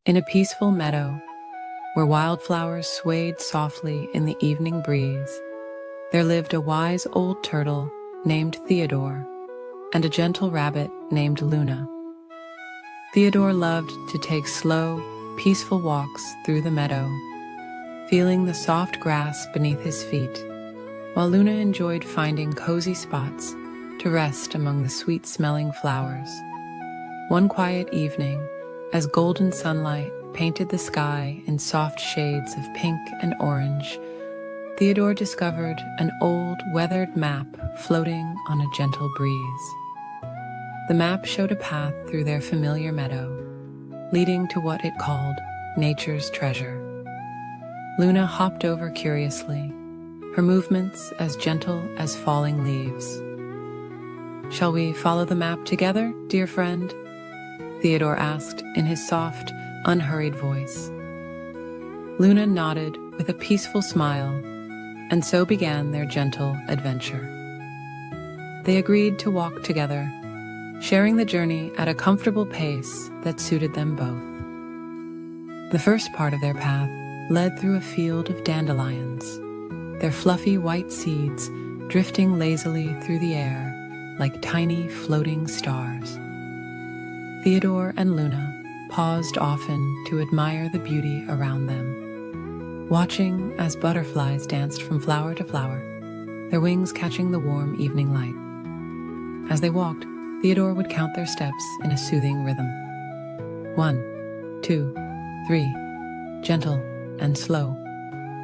In a peaceful meadow, where wildflowers swayed softly in the evening breeze, there lived a wise old turtle named Theodore and a gentle rabbit named Luna. Theodore loved to take slow, peaceful walks through the meadow, feeling the soft grass beneath his feet, while Luna enjoyed finding cozy spots to rest among the sweet-smelling flowers. One quiet evening, as golden sunlight painted the sky in soft shades of pink and orange, Theodore discovered an old, weathered map floating on a gentle breeze. The map showed a path through their familiar meadow, leading to what it called nature's treasure. Luna hopped over curiously, her movements as gentle as falling leaves. "Shall we follow the map together, dear friend?" Theodore asked in his soft, unhurried voice. Luna nodded with a peaceful smile, and so began their gentle adventure. They agreed to walk together, sharing the journey at a comfortable pace that suited them both. The first part of their path led through a field of dandelions, their fluffy white seeds drifting lazily through the air like tiny floating stars. Theodore and Luna paused often to admire the beauty around them, watching as butterflies danced from flower to flower, their wings catching the warm evening light. As they walked, Theodore would count their steps in a soothing rhythm. 1, 2, 3, gentle and slow.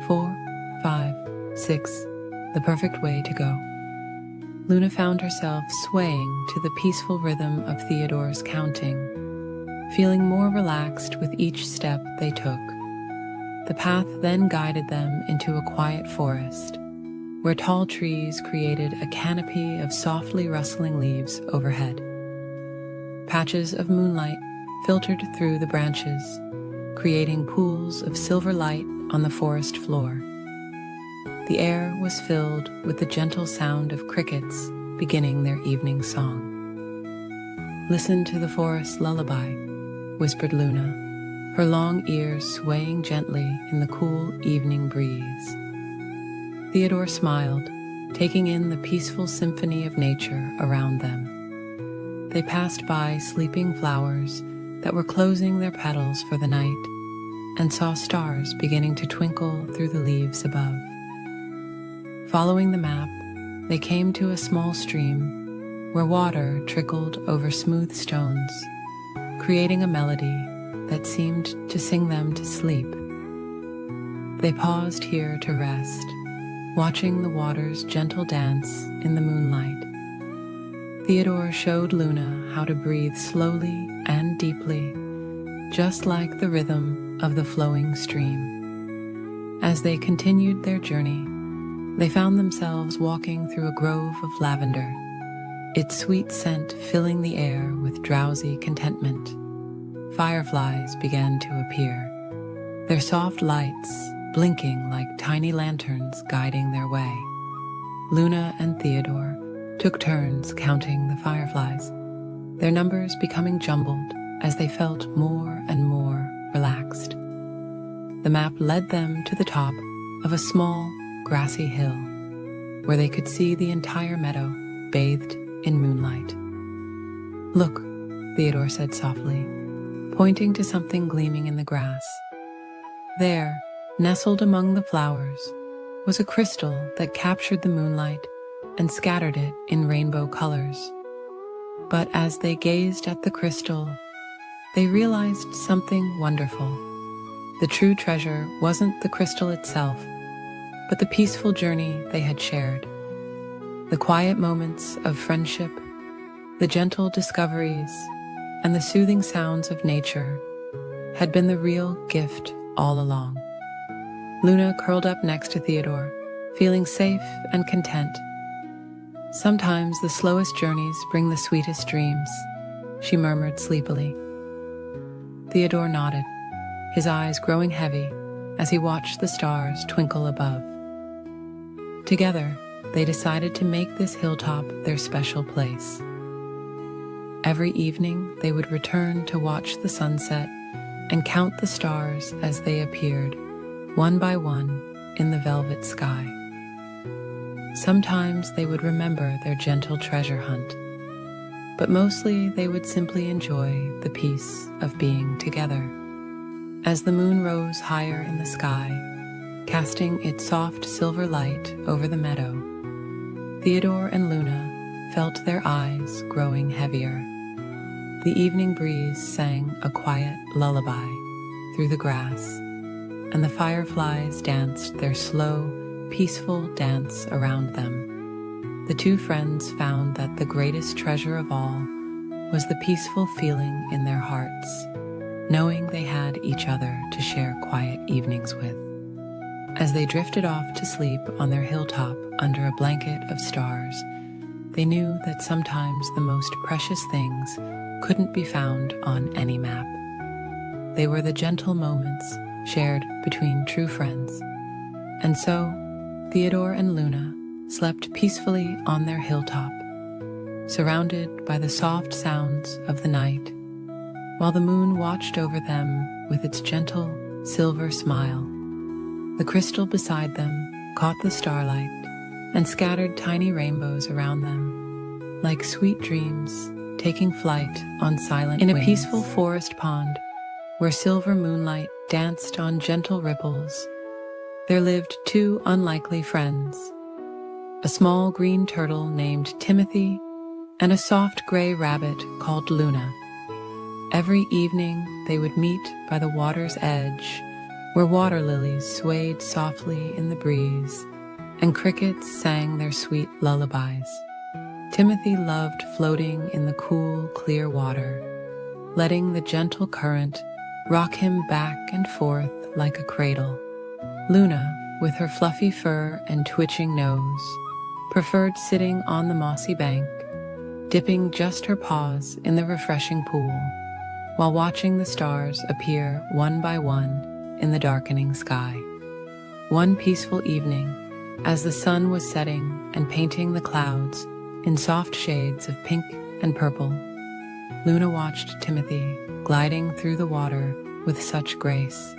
4, 5, 6, the perfect way to go. Luna found herself swaying to the peaceful rhythm of Theodore's counting, feeling more relaxed with each step they took. The path then guided them into a quiet forest, where tall trees created a canopy of softly rustling leaves overhead. Patches of moonlight filtered through the branches, creating pools of silver light on the forest floor. The air was filled with the gentle sound of crickets beginning their evening song. "Listen to the forest lullaby," whispered Luna, her long ears swaying gently in the cool evening breeze. Theodore smiled, taking in the peaceful symphony of nature around them. They passed by sleeping flowers that were closing their petals for the night and saw stars beginning to twinkle through the leaves above. Following the map, they came to a small stream where water trickled over smooth stones, creating a melody that seemed to sing them to sleep. They paused here to rest, watching the water's gentle dance in the moonlight. Theodore showed Luna how to breathe slowly and deeply, just like the rhythm of the flowing stream. As they continued their journey, they found themselves walking through a grove of lavender, its sweet scent filling the air with drowsy contentment. Fireflies began to appear, their soft lights blinking like tiny lanterns guiding their way. Luna and Theodore took turns counting the fireflies, their numbers becoming jumbled as they felt more and more relaxed. The map led them to the top of a small, grassy hill, where they could see the entire meadow bathed in moonlight. "Look," Theodore said softly, pointing to something gleaming in the grass. There, nestled among the flowers, was a crystal that captured the moonlight and scattered it in rainbow colors. But as they gazed at the crystal, they realized something wonderful. The true treasure wasn't the crystal itself, but the peaceful journey they had shared. The quiet moments of friendship, the gentle discoveries, and the soothing sounds of nature had been the real gift all along. Luna curled up next to Theodore, feeling safe and content. "Sometimes the slowest journeys bring the sweetest dreams," she murmured sleepily. Theodore nodded, his eyes growing heavy as he watched the stars twinkle above. Together, they decided to make this hilltop their special place. Every evening, they would return to watch the sunset and count the stars as they appeared, one by one, in the velvet sky. Sometimes they would remember their gentle treasure hunt, but mostly they would simply enjoy the peace of being together. As the moon rose higher in the sky, casting its soft silver light over the meadow, Theodore and Luna felt their eyes growing heavier. The evening breeze sang a quiet lullaby through the grass, and the fireflies danced their slow, peaceful dance around them. The two friends found that the greatest treasure of all was the peaceful feeling in their hearts, knowing they had each other to share quiet evenings with. As they drifted off to sleep on their hilltop under a blanket of stars, they knew that sometimes the most precious things couldn't be found on any map. They were the gentle moments shared between true friends. And so, Theodore and Luna slept peacefully on their hilltop, surrounded by the soft sounds of the night, while the moon watched over them with its gentle silver smile. The crystal beside them caught the starlight and scattered tiny rainbows around them, like sweet dreams taking flight on silent wings. In a peaceful forest pond, where silver moonlight danced on gentle ripples, there lived two unlikely friends, a small green turtle named Timothy and a soft gray rabbit called Luna. Every evening they would meet by the water's edge, where water lilies swayed softly in the breeze and crickets sang their sweet lullabies. Timothy loved floating in the cool, clear water, letting the gentle current rock him back and forth like a cradle. Luna, with her fluffy fur and twitching nose, preferred sitting on the mossy bank, dipping just her paws in the refreshing pool, while watching the stars appear one by one in the darkening sky. One peaceful evening, as the sun was setting and painting the clouds in soft shades of pink and purple, Luna watched Timothy gliding through the water with such grace.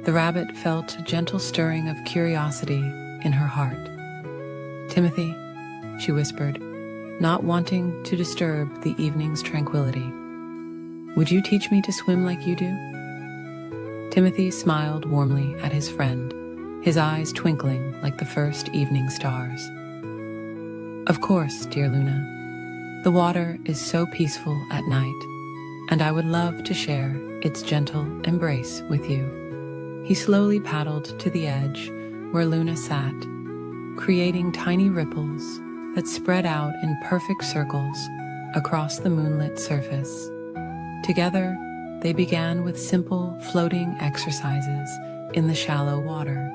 The rabbit felt a gentle stirring of curiosity in her heart. "Timothy," she whispered, not wanting to disturb the evening's tranquility, "would you teach me to swim like you do?" Timothy smiled warmly at his friend, his eyes twinkling like the first evening stars. "Of course, dear Luna. The water is so peaceful at night, and I would love to share its gentle embrace with you." He slowly paddled to the edge where Luna sat, creating tiny ripples that spread out in perfect circles across the moonlit surface. Together, they began with simple floating exercises in the shallow water.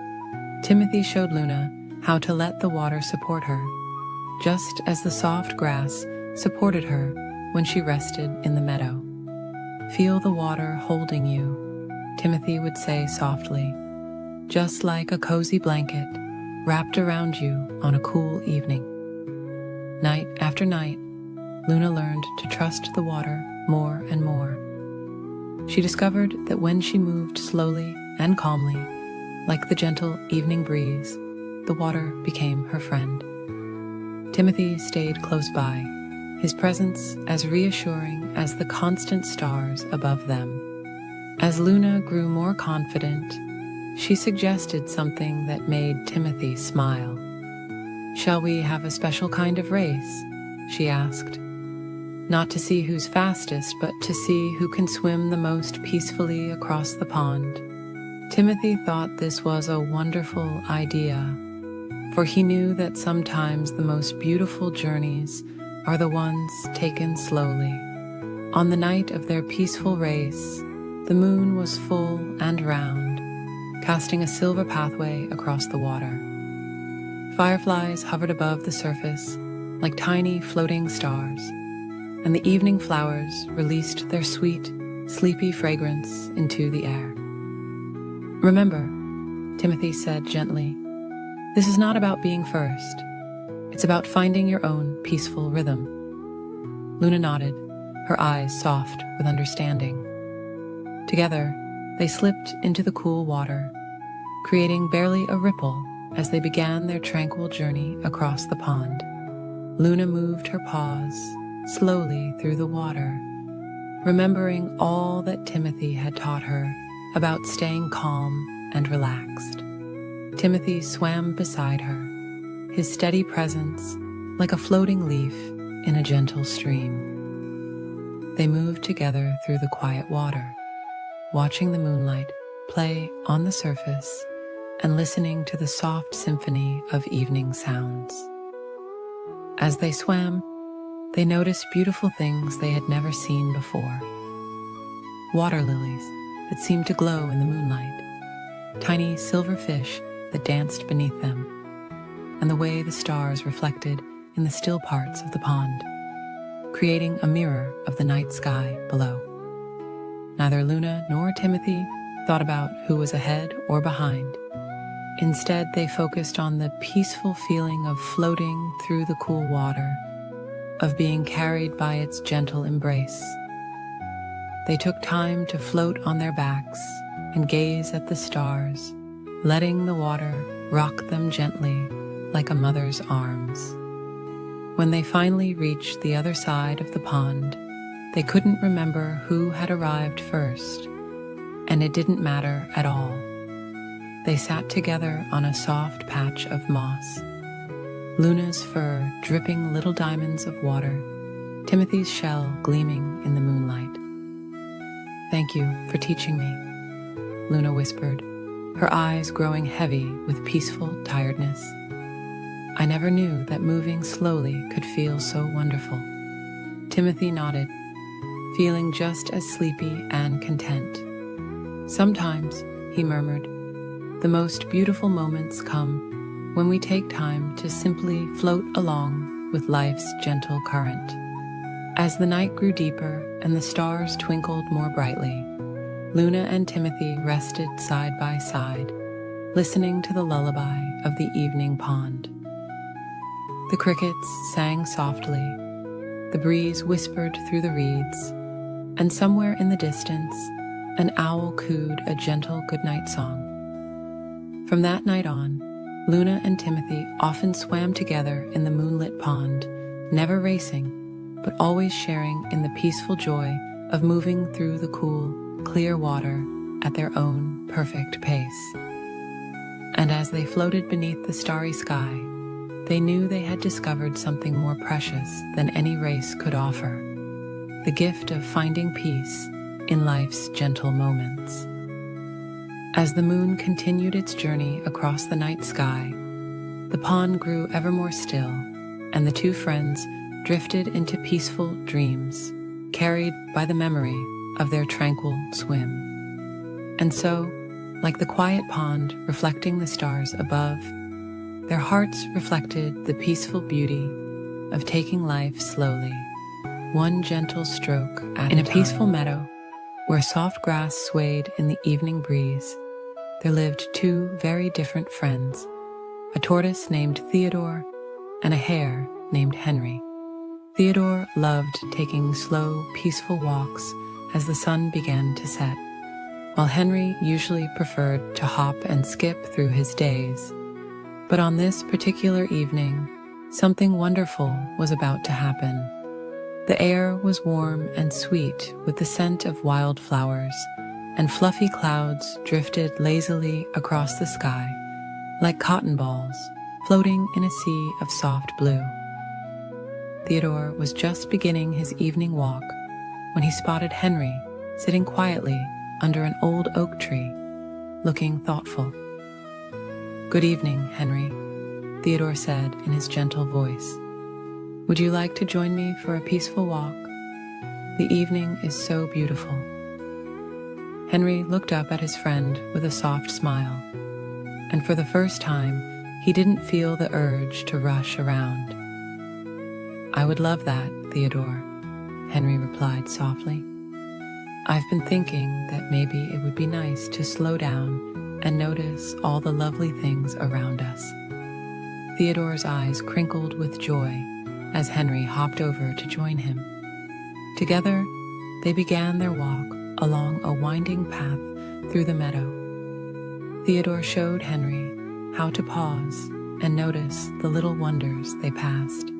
Timothy showed Luna how to let the water support her, just as the soft grass supported her when she rested in the meadow. "Feel the water holding you," Timothy would say softly, "just like a cozy blanket wrapped around you on a cool evening." Night after night, Luna learned to trust the water more and more. She discovered that when she moved slowly and calmly, like the gentle evening breeze, the water became her friend. Timothy stayed close by, his presence as reassuring as the constant stars above them. As Luna grew more confident, she suggested something that made Timothy smile. "Shall we have a special kind of race?" she asked. "Not to see who's fastest, but to see who can swim the most peacefully across the pond." Timothy thought this was a wonderful idea, for he knew that sometimes the most beautiful journeys are the ones taken slowly. On the night of their peaceful race, the moon was full and round, casting a silver pathway across the water. Fireflies hovered above the surface like tiny floating stars, and the evening flowers released their sweet, sleepy fragrance into the air. "Remember," Timothy said gently, "this is not about being first. It's about finding your own peaceful rhythm." Luna nodded, her eyes soft with understanding. Together, they slipped into the cool water, creating barely a ripple as they began their tranquil journey across the pond. Luna moved her paws slowly through the water, remembering all that Timothy had taught her about staying calm and relaxed. Timothy swam beside her, his steady presence like a floating leaf in a gentle stream. They moved together through the quiet water, watching the moonlight play on the surface and listening to the soft symphony of evening sounds. As they swam, they noticed beautiful things they had never seen before. Water lilies that seemed to glow in the moonlight, tiny silver fish that danced beneath them, and the way the stars reflected in the still parts of the pond, creating a mirror of the night sky below. Neither Luna nor Timothy thought about who was ahead or behind. Instead, they focused on the peaceful feeling of floating through the cool water, of being carried by its gentle embrace. They took time to float on their backs and gaze at the stars, letting the water rock them gently like a mother's arms. When they finally reached the other side of the pond, they couldn't remember who had arrived first, and it didn't matter at all. They sat together on a soft patch of moss, Luna's fur dripping little diamonds of water, Timothy's shell gleaming in the moonlight. "Thank you for teaching me," Luna whispered, her eyes growing heavy with peaceful tiredness. "I never knew that moving slowly could feel so wonderful." Timothy nodded, feeling just as sleepy and content. "Sometimes," he murmured, "the most beautiful moments come when we take time to simply float along with life's gentle current." As the night grew deeper and the stars twinkled more brightly, Luna and Timothy rested side by side, listening to the lullaby of the evening pond. The crickets sang softly, the breeze whispered through the reeds, and somewhere in the distance, an owl cooed a gentle goodnight song. From that night on, Luna and Timothy often swam together in the moonlit pond, never racing, but always sharing in the peaceful joy of moving through the cool, clear water at their own perfect pace. And as they floated beneath the starry sky, they knew they had discovered something more precious than any race could offer: the gift of finding peace in life's gentle moments. As the moon continued its journey across the night sky, the pond grew ever more still, and the two friends drifted into peaceful dreams, carried by the memory of their tranquil swim. And so, like the quiet pond reflecting the stars above, their hearts reflected the peaceful beauty of taking life slowly, one gentle stroke at a time. In a peaceful meadow, where soft grass swayed in the evening breeze, there lived two very different friends, a tortoise named Theodore and a hare named Henry. Theodore loved taking slow, peaceful walks as the sun began to set, while Henry usually preferred to hop and skip through his days. But on this particular evening, something wonderful was about to happen. The air was warm and sweet with the scent of wildflowers, and fluffy clouds drifted lazily across the sky like cotton balls floating in a sea of soft blue. Theodore was just beginning his evening walk when he spotted Henry sitting quietly under an old oak tree, looking thoughtful. "Good evening, Henry," Theodore said in his gentle voice. "Would you like to join me for a peaceful walk? The evening is so beautiful." Henry looked up at his friend with a soft smile, and for the first time, he didn't feel the urge to rush around. "I would love that, Theodore," Henry replied softly. "I've been thinking that maybe it would be nice to slow down and notice all the lovely things around us." Theodore's eyes crinkled with joy as Henry hopped over to join him. Together, they began their walk along a winding path through the meadow. Theodore showed Henry how to pause and notice the little wonders they passed.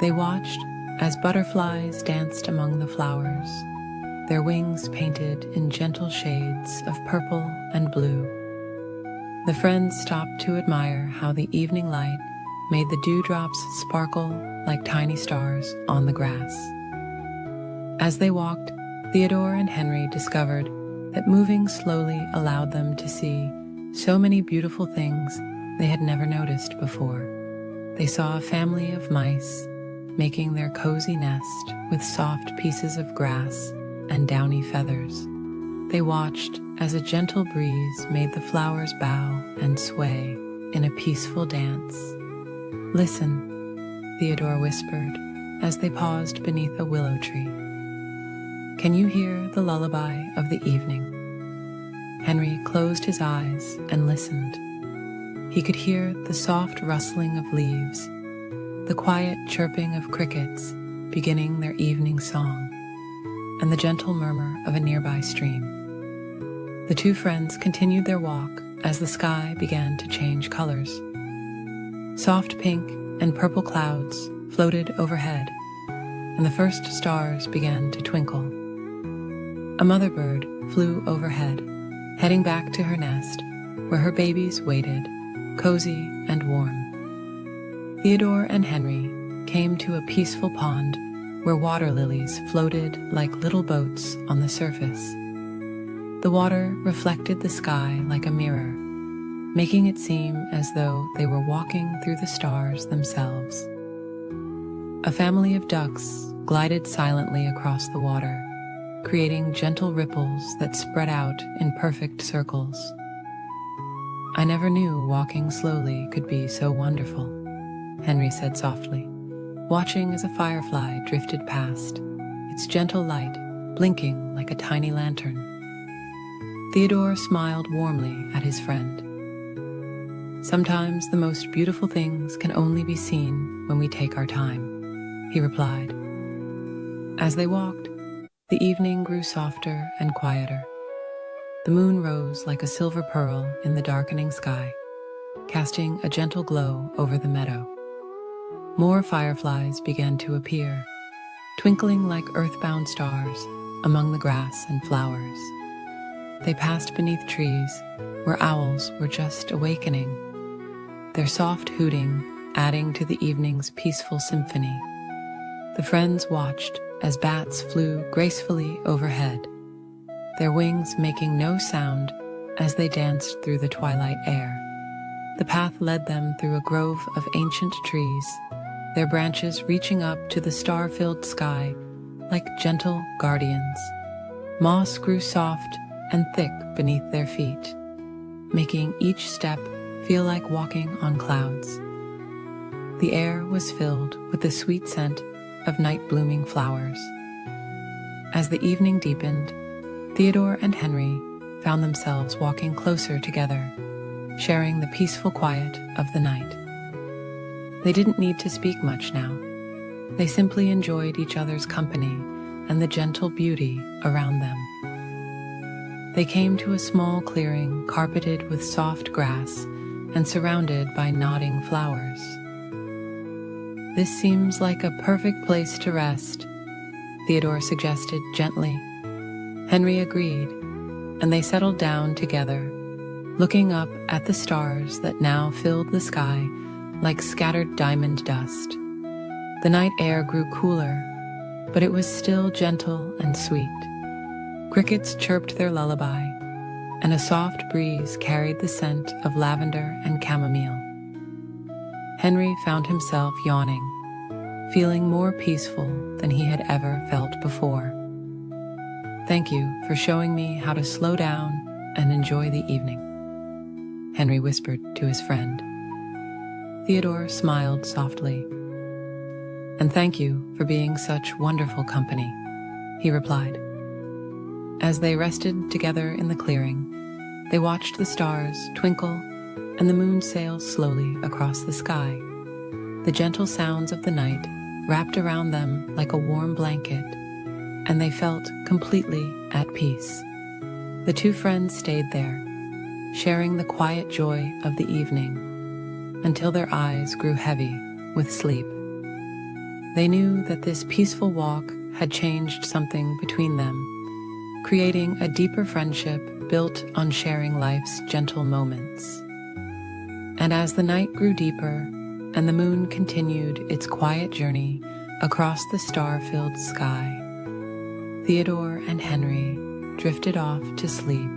They watched as butterflies danced among the flowers, their wings painted in gentle shades of purple and blue. The friends stopped to admire how the evening light made the dewdrops sparkle like tiny stars on the grass. As they walked, Theodore and Henry discovered that moving slowly allowed them to see so many beautiful things they had never noticed before. They saw a family of mice making their cozy nest with soft pieces of grass and downy feathers. They watched as a gentle breeze made the flowers bow and sway in a peaceful dance. "Listen," Theodore whispered as they paused beneath a willow tree. "Can you hear the lullaby of the evening?" Henry closed his eyes and listened. He could hear the soft rustling of leaves, the quiet chirping of crickets beginning their evening song, and the gentle murmur of a nearby stream. The two friends continued their walk as the sky began to change colors. Soft pink and purple clouds floated overhead, and the first stars began to twinkle. A mother bird flew overhead, heading back to her nest, where her babies waited, cozy and warm. Theodore and Henry came to a peaceful pond where water lilies floated like little boats on the surface. The water reflected the sky like a mirror, making it seem as though they were walking through the stars themselves. A family of ducks glided silently across the water, creating gentle ripples that spread out in perfect circles. "I never knew walking slowly could be so wonderful," Henry said softly, watching as a firefly drifted past, its gentle light blinking like a tiny lantern. Theodore smiled warmly at his friend. "Sometimes the most beautiful things can only be seen when we take our time," he replied. As they walked, the evening grew softer and quieter. The moon rose like a silver pearl in the darkening sky, casting a gentle glow over the meadow. More fireflies began to appear, twinkling like earthbound stars among the grass and flowers. They passed beneath trees where owls were just awakening, their soft hooting adding to the evening's peaceful symphony. The friends watched as bats flew gracefully overhead, their wings making no sound as they danced through the twilight air. The path led them through a grove of ancient trees, their branches reaching up to the star-filled sky like gentle guardians. Moss grew soft and thick beneath their feet, making each step feel like walking on clouds. The air was filled with the sweet scent of night-blooming flowers. As the evening deepened, Theodore and Henry found themselves walking closer together, sharing the peaceful quiet of the night. They didn't need to speak much now. They simply enjoyed each other's company and the gentle beauty around them. They came to a small clearing carpeted with soft grass and surrounded by nodding flowers. "This seems like a perfect place to rest," Theodore suggested gently. Henry agreed, and they settled down together, looking up at the stars that now filled the sky like scattered diamond dust. The night air grew cooler, but it was still gentle and sweet. Crickets chirped their lullaby, and a soft breeze carried the scent of lavender and chamomile. Henry found himself yawning, feeling more peaceful than he had ever felt before. "Thank you for showing me how to slow down and enjoy the evening," Henry whispered to his friend. Theodore smiled softly. "And thank you for being such wonderful company," he replied. As they rested together in the clearing, they watched the stars twinkle and the moon sail slowly across the sky. The gentle sounds of the night wrapped around them like a warm blanket, and they felt completely at peace. The two friends stayed there, sharing the quiet joy of the evening, until their eyes grew heavy with sleep. They knew that this peaceful walk had changed something between them, creating a deeper friendship built on sharing life's gentle moments. And as the night grew deeper and the moon continued its quiet journey across the star-filled sky, Theodore and Henry drifted off to sleep,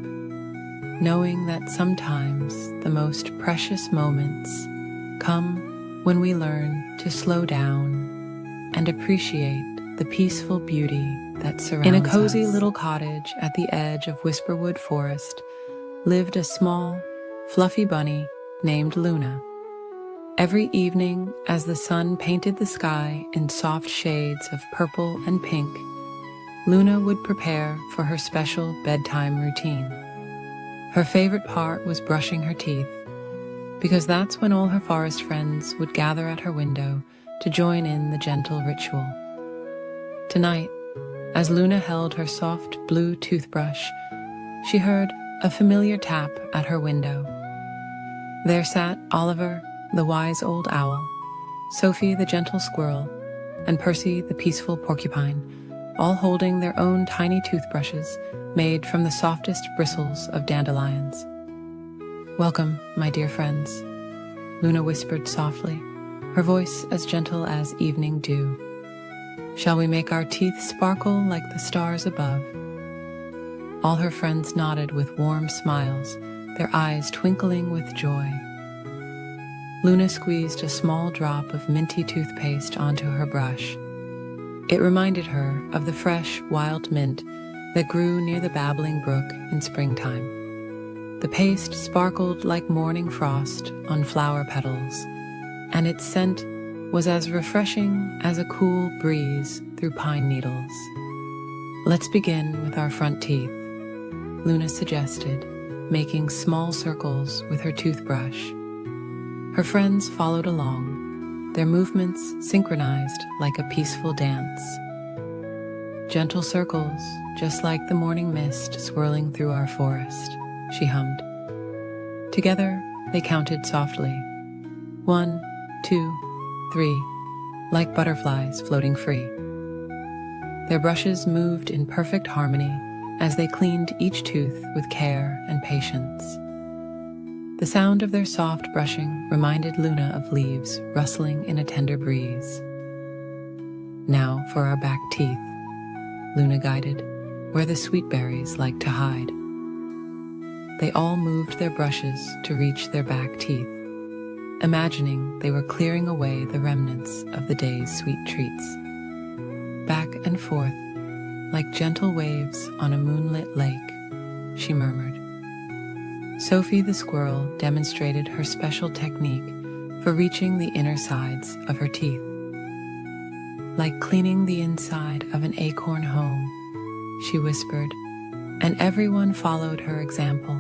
knowing that sometimes the most precious moments come when we learn to slow down and appreciate the peaceful beauty that surrounds us. In a cozy little cottage at the edge of Whisperwood Forest lived a small, fluffy bunny named Luna. Every evening, as the sun painted the sky in soft shades of purple and pink, Luna would prepare for her special bedtime routine. Her favorite part was brushing her teeth, because that's when all her forest friends would gather at her window to join in the gentle ritual. Tonight, as Luna held her soft blue toothbrush, she heard a familiar tap at her window. There sat Oliver, the wise old owl, Sophie, the gentle squirrel, and Percy, the peaceful porcupine, all holding their own tiny toothbrushes made from the softest bristles of dandelions. "Welcome, my dear friends," Luna whispered softly, her voice as gentle as evening dew. "Shall we make our teeth sparkle like the stars above?" All her friends nodded with warm smiles, their eyes twinkling with joy. Luna squeezed a small drop of minty toothpaste onto her brush. It reminded her of the fresh, wild mint that grew near the babbling brook in springtime. The paste sparkled like morning frost on flower petals, and its scent was as refreshing as a cool breeze through pine needles. "Let's begin with our front teeth," Luna suggested, making small circles with her toothbrush. Her friends followed along, their movements synchronized like a peaceful dance. "Gentle circles, just like the morning mist swirling through our forest," she hummed. Together, they counted softly. 1, 2, 3, like butterflies floating free. Their brushes moved in perfect harmony as they cleaned each tooth with care and patience. The sound of their soft brushing reminded Luna of leaves rustling in a tender breeze. "Now for our back teeth," Luna guided, where the sweet berries like to hide. They all moved their brushes to reach their back teeth, imagining they were clearing away the remnants of the day's sweet treats. Back and forth, like gentle waves on a moonlit lake, she murmured. Sophie the squirrel demonstrated her special technique for reaching the inner sides of her teeth. "Like cleaning the inside of an acorn home," she whispered, and everyone followed her example.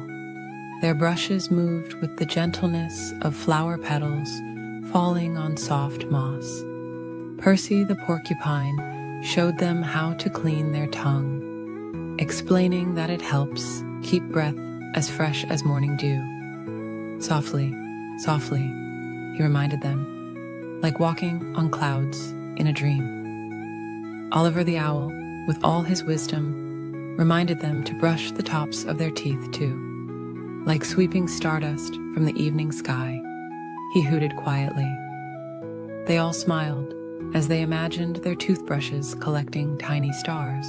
Their brushes moved with the gentleness of flower petals falling on soft moss. Percy the porcupine showed them how to clean their tongue, explaining that it helps keep breath as fresh as morning dew. "Softly, softly," he reminded them, like walking on clouds in a dream. Oliver the owl, with all his wisdom, reminded them to brush the tops of their teeth too. Like sweeping stardust from the evening sky, he hooted quietly. They all smiled as they imagined their toothbrushes collecting tiny stars.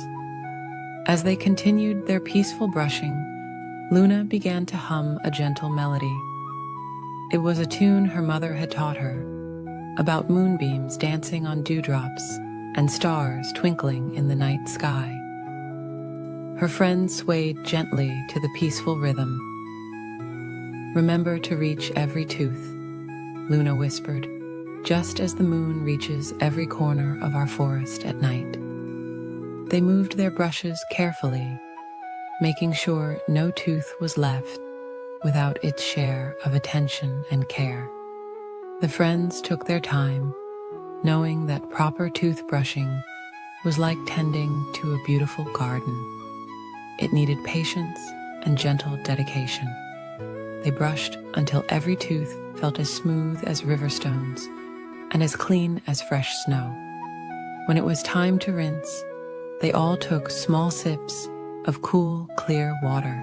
As they continued their peaceful brushing, Luna began to hum a gentle melody. It was a tune her mother had taught her, about moonbeams dancing on dewdrops and stars twinkling in the night sky. Her friends swayed gently to the peaceful rhythm. "Remember to reach every tooth," Luna whispered, "just as the moon reaches every corner of our forest at night." They moved their brushes carefully, making sure no tooth was left without its share of attention and care. The friends took their time, knowing that proper toothbrushing was like tending to a beautiful garden. It needed patience and gentle dedication. They brushed until every tooth felt as smooth as river stones and as clean as fresh snow. When it was time to rinse, they all took small sips of cool, clear water.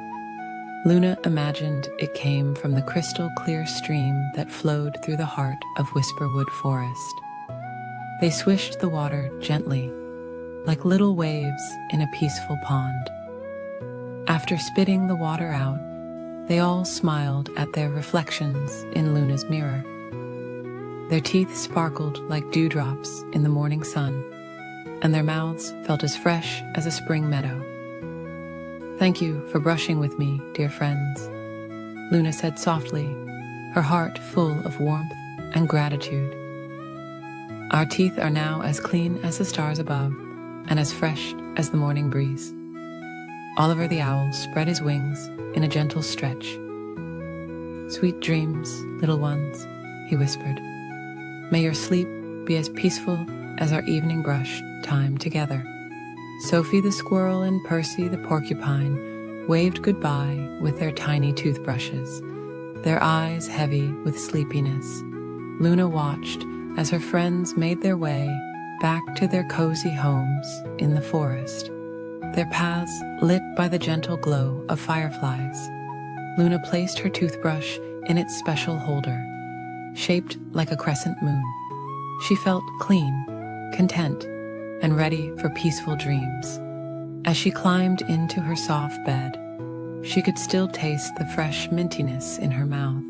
Luna imagined it came from the crystal clear stream that flowed through the heart of Whisperwood Forest. They swished the water gently, like little waves in a peaceful pond. After spitting the water out, they all smiled at their reflections in Luna's mirror. Their teeth sparkled like dewdrops in the morning sun, and their mouths felt as fresh as a spring meadow. "Thank you for brushing with me, dear friends," Luna said softly, her heart full of warmth and gratitude. "Our teeth are now as clean as the stars above and as fresh as the morning breeze." Oliver the Owl spread his wings in a gentle stretch. "Sweet dreams, little ones," he whispered. "May your sleep be as peaceful as our evening brush time together." Sophie the Squirrel and Percy the Porcupine waved goodbye with their tiny toothbrushes, their eyes heavy with sleepiness. Luna watched as her friends made their way back to their cozy homes in the forest, their paths lit by the gentle glow of fireflies. Luna placed her toothbrush in its special holder, shaped like a crescent moon. She felt clean, content, and ready for peaceful dreams. As she climbed into her soft bed, she could still taste the fresh mintiness in her mouth,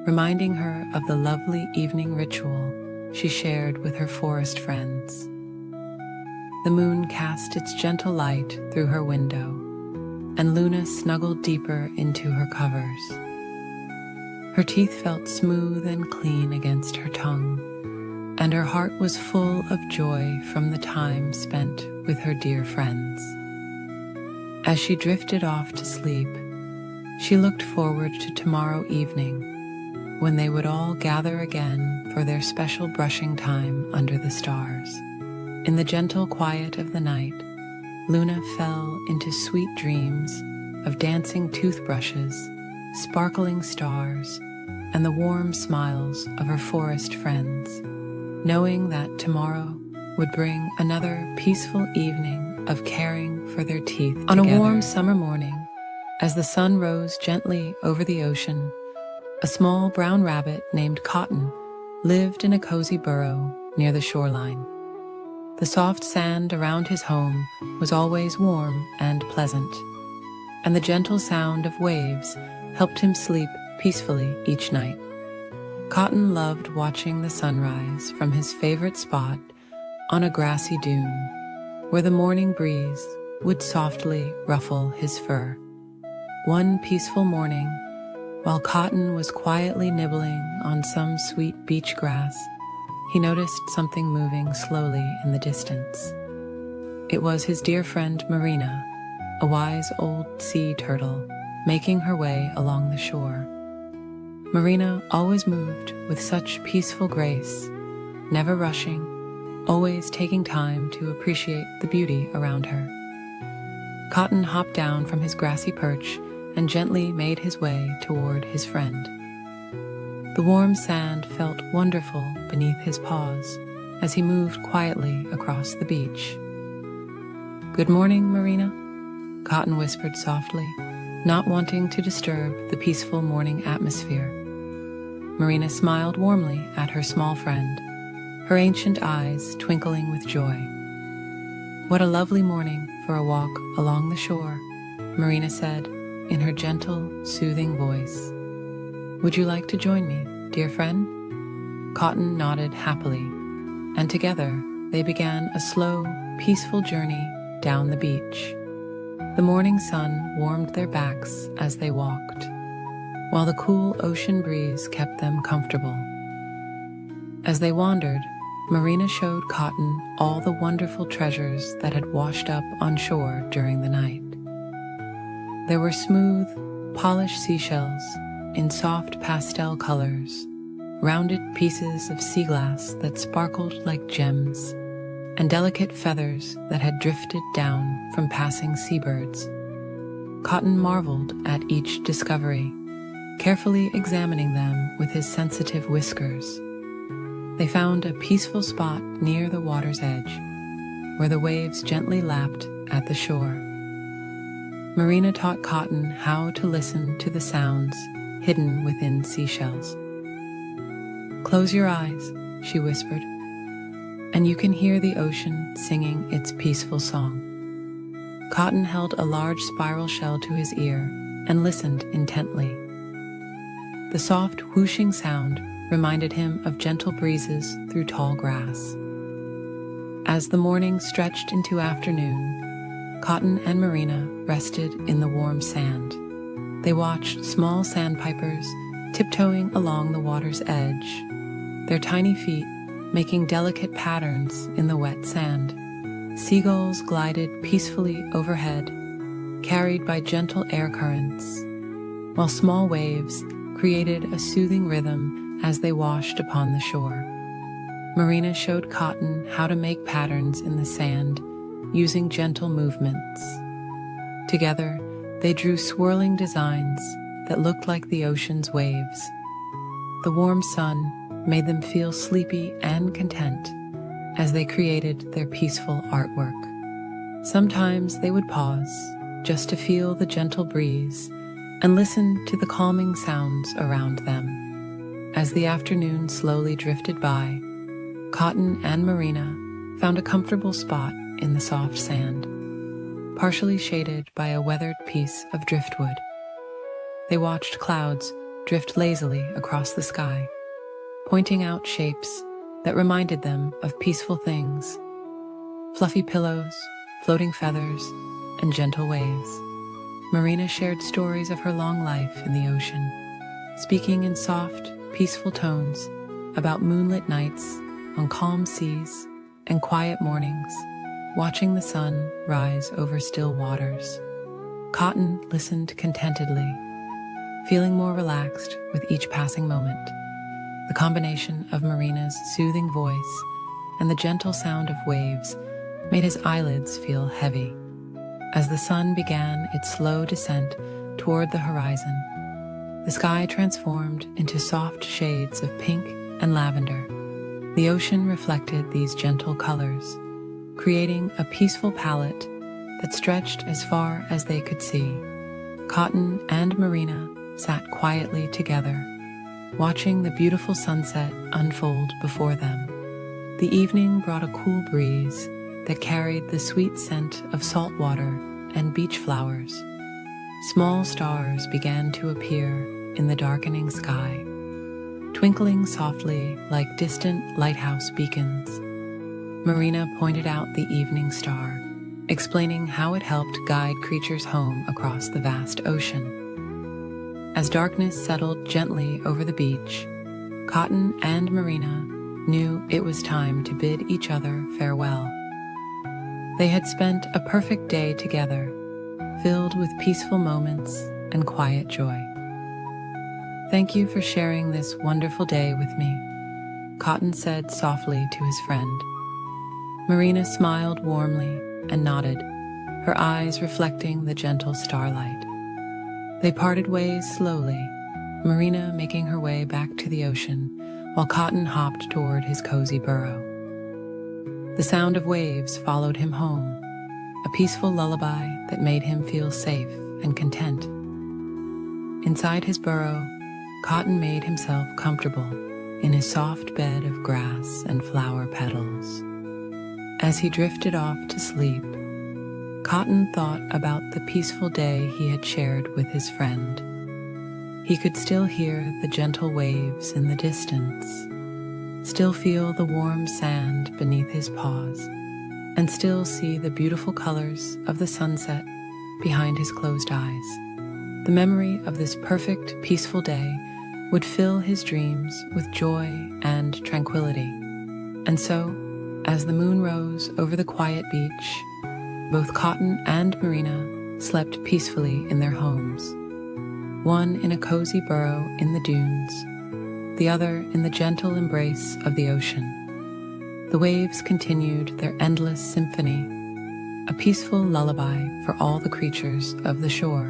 reminding her of the lovely evening ritual she shared with her forest friends. The moon cast its gentle light through her window, and Luna snuggled deeper into her covers. Her teeth felt smooth and clean against her tongue, and her heart was full of joy from the time spent with her dear friends. As she drifted off to sleep, she looked forward to tomorrow evening, when they would all gather again for their special brushing time under the stars. In the gentle quiet of the night, Luna fell into sweet dreams of dancing toothbrushes, sparkling stars, and the warm smiles of her forest friends, knowing that tomorrow would bring another peaceful evening of caring for their teeth together. On a warm summer morning, as the sun rose gently over the ocean, a small brown rabbit named Cotton lived in a cozy burrow near the shoreline. The soft sand around his home was always warm and pleasant, and the gentle sound of waves helped him sleep peacefully each night. Cotton loved watching the sunrise from his favorite spot on a grassy dune, where the morning breeze would softly ruffle his fur. One peaceful morning, while Cotton was quietly nibbling on some sweet beach grass, he noticed something moving slowly in the distance. It was his dear friend Marina, a wise old sea turtle, making her way along the shore. Marina always moved with such peaceful grace, never rushing, always taking time to appreciate the beauty around her. Cotton hopped down from his grassy perch and gently made his way toward his friend. The warm sand felt wonderful beneath his paws as he moved quietly across the beach. "Good morning, Marina," Cotton whispered softly, not wanting to disturb the peaceful morning atmosphere. Marina smiled warmly at her small friend, her ancient eyes twinkling with joy. "What a lovely morning for a walk along the shore," Marina said in her gentle, soothing voice. "Would you like to join me, dear friend?" Cotton nodded happily, and together they began a slow, peaceful journey down the beach. The morning sun warmed their backs as they walked, while the cool ocean breeze kept them comfortable. As they wandered, Marina showed Cotton all the wonderful treasures that had washed up on shore during the night. There were smooth, polished seashells in soft pastel colors, rounded pieces of sea glass that sparkled like gems, and delicate feathers that had drifted down from passing seabirds. Cotton marveled at each discovery, carefully examining them with his sensitive whiskers. They found a peaceful spot near the water's edge, where the waves gently lapped at the shore. Marina taught Cotton how to listen to the sounds hidden within seashells. "Close your eyes," she whispered, "and you can hear the ocean singing its peaceful song." Cotton held a large spiral shell to his ear and listened intently. The soft whooshing sound reminded him of gentle breezes through tall grass. As the morning stretched into afternoon, Cotton and Marina rested in the warm sand. They watched small sandpipers tiptoeing along the water's edge, their tiny feet making delicate patterns in the wet sand. Seagulls glided peacefully overhead, carried by gentle air currents, while small waves created a soothing rhythm as they washed upon the shore. Marina showed Cotton how to make patterns in the sand using gentle movements. Together, they drew swirling designs that looked like the ocean's waves. The warm sun made them feel sleepy and content as they created their peaceful artwork. Sometimes they would pause just to feel the gentle breeze and listen to the calming sounds around them. As the afternoon slowly drifted by, Cotton and Marina found a comfortable spot in the soft sand, partially shaded by a weathered piece of driftwood. They watched clouds drift lazily across the sky, pointing out shapes that reminded them of peaceful things: fluffy pillows, floating feathers, and gentle waves. Marina shared stories of her long life in the ocean, speaking in soft, peaceful tones about moonlit nights on calm seas and quiet mornings, watching the sun rise over still waters. Cotton listened contentedly, feeling more relaxed with each passing moment. The combination of Marina's soothing voice and the gentle sound of waves made his eyelids feel heavy. As the sun began its slow descent toward the horizon, the sky transformed into soft shades of pink and lavender. The ocean reflected these gentle colors, creating a peaceful palette that stretched as far as they could see. Cotton and Marina sat quietly together, watching the beautiful sunset unfold before them. The evening brought a cool breeze that carried the sweet scent of salt water and beach flowers. Small stars began to appear in the darkening sky, twinkling softly like distant lighthouse beacons. Marina pointed out the evening star, explaining how it helped guide creatures home across the vast ocean. As darkness settled gently over the beach, Cotton and Marina knew it was time to bid each other farewell. They had spent a perfect day together, filled with peaceful moments and quiet joy. "Thank you for sharing this wonderful day with me," Cotton said softly to his friend. Marina smiled warmly and nodded, her eyes reflecting the gentle starlight. They parted ways slowly, Marina making her way back to the ocean while Cotton hopped toward his cozy burrow. The sound of waves followed him home, a peaceful lullaby that made him feel safe and content. Inside his burrow, Cotton made himself comfortable in his soft bed of grass and flower petals. As he drifted off to sleep, Cotton thought about the peaceful day he had shared with his friend. He could still hear the gentle waves in the distance, still feel the warm sand beneath his paws, and still see the beautiful colors of the sunset behind his closed eyes. The memory of this perfect, peaceful day would fill his dreams with joy and tranquility. And so, as the moon rose over the quiet beach, both Cotton and Marina slept peacefully in their homes, one in a cozy burrow in the dunes, the other in the gentle embrace of the ocean. The waves continued their endless symphony, a peaceful lullaby for all the creatures of the shore.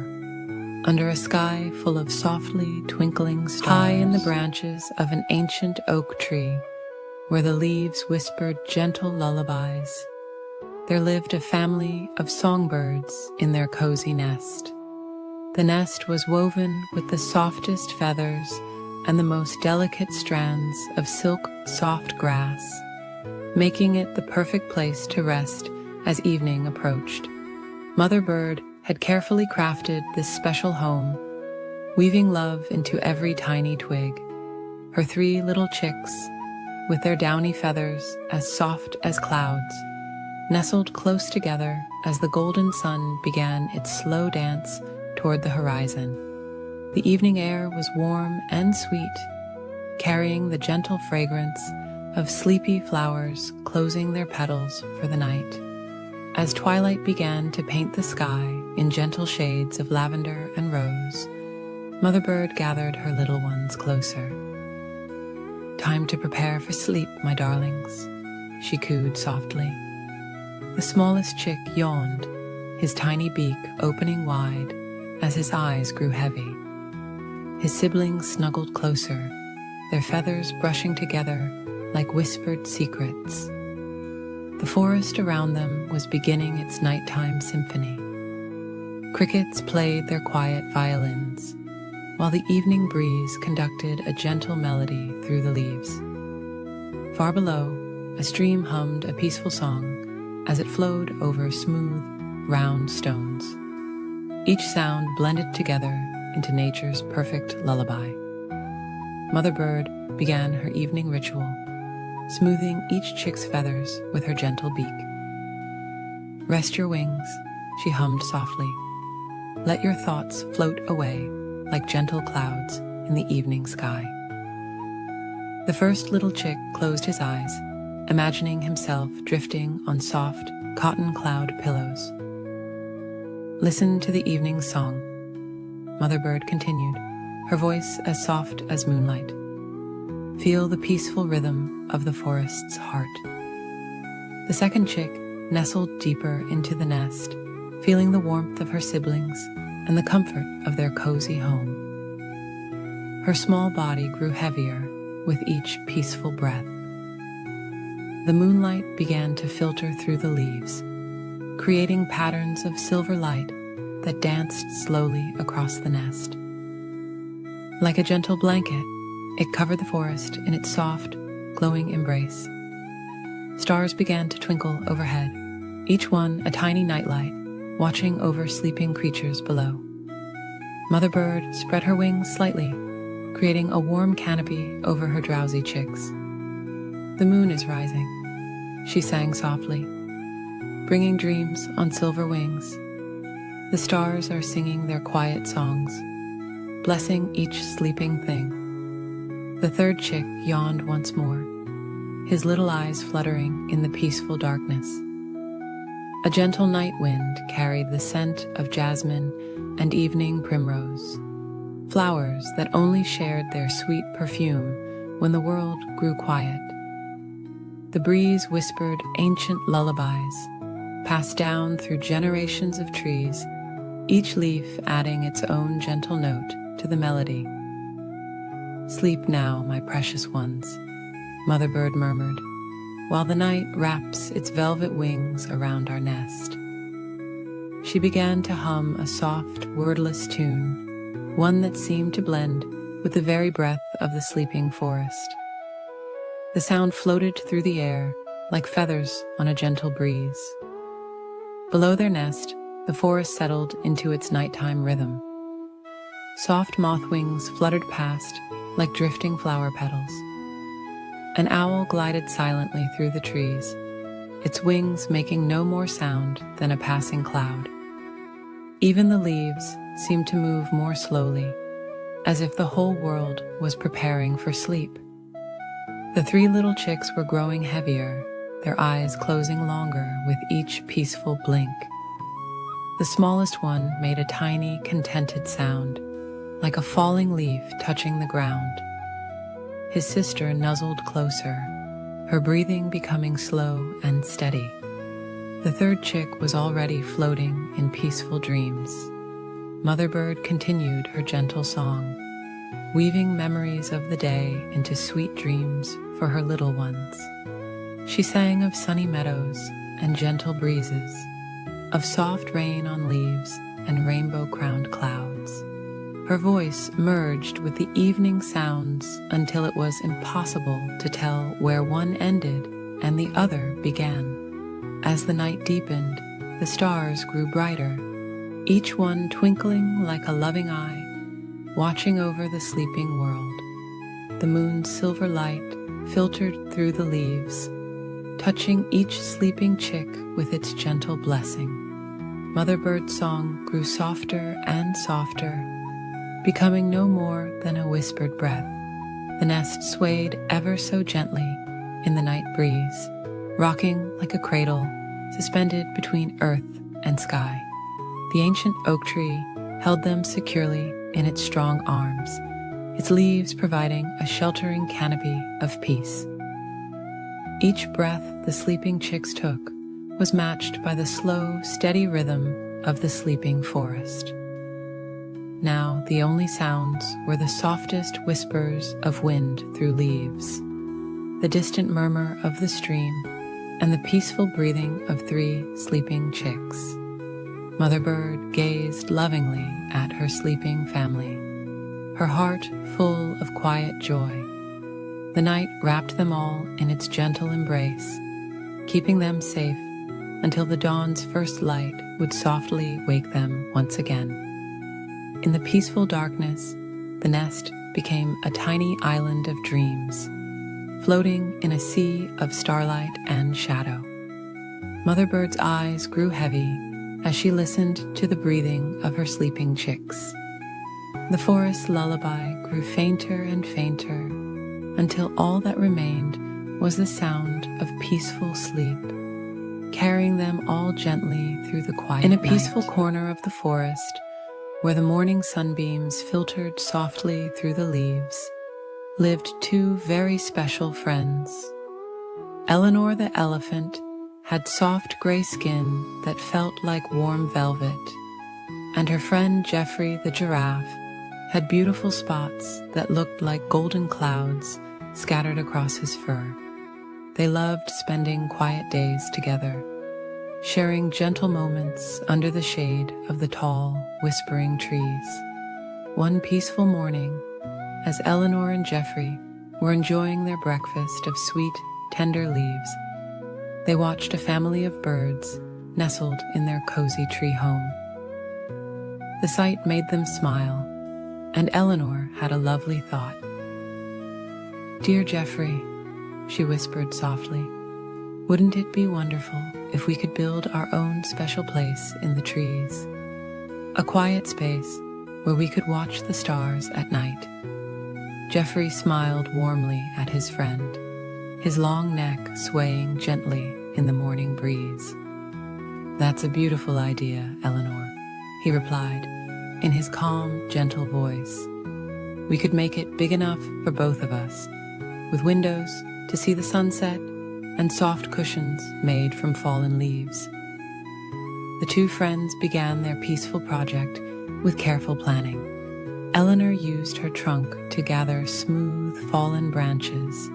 Under a sky full of softly twinkling stars, high in the branches of an ancient oak tree, where the leaves whispered gentle lullabies, there lived a family of songbirds in their cozy nest. The nest was woven with the softest feathers and the most delicate strands of silk soft grass, making it the perfect place to rest as evening approached. Mother Bird had carefully crafted this special home, weaving love into every tiny twig. Her 3 little chicks, with their downy feathers as soft as clouds, nestled close together as the golden sun began its slow dance toward the horizon. The evening air was warm and sweet, carrying the gentle fragrance of sleepy flowers closing their petals for the night. As twilight began to paint the sky in gentle shades of lavender and rose, Mother Bird gathered her little ones closer. "Time to prepare for sleep, my darlings," she cooed softly. The smallest chick yawned, his tiny beak opening wide as his eyes grew heavy. His siblings snuggled closer, their feathers brushing together like whispered secrets. The forest around them was beginning its nighttime symphony. Crickets played their quiet violins, while the evening breeze conducted a gentle melody through the leaves. Far below, a stream hummed a peaceful song as it flowed over smooth, round stones. Each sound blended together into nature's perfect lullaby. Mother Bird began her evening ritual, smoothing each chick's feathers with her gentle beak. "Rest your wings," she hummed softly. "Let your thoughts float away like gentle clouds in the evening sky." The first little chick closed his eyes, imagining himself drifting on soft cotton cloud pillows. "Listen to the evening song," Mother Bird continued, her voice as soft as moonlight. "Feel the peaceful rhythm of the forest's heart." The second chick nestled deeper into the nest, feeling the warmth of her siblings and the comfort of their cozy home. Her small body grew heavier with each peaceful breath. The moonlight began to filter through the leaves, creating patterns of silver light that danced slowly across the nest. Like a gentle blanket, it covered the forest in its soft, glowing embrace. Stars began to twinkle overhead, each one a tiny nightlight, watching over sleeping creatures below. Mother Bird spread her wings slightly, creating a warm canopy over her drowsy chicks. "The moon is rising," she sang softly, bringing dreams on silver wings. The stars are singing their quiet songs, blessing each sleeping thing. The third chick yawned once more, his little eyes fluttering in the peaceful darkness. A gentle night wind carried the scent of jasmine and evening primrose, flowers that only shared their sweet perfume when the world grew quiet. The breeze whispered ancient lullabies, passed down through generations of trees, each leaf adding its own gentle note to the melody. "Sleep now, my precious ones," Mother Bird murmured, "while the night wraps its velvet wings around our nest." She began to hum a soft, wordless tune, one that seemed to blend with the very breath of the sleeping forest. The sound floated through the air like feathers on a gentle breeze. Below their nest, the forest settled into its nighttime rhythm. Soft moth wings fluttered past like drifting flower petals. An owl glided silently through the trees, its wings making no more sound than a passing cloud. Even the leaves seemed to move more slowly, as if the whole world was preparing for sleep. The 3 little chicks were growing heavier, their eyes closing longer with each peaceful blink. The smallest one made a tiny, contented sound, like a falling leaf touching the ground. His sister nuzzled closer, her breathing becoming slow and steady. The third chick was already floating in peaceful dreams. Mother Bird continued her gentle song, weaving memories of the day into sweet dreams for her little ones. She sang of sunny meadows and gentle breezes, of soft rain on leaves and rainbow-crowned clouds. Her voice merged with the evening sounds until it was impossible to tell where one ended and the other began. As the night deepened, the stars grew brighter, each one twinkling like a loving eye, watching over the sleeping world. The moon's silver light filtered through the leaves, touching each sleeping chick with its gentle blessing. Mother Bird's song grew softer and softer, becoming no more than a whispered breath. The nest swayed ever so gently in the night breeze, rocking like a cradle suspended between earth and sky. The ancient oak tree held them securely in its strong arms, its leaves providing a sheltering canopy of peace. Each breath the sleeping chicks took was matched by the slow, steady rhythm of the sleeping forest. Now the only sounds were the softest whispers of wind through leaves, the distant murmur of the stream, and the peaceful breathing of 3 sleeping chicks. Mother Bird gazed lovingly at her sleeping family, her heart full of quiet joy. The night wrapped them all in its gentle embrace, keeping them safe until the dawn's first light would softly wake them once again. In the peaceful darkness, the nest became a tiny island of dreams, floating in a sea of starlight and shadow. Mother Bird's eyes grew heavy as she listened to the breathing of her sleeping chicks. The forest lullaby grew fainter and fainter until all that remained was the sound of peaceful sleep, carrying them all gently through the quiet night. In a peaceful corner of the forest, where the morning sunbeams filtered softly through the leaves, lived 2 very special friends. Eleanor the elephant had soft gray skin that felt like warm velvet, and her friend Geoffrey the giraffe had beautiful spots that looked like golden clouds scattered across his fur. They loved spending quiet days together, sharing gentle moments under the shade of the tall, whispering trees. One peaceful morning, as Eleanor and Geoffrey were enjoying their breakfast of sweet, tender leaves, they watched a family of birds nestled in their cozy tree home. The sight made them smile, and Eleanor had a lovely thought. "Dear Geoffrey," she whispered softly, "wouldn't it be wonderful if we could build our own special place in the trees? A quiet space where we could watch the stars at night." Geoffrey smiled warmly at his friend, his long neck swaying gently in the morning breeze. "That's a beautiful idea, Eleanor," he replied in his calm, gentle voice. "We could make it big enough for both of us, with windows to see the sunset and soft cushions made from fallen leaves." The 2 friends began their peaceful project with careful planning. Eleanor used her trunk to gather smooth, fallen branches,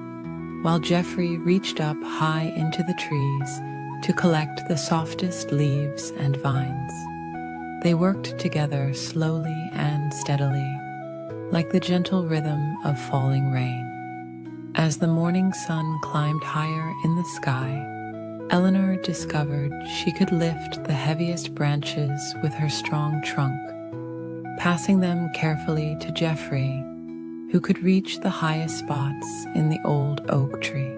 while Geoffrey reached up high into the trees to collect the softest leaves and vines. They worked together slowly and steadily, like the gentle rhythm of falling rain. As the morning sun climbed higher in the sky, Eleanor discovered she could lift the heaviest branches with her strong trunk, passing them carefully to Geoffrey, who could reach the highest spots in the old oak tree.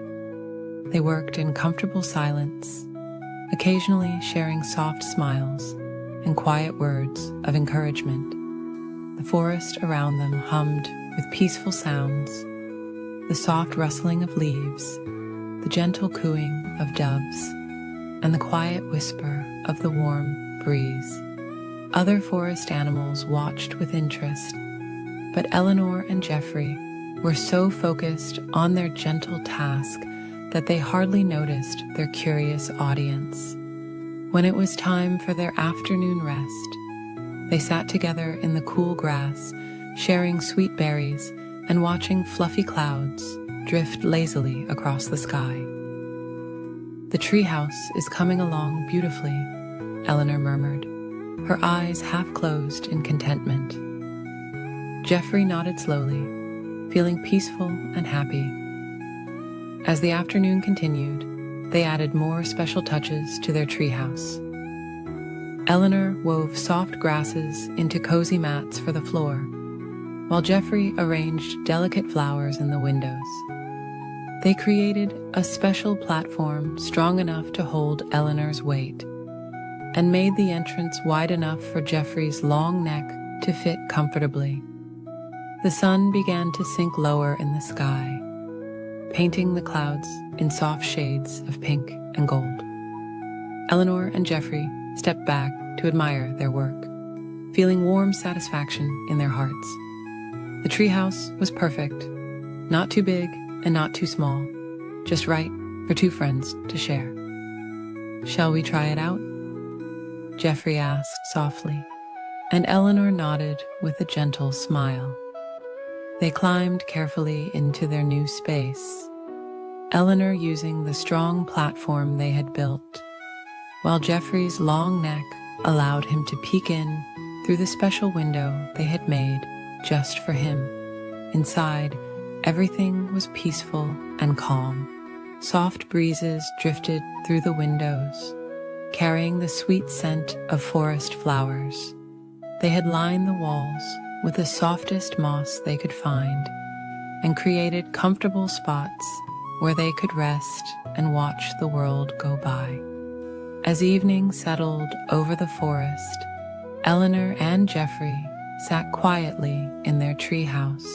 They worked in comfortable silence, occasionally sharing soft smiles and quiet words of encouragement. The forest around them hummed with peaceful sounds, the soft rustling of leaves, the gentle cooing of doves, and the quiet whisper of the warm breeze. Other forest animals watched with interest, but Eleanor and Geoffrey were so focused on their gentle task that they hardly noticed their curious audience. When it was time for their afternoon rest, they sat together in the cool grass, sharing sweet berries and watching fluffy clouds drift lazily across the sky. "The treehouse is coming along beautifully," Eleanor murmured, her eyes half closed in contentment. Jeffrey nodded slowly, feeling peaceful and happy. As the afternoon continued, they added more special touches to their treehouse. Eleanor wove soft grasses into cozy mats for the floor, while Jeffrey arranged delicate flowers in the windows. They created a special platform strong enough to hold Eleanor's weight, and made the entrance wide enough for Jeffrey's long neck to fit comfortably. The sun began to sink lower in the sky, painting the clouds in soft shades of pink and gold. Eleanor and Jeffrey stepped back to admire their work, feeling warm satisfaction in their hearts. The treehouse was perfect, not too big and not too small, just right for two friends to share. "Shall we try it out?" Jeffrey asked softly, and Eleanor nodded with a gentle smile. They climbed carefully into their new space, Eleanor using the strong platform they had built, while Jeffrey's long neck allowed him to peek in through the special window they had made just for him. Inside, everything was peaceful and calm. Soft breezes drifted through the windows, carrying the sweet scent of forest flowers. They had lined the walls with the softest moss they could find and created comfortable spots where they could rest and watch the world go by. As evening settled over the forest, Eleanor and Jeffrey sat quietly in their treehouse,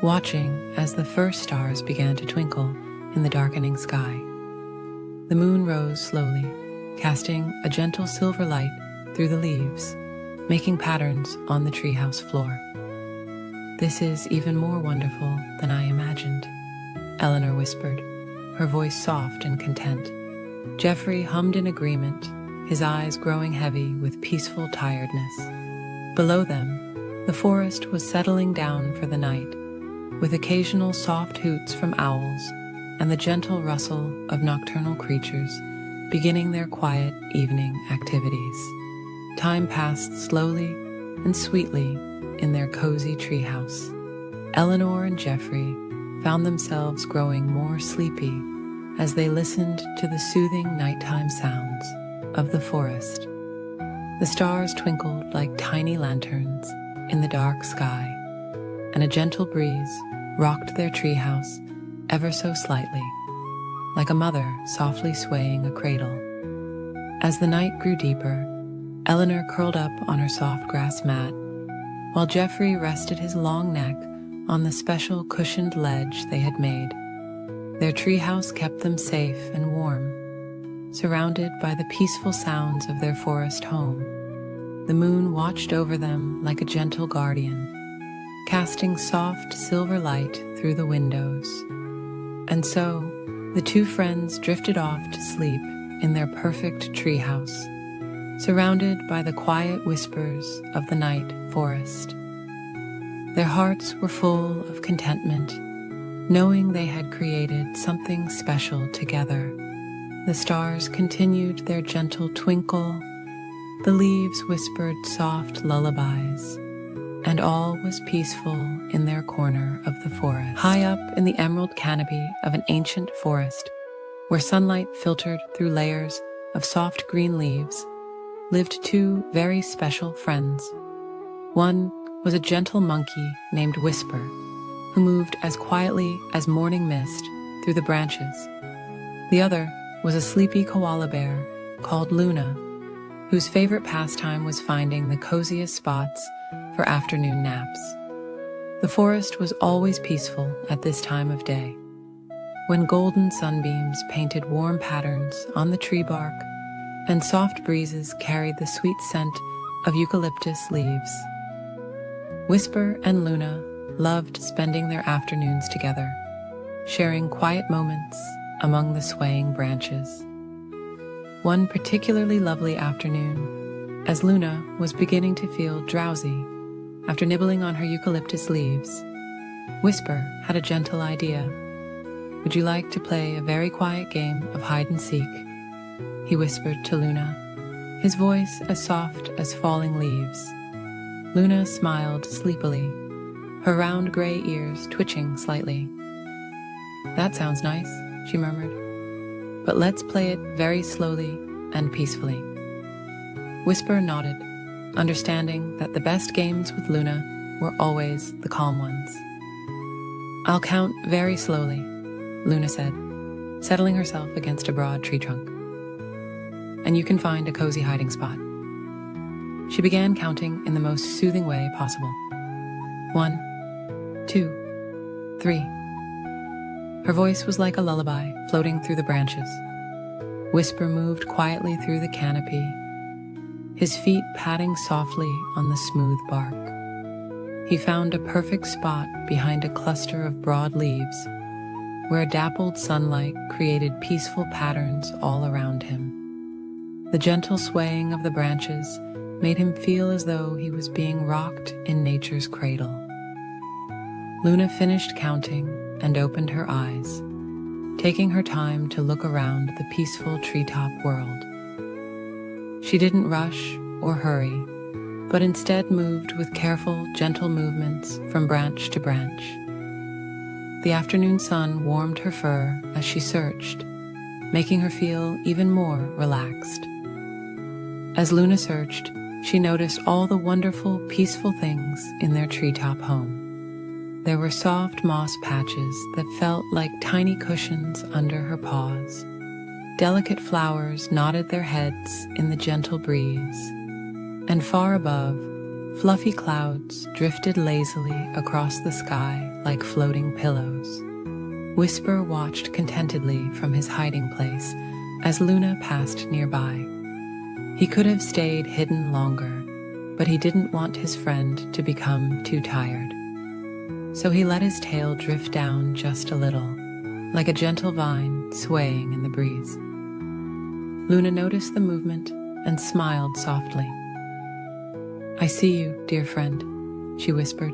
watching as the first stars began to twinkle in the darkening sky. The moon rose slowly, casting a gentle silver light through the leaves, making patterns on the treehouse floor. "This is even more wonderful than I imagined," Eleanor whispered, her voice soft and content. Jeffrey hummed in agreement, his eyes growing heavy with peaceful tiredness. Below them, the forest was settling down for the night, with occasional soft hoots from owls and the gentle rustle of nocturnal creatures beginning their quiet evening activities. Time passed slowly and sweetly in their cozy treehouse. Eleanor and Jeffrey found themselves growing more sleepy as they listened to the soothing nighttime sounds of the forest. The stars twinkled like tiny lanterns in the dark sky, and a gentle breeze rocked their treehouse ever so slightly, like a mother softly swaying a cradle. As the night grew deeper, Eleanor curled up on her soft grass mat, while Jeffrey rested his long neck on the special cushioned ledge they had made. Their treehouse kept them safe and warm, surrounded by the peaceful sounds of their forest home. The moon watched over them like a gentle guardian, casting soft silver light through the windows. And so, the two friends drifted off to sleep in their perfect treehouse, surrounded by the quiet whispers of the night forest. Their hearts were full of contentment, knowing they had created something special together. The stars continued their gentle twinkle, the leaves whispered soft lullabies, and all was peaceful in their corner of the forest. High up in the emerald canopy of an ancient forest, where sunlight filtered through layers of soft green leaves, lived two very special friends. One was a gentle monkey named Whisper, who moved as quietly as morning mist through the branches. The other was a sleepy koala bear called Luna, whose favorite pastime was finding the coziest spots for afternoon naps. The forest was always peaceful at this time of day, when golden sunbeams painted warm patterns on the tree bark and soft breezes carried the sweet scent of eucalyptus leaves. Whisper and Luna loved spending their afternoons together, sharing quiet moments among the swaying branches. One particularly lovely afternoon, as Luna was beginning to feel drowsy after nibbling on her eucalyptus leaves, Whisper had a gentle idea. "Would you like to play a very quiet game of hide-and-seek?" he whispered to Luna, his voice as soft as falling leaves. Luna smiled sleepily, her round gray ears twitching slightly. "That sounds nice," she murmured, "but let's play it very slowly and peacefully." Whisper nodded, understanding that the best games with Luna were always the calm ones. "I'll count very slowly," Luna said, settling herself against a broad tree trunk. "And you can find a cozy hiding spot." She began counting in the most soothing way possible. 1, 2, 3. Her voice was like a lullaby floating through the branches. Whisper moved quietly through the canopy, his feet padding softly on the smooth bark. He found a perfect spot behind a cluster of broad leaves, where dappled sunlight created peaceful patterns all around him. The gentle swaying of the branches made him feel as though he was being rocked in nature's cradle. Luna finished counting and opened her eyes, taking her time to look around the peaceful treetop world. She didn't rush or hurry, but instead moved with careful, gentle movements from branch to branch. The afternoon sun warmed her fur as she searched, making her feel even more relaxed. As Luna searched, she noticed all the wonderful, peaceful things in their treetop home. There were soft moss patches that felt like tiny cushions under her paws. Delicate flowers nodded their heads in the gentle breeze, and far above, fluffy clouds drifted lazily across the sky like floating pillows. Whisper watched contentedly from his hiding place as Luna passed nearby. He could have stayed hidden longer, but he didn't want his friend to become too tired. So he let his tail drift down just a little, like a gentle vine swaying in the breeze. Luna noticed the movement and smiled softly. "I see you, dear friend," she whispered,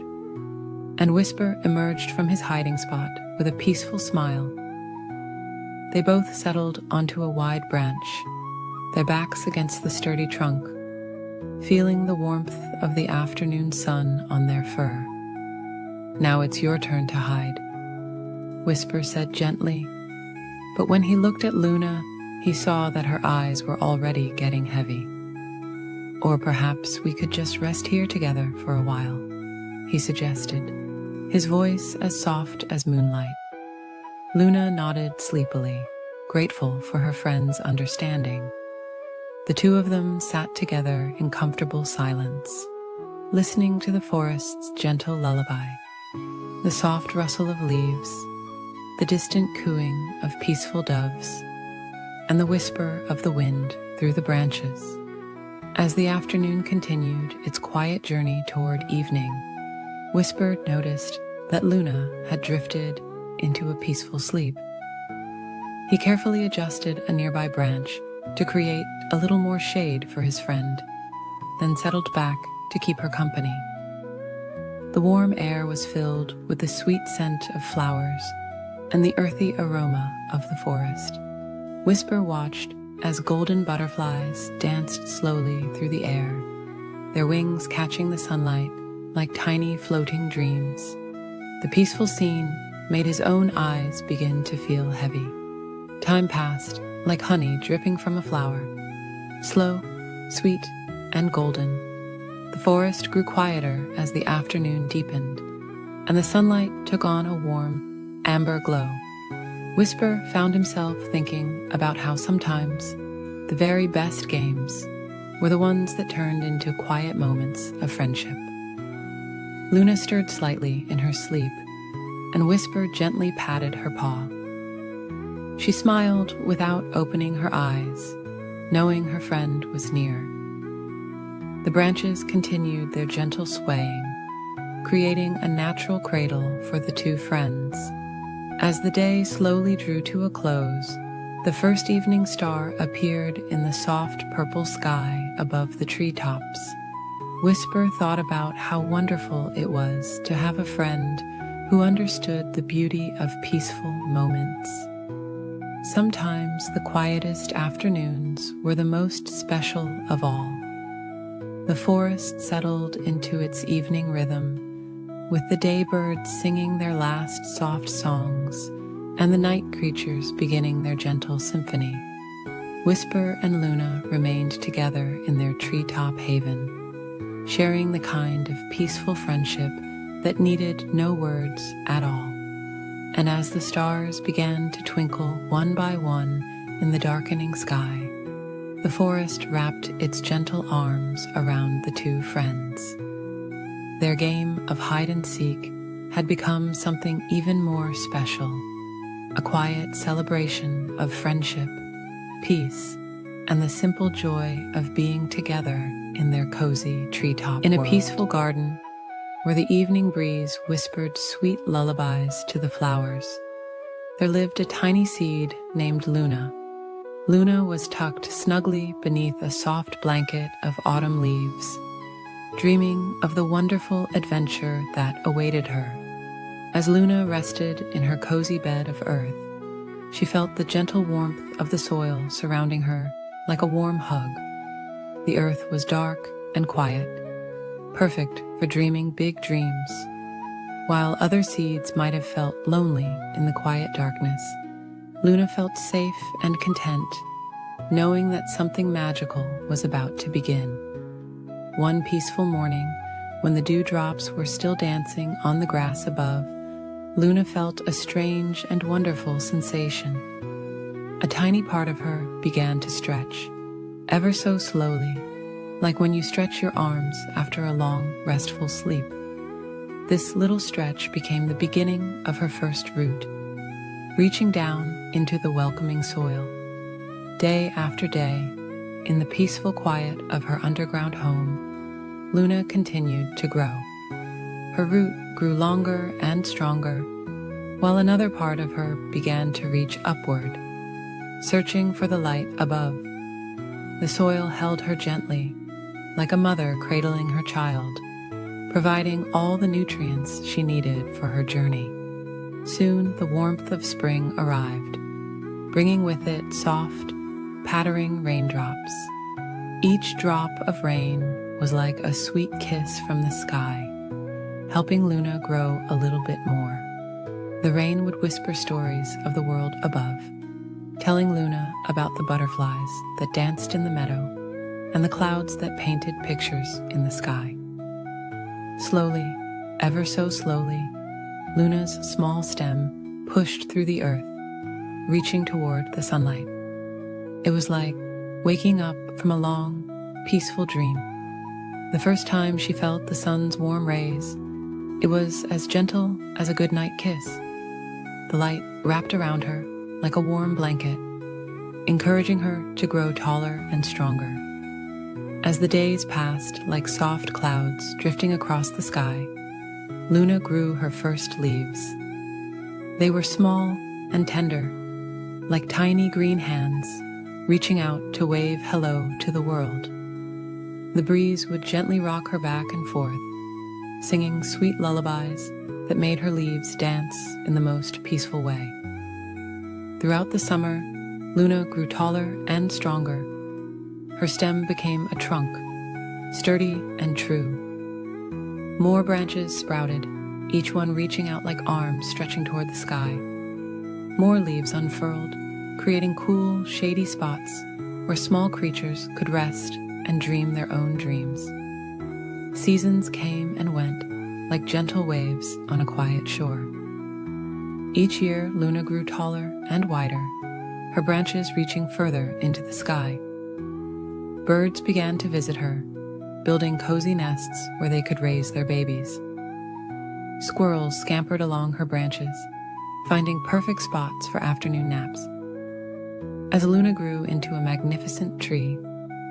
and Whisper emerged from his hiding spot with a peaceful smile. They both settled onto a wide branch, their backs against the sturdy trunk, feeling the warmth of the afternoon sun on their fur. "Now it's your turn to hide," Whisper said gently, but when he looked at Luna, he saw that her eyes were already getting heavy. "Or perhaps we could just rest here together for a while," he suggested, his voice as soft as moonlight. Luna nodded sleepily, grateful for her friend's understanding. The two of them sat together in comfortable silence, listening to the forest's gentle lullaby, the soft rustle of leaves, the distant cooing of peaceful doves, and the whisper of the wind through the branches. As the afternoon continued its quiet journey toward evening, Whisper noticed that Luna had drifted into a peaceful sleep. He carefully adjusted a nearby branch to create a little more shade for his friend, then settled back to keep her company. The warm air was filled with the sweet scent of flowers and the earthy aroma of the forest. Whisper watched as golden butterflies danced slowly through the air, their wings catching the sunlight like tiny floating dreams. The peaceful scene made his own eyes begin to feel heavy. Time passed like honey dripping from a flower, slow, sweet, and golden. The forest grew quieter as the afternoon deepened, and the sunlight took on a warm, amber glow. Whisper found himself thinking about how sometimes the very best games were the ones that turned into quiet moments of friendship. Luna stirred slightly in her sleep, and Whisper gently patted her paw. She smiled without opening her eyes, knowing her friend was near. The branches continued their gentle swaying, creating a natural cradle for the two friends. As the day slowly drew to a close, the first evening star appeared in the soft purple sky above the treetops. Whisper thought about how wonderful it was to have a friend who understood the beauty of peaceful moments. Sometimes the quietest afternoons were the most special of all. The forest settled into its evening rhythm, with the daybirds singing their last soft songs and the night creatures beginning their gentle symphony. Whisper and Luna remained together in their treetop haven, sharing the kind of peaceful friendship that needed no words at all. And as the stars began to twinkle one by one in the darkening sky, the forest wrapped its gentle arms around the two friends. Their game of hide-and-seek had become something even more special, a quiet celebration of friendship, peace, and the simple joy of being together in their cozy treetop world. In a peaceful garden, where the evening breeze whispered sweet lullabies to the flowers, there lived a tiny seed named Luna. Luna was tucked snugly beneath a soft blanket of autumn leaves, dreaming of the wonderful adventure that awaited her. As Luna rested in her cozy bed of earth, she felt the gentle warmth of the soil surrounding her like a warm hug. The earth was dark and quiet, perfect for dreaming big dreams. While other seeds might have felt lonely in the quiet darkness, Luna felt safe and content, knowing that something magical was about to begin. One peaceful morning, when the dewdrops were still dancing on the grass above, Luna felt a strange and wonderful sensation. A tiny part of her began to stretch, ever so slowly, like when you stretch your arms after a long, restful sleep. This little stretch became the beginning of her first root, reaching down into the welcoming soil. Day after day, in the peaceful quiet of her underground home, Luna continued to grow. Her root grew longer and stronger, while another part of her began to reach upward, searching for the light above. The soil held her gently, like a mother cradling her child, providing all the nutrients she needed for her journey. Soon the warmth of spring arrived, bringing with it soft, pattering raindrops. Each drop of rain was like a sweet kiss from the sky, helping Luna grow a little bit more. The rain would whisper stories of the world above, telling Luna about the butterflies that danced in the meadow and the clouds that painted pictures in the sky. Slowly, ever so slowly, Luna's small stem pushed through the earth, reaching toward the sunlight. It was like waking up from a long, peaceful dream. The first time she felt the sun's warm rays, it was as gentle as a goodnight kiss. The light wrapped around her like a warm blanket, encouraging her to grow taller and stronger. As the days passed like soft clouds drifting across the sky, Luna grew her first leaves. They were small and tender, like tiny green hands reaching out to wave hello to the world. The breeze would gently rock her back and forth, singing sweet lullabies that made her leaves dance in the most peaceful way. Throughout the summer, Luna grew taller and stronger. Her stem became a trunk, sturdy and true. More branches sprouted, each one reaching out like arms stretching toward the sky. More leaves unfurled, creating cool, shady spots where small creatures could rest and dream their own dreams. Seasons came and went like gentle waves on a quiet shore. Each year, Luna grew taller and wider, her branches reaching further into the sky. Birds began to visit her, building cozy nests where they could raise their babies. Squirrels scampered along her branches, finding perfect spots for afternoon naps. As Luna grew into a magnificent tree,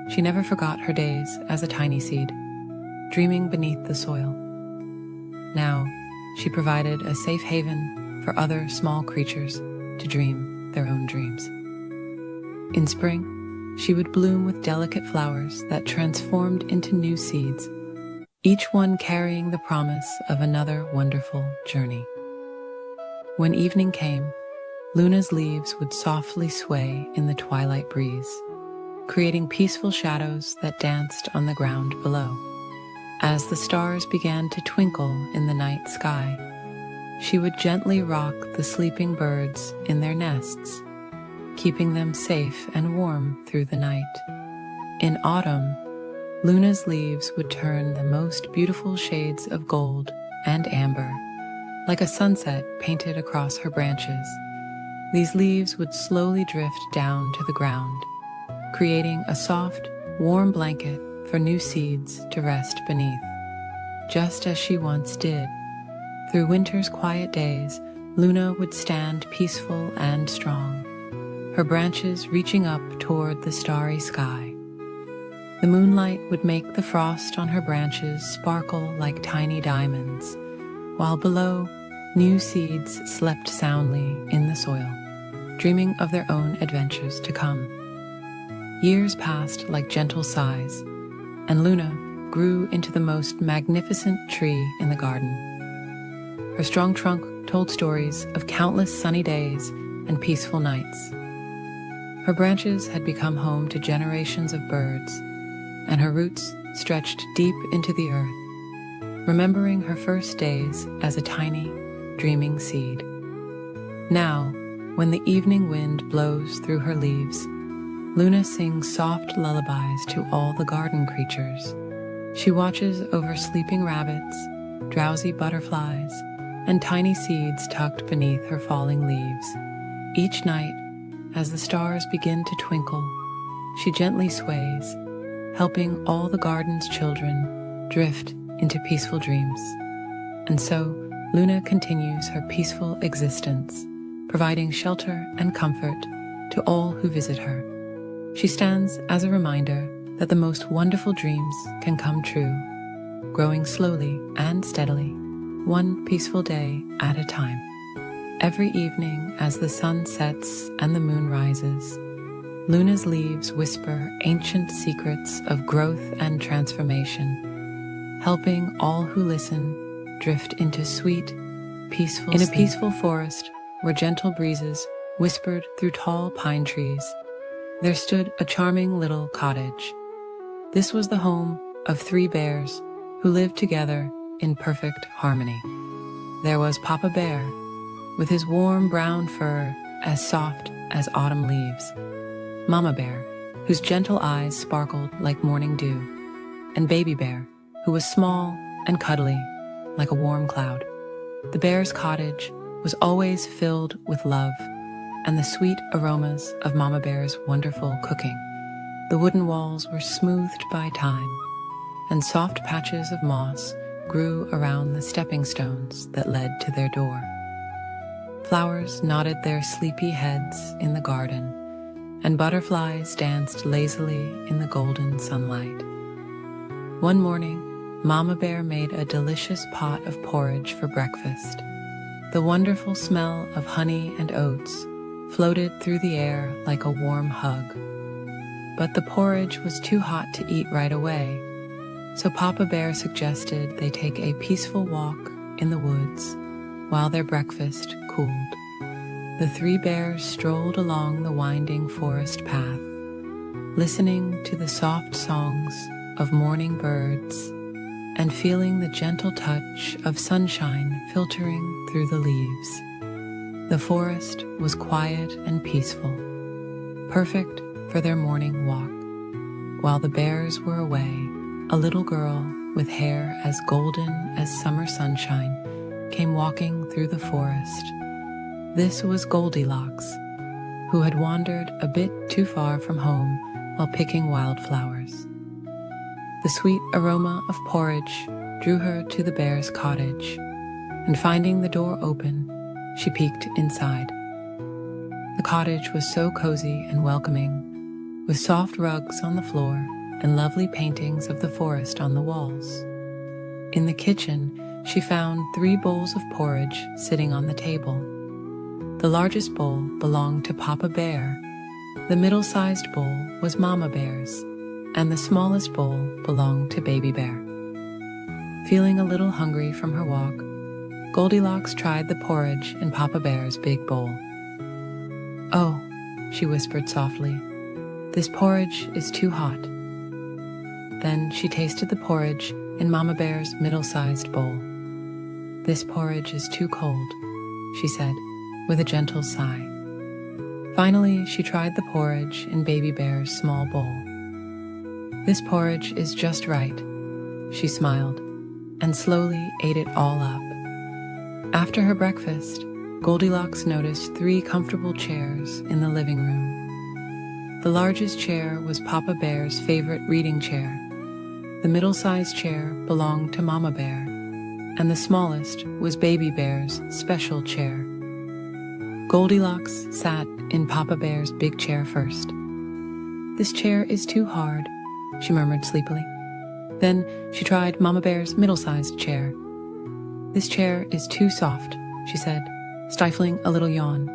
she never forgot her days as a tiny seed, dreaming beneath the soil. Now, she provided a safe haven for other small creatures to dream their own dreams. In spring, she would bloom with delicate flowers that transformed into new seeds, each one carrying the promise of another wonderful journey. When evening came, Luna's leaves would softly sway in the twilight breeze, creating peaceful shadows that danced on the ground below. As the stars began to twinkle in the night sky, she would gently rock the sleeping birds in their nests, keeping them safe and warm through the night. In autumn, Luna's leaves would turn the most beautiful shades of gold and amber, like a sunset painted across her branches. These leaves would slowly drift down to the ground, creating a soft, warm blanket for new seeds to rest beneath, just as she once did. Through winter's quiet days, Luna would stand peaceful and strong, her branches reaching up toward the starry sky. The moonlight would make the frost on her branches sparkle like tiny diamonds, while below, new seeds slept soundly in the soil, dreaming of their own adventures to come. Years passed like gentle sighs, and Luna grew into the most magnificent tree in the garden. Her strong trunk told stories of countless sunny days and peaceful nights. Her branches had become home to generations of birds, and her roots stretched deep into the earth, remembering her first days as a tiny, dreaming seed. Now, when the evening wind blows through her leaves, Luna sings soft lullabies to all the garden creatures. She watches over sleeping rabbits, drowsy butterflies, and tiny seeds tucked beneath her falling leaves. Each night, as the stars begin to twinkle, she gently sways, helping all the garden's children drift into peaceful dreams. And so, Luna continues her peaceful existence, providing shelter and comfort to all who visit her. She stands as a reminder that the most wonderful dreams can come true, growing slowly and steadily, one peaceful day at a time. Every evening as the sun sets and the moon rises, Luna's leaves whisper ancient secrets of growth and transformation, helping all who listen drift into sweet, peaceful sleep. In a peaceful forest where gentle breezes whispered through tall pine trees, there stood a charming little cottage. This was the home of 3 bears who lived together in perfect harmony. There was Papa Bear, with his warm brown fur as soft as autumn leaves, Mama Bear, whose gentle eyes sparkled like morning dew, and Baby Bear, who was small and cuddly like a warm cloud. The bear's cottage was always filled with love and the sweet aromas of Mama Bear's wonderful cooking. The wooden walls were smoothed by time, and soft patches of moss grew around the stepping stones that led to their door. Flowers nodded their sleepy heads in the garden, and butterflies danced lazily in the golden sunlight. One morning, Mama Bear made a delicious pot of porridge for breakfast. The wonderful smell of honey and oats floated through the air like a warm hug. But the porridge was too hot to eat right away, so Papa Bear suggested they take a peaceful walk in the woods while their breakfast cooled. The 3 bears strolled along the winding forest path, listening to the soft songs of morning birds and feeling the gentle touch of sunshine filtering through the leaves. The forest was quiet and peaceful, perfect for their morning walk. While the bears were away, a little girl with hair as golden as summer sunshine came walking through the forest. This was Goldilocks, who had wandered a bit too far from home while picking wildflowers. The sweet aroma of porridge drew her to the bear's cottage, and finding the door open, she peeked inside. The cottage was so cozy and welcoming, with soft rugs on the floor and lovely paintings of the forest on the walls. In the kitchen, she found 3 bowls of porridge sitting on the table, The largest bowl belonged to Papa Bear, the middle-sized bowl was Mama Bear's, and the smallest bowl belonged to Baby Bear. Feeling a little hungry from her walk, Goldilocks tried the porridge in Papa Bear's big bowl. "Oh," she whispered softly, "this porridge is too hot." Then she tasted the porridge in Mama Bear's middle-sized bowl. "This porridge is too cold," she said, with a gentle sigh. Finally, she tried the porridge in Baby Bear's small bowl. "This porridge is just right," she smiled, and slowly ate it all up. After her breakfast, Goldilocks noticed 3 comfortable chairs in the living room. The largest chair was Papa Bear's favorite reading chair. The middle-sized chair belonged to Mama Bear, and the smallest was Baby Bear's special chair. Goldilocks sat in Papa Bear's big chair first. "This chair is too hard," she murmured sleepily. Then she tried Mama Bear's middle-sized chair. "This chair is too soft," she said, stifling a little yawn.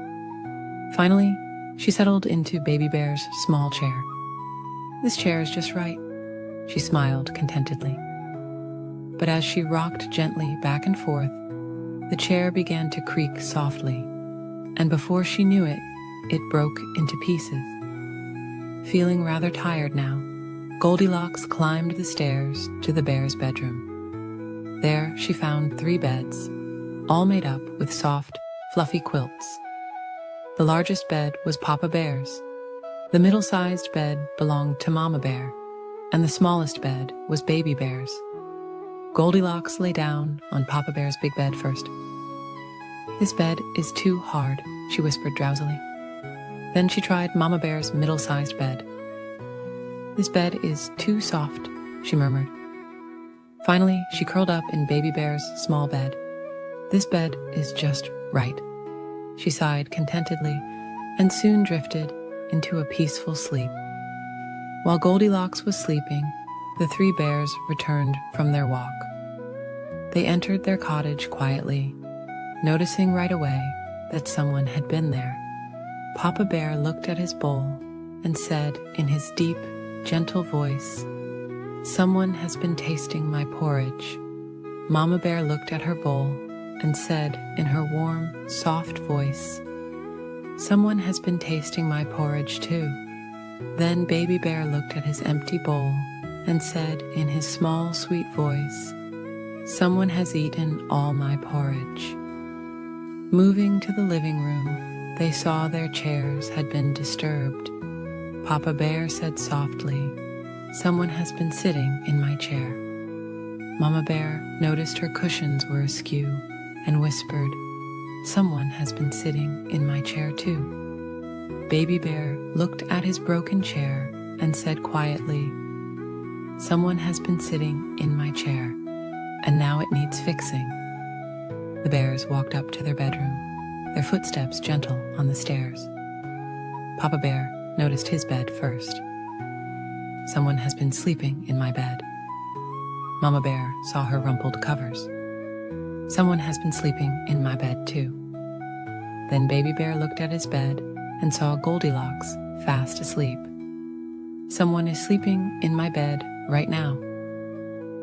Finally, she settled into Baby Bear's small chair. "This chair is just right," she smiled contentedly. But as she rocked gently back and forth, the chair began to creak softly, and before she knew it, it broke into pieces. Feeling rather tired now, Goldilocks climbed the stairs to the bear's bedroom. There she found 3 beds, all made up with soft, fluffy quilts. The largest bed was Papa Bear's. The middle-sized bed belonged to Mama Bear, and the smallest bed was Baby Bear's. Goldilocks lay down on Papa Bear's big bed first. "This bed is too hard," she whispered drowsily. Then she tried Mama Bear's middle-sized bed. "This bed is too soft," she murmured. Finally, she curled up in Baby Bear's small bed. "This bed is just right," she sighed contentedly, and soon drifted into a peaceful sleep. While Goldilocks was sleeping, the 3 bears returned from their walk. They entered their cottage quietly, noticing right away that someone had been there. Papa Bear looked at his bowl and said in his deep, gentle voice, "Someone has been tasting my porridge." Mama Bear looked at her bowl and said in her warm, soft voice, "Someone has been tasting my porridge too." Then Baby Bear looked at his empty bowl and said in his small, sweet voice, "Someone has eaten all my porridge." Moving to the living room, they saw their chairs had been disturbed. Papa Bear said softly, "Someone has been sitting in my chair." Mama Bear noticed her cushions were askew and whispered, "Someone has been sitting in my chair too." Baby Bear looked at his broken chair and said quietly, "Someone has been sitting in my chair, and now it needs fixing." The bears walked up to their bedroom, their footsteps gentle on the stairs. Papa Bear noticed his bed first. "Someone has been sleeping in my bed." Mama Bear saw her rumpled covers. "Someone has been sleeping in my bed too." Then Baby Bear looked at his bed and saw Goldilocks fast asleep. "Someone is sleeping in my bed right now."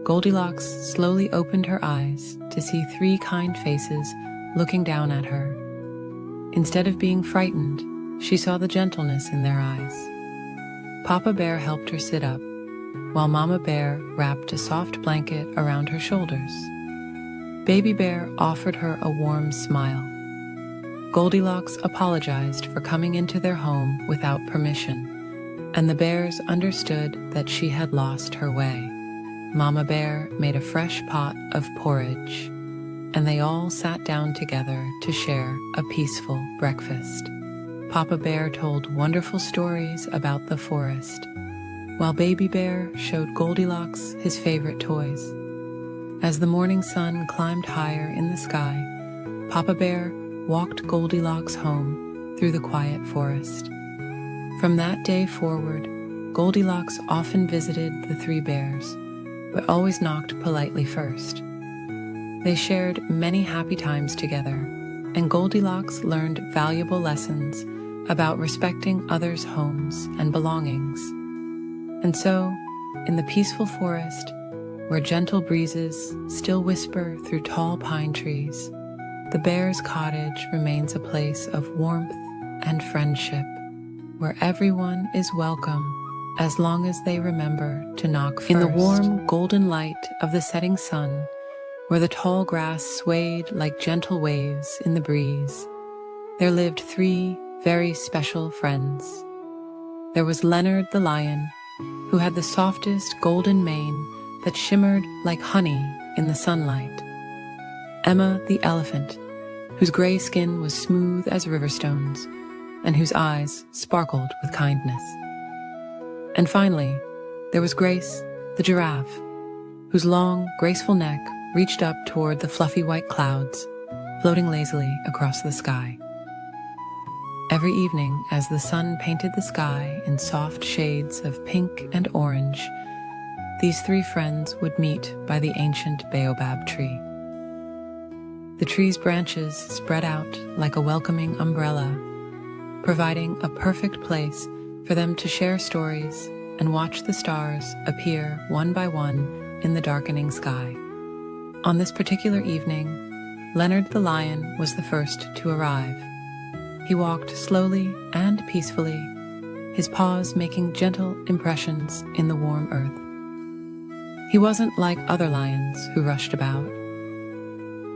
Goldilocks slowly opened her eyes to see 3 kind faces looking down at her. Instead of being frightened, she saw the gentleness in their eyes. Papa Bear helped her sit up, while Mama Bear wrapped a soft blanket around her shoulders. Baby Bear offered her a warm smile. Goldilocks apologized for coming into their home without permission, and the bears understood that she had lost her way. Mama Bear made a fresh pot of porridge, and they all sat down together to share a peaceful breakfast. Papa Bear told wonderful stories about the forest, while Baby Bear showed Goldilocks his favorite toys. As the morning sun climbed higher in the sky, Papa Bear walked Goldilocks home through the quiet forest. From that day forward, Goldilocks often visited the 3 bears, but always knocked politely first. They shared many happy times together and Goldilocks learned valuable lessons about respecting others' homes and belongings. And so, in the peaceful forest, where gentle breezes still whisper through tall pine trees, the bear's cottage remains a place of warmth and friendship, where everyone is welcome as long as they remember to knock first. In the warm, golden light of the setting sun, where the tall grass swayed like gentle waves in the breeze, there lived 3 very special friends. There was Leonard the lion, who had the softest golden mane that shimmered like honey in the sunlight. Emma the elephant, whose gray skin was smooth as river stones, and whose eyes sparkled with kindness. And finally, there was Grace the giraffe, whose long, graceful neck reached up toward the fluffy white clouds, floating lazily across the sky. Every evening, as the sun painted the sky in soft shades of pink and orange, these 3 friends would meet by the ancient baobab tree. The tree's branches spread out like a welcoming umbrella, providing a perfect place for them to share stories and watch the stars appear one by one in the darkening sky. On this particular evening, Leonard the lion was the first to arrive. He walked slowly and peacefully, his paws making gentle impressions in the warm earth. He wasn't like other lions who rushed about.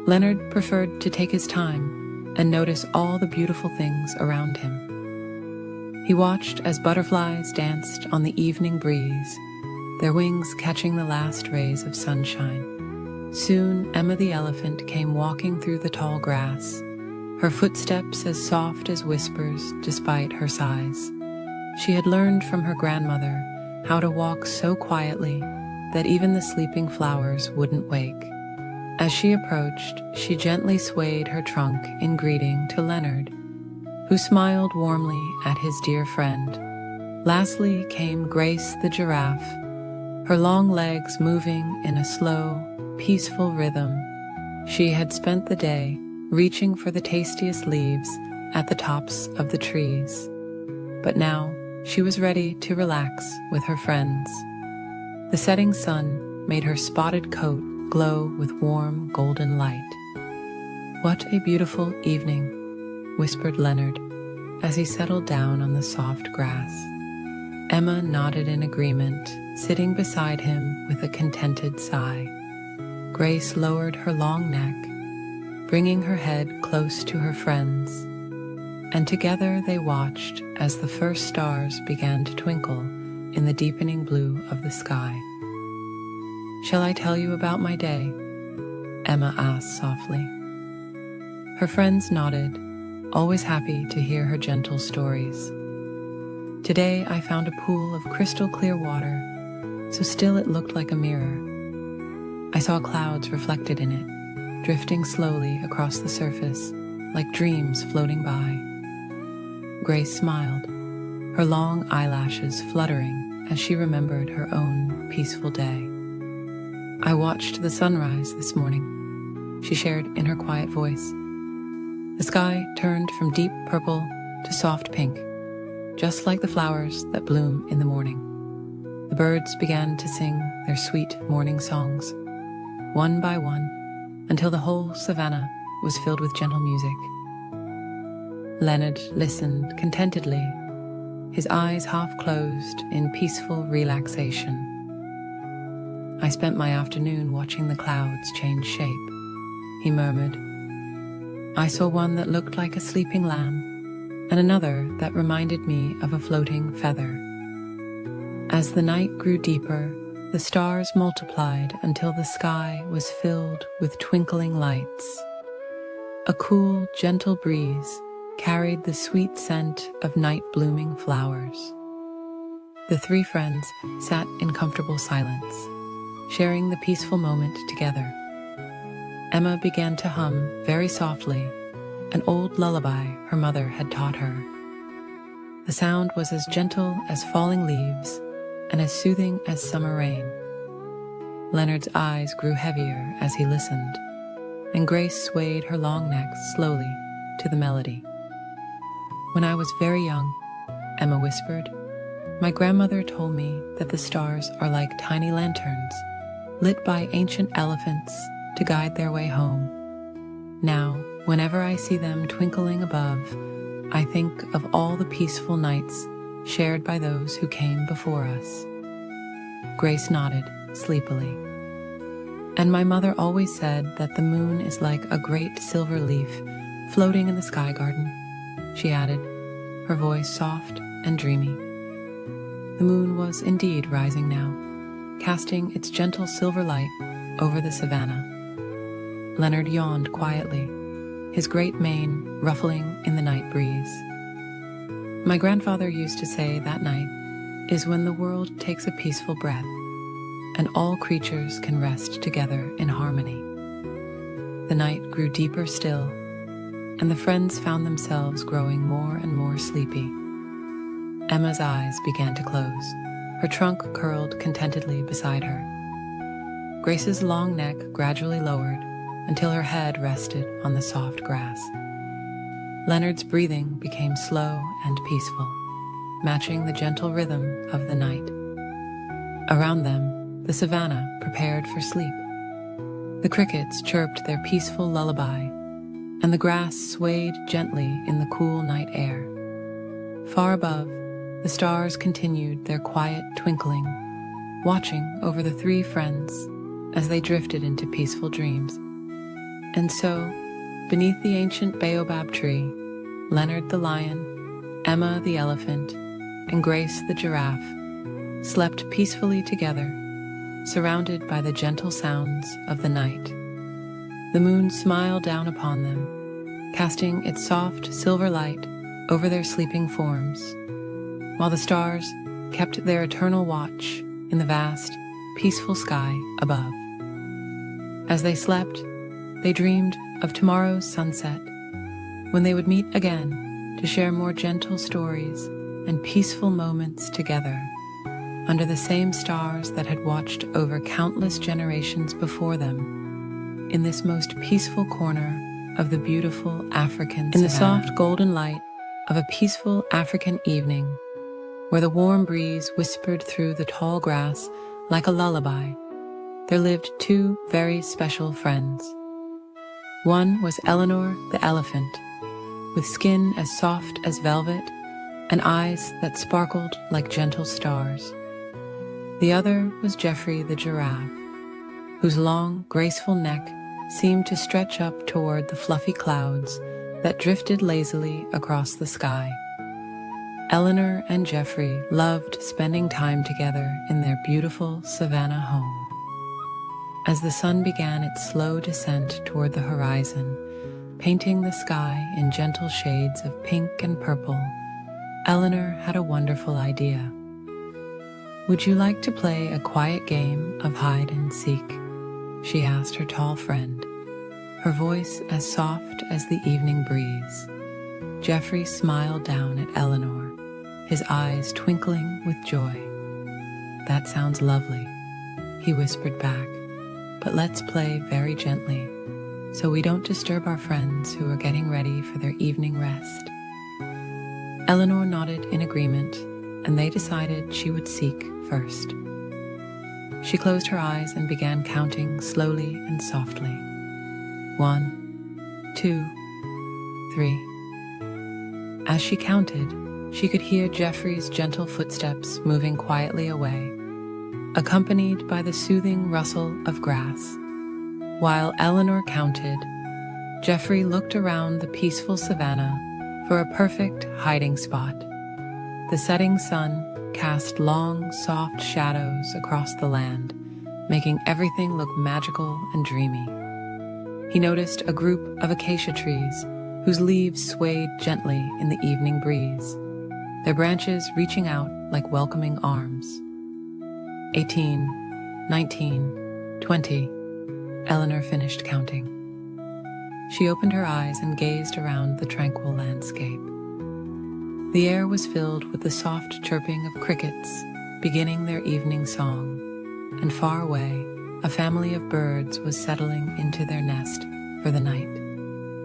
Leonard preferred to take his time and notice all the beautiful things around him. He watched as butterflies danced on the evening breeze, their wings catching the last rays of sunshine. Soon Emma the elephant came walking through the tall grass, her footsteps as soft as whispers despite her size. She had learned from her grandmother how to walk so quietly that even the sleeping flowers wouldn't wake. As she approached, she gently swayed her trunk in greeting to Leonard, who smiled warmly at his dear friend. Lastly came Grace the giraffe, her long legs moving in a slow, peaceful rhythm. She had spent the day reaching for the tastiest leaves at the tops of the trees, but now she was ready to relax with her friends. The setting sun made her spotted coat glow with warm golden light. "What a beautiful evening," whispered Leonard as he settled down on the soft grass. Emma nodded in agreement, sitting beside him with a contented sigh. Grace lowered her long neck, bringing her head close to her friends, and together they watched as the first stars began to twinkle in the deepening blue of the sky. "Shall I tell you about my day?" Emma asked softly. Her friends nodded, always happy to hear her gentle stories. "Today I found a pool of crystal clear water, so still it looked like a mirror. I saw clouds reflected in it, drifting slowly across the surface, like dreams floating by." Grace smiled, her long eyelashes fluttering as she remembered her own peaceful day. "I watched the sunrise this morning," she shared in her quiet voice. The sky turned from deep purple to soft pink, just like the flowers that bloom in the morning. The birds began to sing their sweet morning songs, one by one, until the whole savannah was filled with gentle music. Leonard listened contentedly, his eyes half closed in peaceful relaxation. "I spent my afternoon watching the clouds change shape," he murmured. "I saw one that looked like a sleeping lamb, and another that reminded me of a floating feather. As the night grew deeper, the stars multiplied until the sky was filled with twinkling lights. A cool, gentle breeze carried the sweet scent of night-blooming flowers." The 3 friends sat in comfortable silence, sharing the peaceful moment together. Emma began to hum very softly an old lullaby her mother had taught her. The sound was as gentle as falling leaves and as soothing as summer rain. Leonard's eyes grew heavier as he listened, and Grace swayed her long neck slowly to the melody. "When I was very young," Emma whispered, "my grandmother told me that the stars are like tiny lanterns, lit by ancient elephants to guide their way home. Now, whenever I see them twinkling above, I think of all the peaceful nights shared by those who came before us." Grace nodded sleepily. "And my mother always said that the moon is like a great silver leaf floating in the sky garden," she added, her voice soft and dreamy. The moon was indeed rising now, casting its gentle silver light over the savannah. Leonard yawned quietly, his great mane ruffling in the night breeze. "My grandfather used to say that night is when the world takes a peaceful breath, and all creatures can rest together in harmony." The night grew deeper still, and the friends found themselves growing more and more sleepy. Emma's eyes began to close, her trunk curled contentedly beside her. Grace's long neck gradually lowered until her head rested on the soft grass. Leonard's breathing became slow and peaceful, matching the gentle rhythm of the night. Around them, the savannah prepared for sleep. The crickets chirped their peaceful lullaby, and the grass swayed gently in the cool night air. Far above, the stars continued their quiet twinkling, watching over the three friends as they drifted into peaceful dreams. And so, beneath the ancient baobab tree, Leonard the lion, Emma the elephant, and Grace the giraffe slept peacefully together, surrounded by the gentle sounds of the night. The moon smiled down upon them, casting its soft silver light over their sleeping forms, while the stars kept their eternal watch in the vast, peaceful sky above. As they slept, they dreamed of tomorrow's sunset, when they would meet again to share more gentle stories and peaceful moments together, under the same stars that had watched over countless generations before them, in this most peaceful corner of the beautiful African savannah. In the soft golden light of a peaceful African evening, where the warm breeze whispered through the tall grass like a lullaby, there lived two very special friends. One was Eleanor the elephant, with skin as soft as velvet and eyes that sparkled like gentle stars. The other was Geoffrey the giraffe, whose long, graceful neck seemed to stretch up toward the fluffy clouds that drifted lazily across the sky. Eleanor and Geoffrey loved spending time together in their beautiful savannah home. As the sun began its slow descent toward the horizon, painting the sky in gentle shades of pink and purple, Eleanor had a wonderful idea. "Would you like to play a quiet game of hide and seek?" she asked her tall friend, her voice as soft as the evening breeze. Geoffrey smiled down at Eleanor, his eyes twinkling with joy. "That sounds lovely," he whispered back. "But let's play very gently, so we don't disturb our friends who are getting ready for their evening rest." Eleanor nodded in agreement, and they decided she would seek first. She closed her eyes and began counting slowly and softly. 1, 2, 3. As she counted, she could hear Geoffrey's gentle footsteps moving quietly away, accompanied by the soothing rustle of grass. While Eleanor counted, Geoffrey looked around the peaceful savannah for a perfect hiding spot. The setting sun cast long, soft shadows across the land, making everything look magical and dreamy. He noticed a group of acacia trees whose leaves swayed gently in the evening breeze, their branches reaching out like welcoming arms. 18, 19, 20. Eleanor finished counting. She opened her eyes and gazed around the tranquil landscape. The air was filled with the soft chirping of crickets beginning their evening song, and far away, a family of birds was settling into their nest for the night.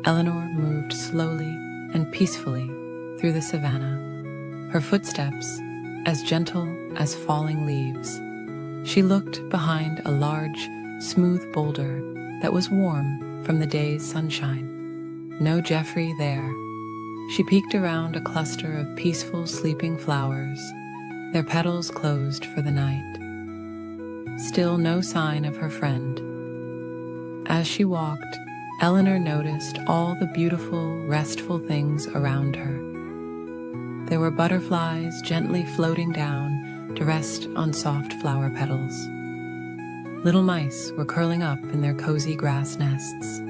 Eleanor moved slowly and peacefully through the savannah, her footsteps as gentle as falling leaves. She looked behind a large, smooth boulder that was warm from the day's sunshine. No Geoffrey there. She peeked around a cluster of peaceful sleeping flowers, their petals closed for the night. Still no sign of her friend. As she walked, Eleanor noticed all the beautiful, restful things around her. There were butterflies gently floating down to rest on soft flower petals. Little mice were curling up in their cozy grass nests.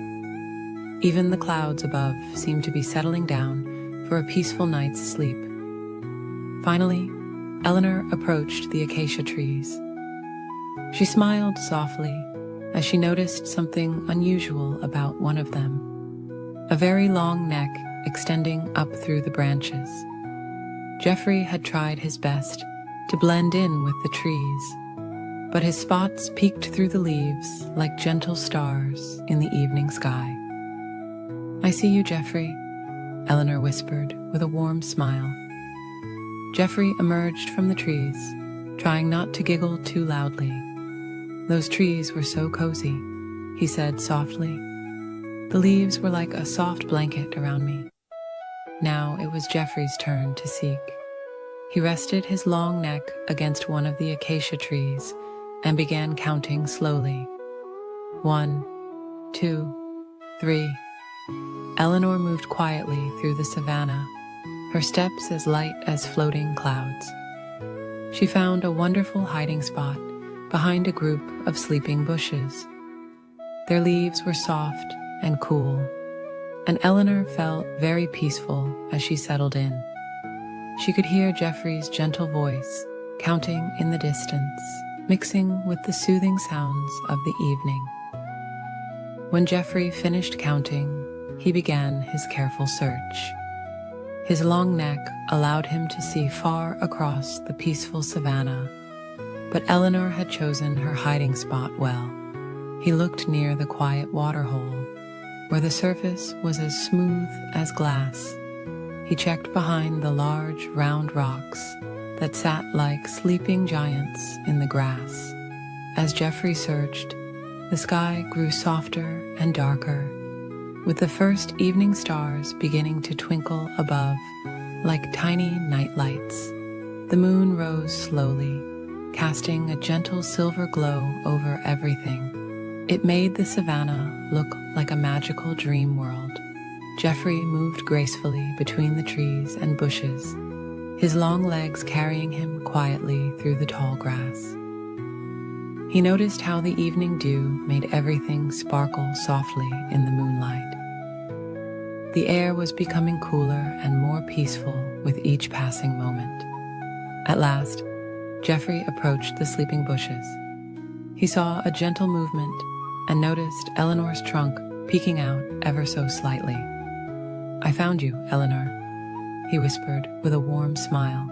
Even the clouds above seemed to be settling down for a peaceful night's sleep. Finally, Eleanor approached the acacia trees. She smiled softly as she noticed something unusual about one of them, a very long neck extending up through the branches. Geoffrey had tried his best to blend in with the trees, but his spots peeked through the leaves like gentle stars in the evening sky. "I see you, Geoffrey," Eleanor whispered with a warm smile. Geoffrey emerged from the trees, trying not to giggle too loudly. "Those trees were so cozy," he said softly. "The leaves were like a soft blanket around me." Now it was Geoffrey's turn to seek. He rested his long neck against one of the acacia trees and began counting slowly. 1, 2, 3. Eleanor moved quietly through the savannah, her steps as light as floating clouds. She found a wonderful hiding spot behind a group of sleeping bushes. Their leaves were soft and cool, and Eleanor felt very peaceful as she settled in. She could hear Geoffrey's gentle voice counting in the distance, mixing with the soothing sounds of the evening. When Geoffrey finished counting, he began his careful search. His long neck allowed him to see far across the peaceful savannah, but Eleanor had chosen her hiding spot well. He looked near the quiet waterhole, where the surface was as smooth as glass. He checked behind the large, round rocks that sat like sleeping giants in the grass. As Geoffrey searched, the sky grew softer and darker, with the first evening stars beginning to twinkle above like tiny night lights. The moon rose slowly, casting a gentle silver glow over everything. It made the savannah look like a magical dream world. Geoffrey moved gracefully between the trees and bushes, his long legs carrying him quietly through the tall grass. He noticed how the evening dew made everything sparkle softly in the moonlight. The air was becoming cooler and more peaceful with each passing moment. At last, Geoffrey approached the sleeping bushes. He saw a gentle movement and noticed Eleanor's trunk peeking out ever so slightly. "I found you, Eleanor," he whispered with a warm smile.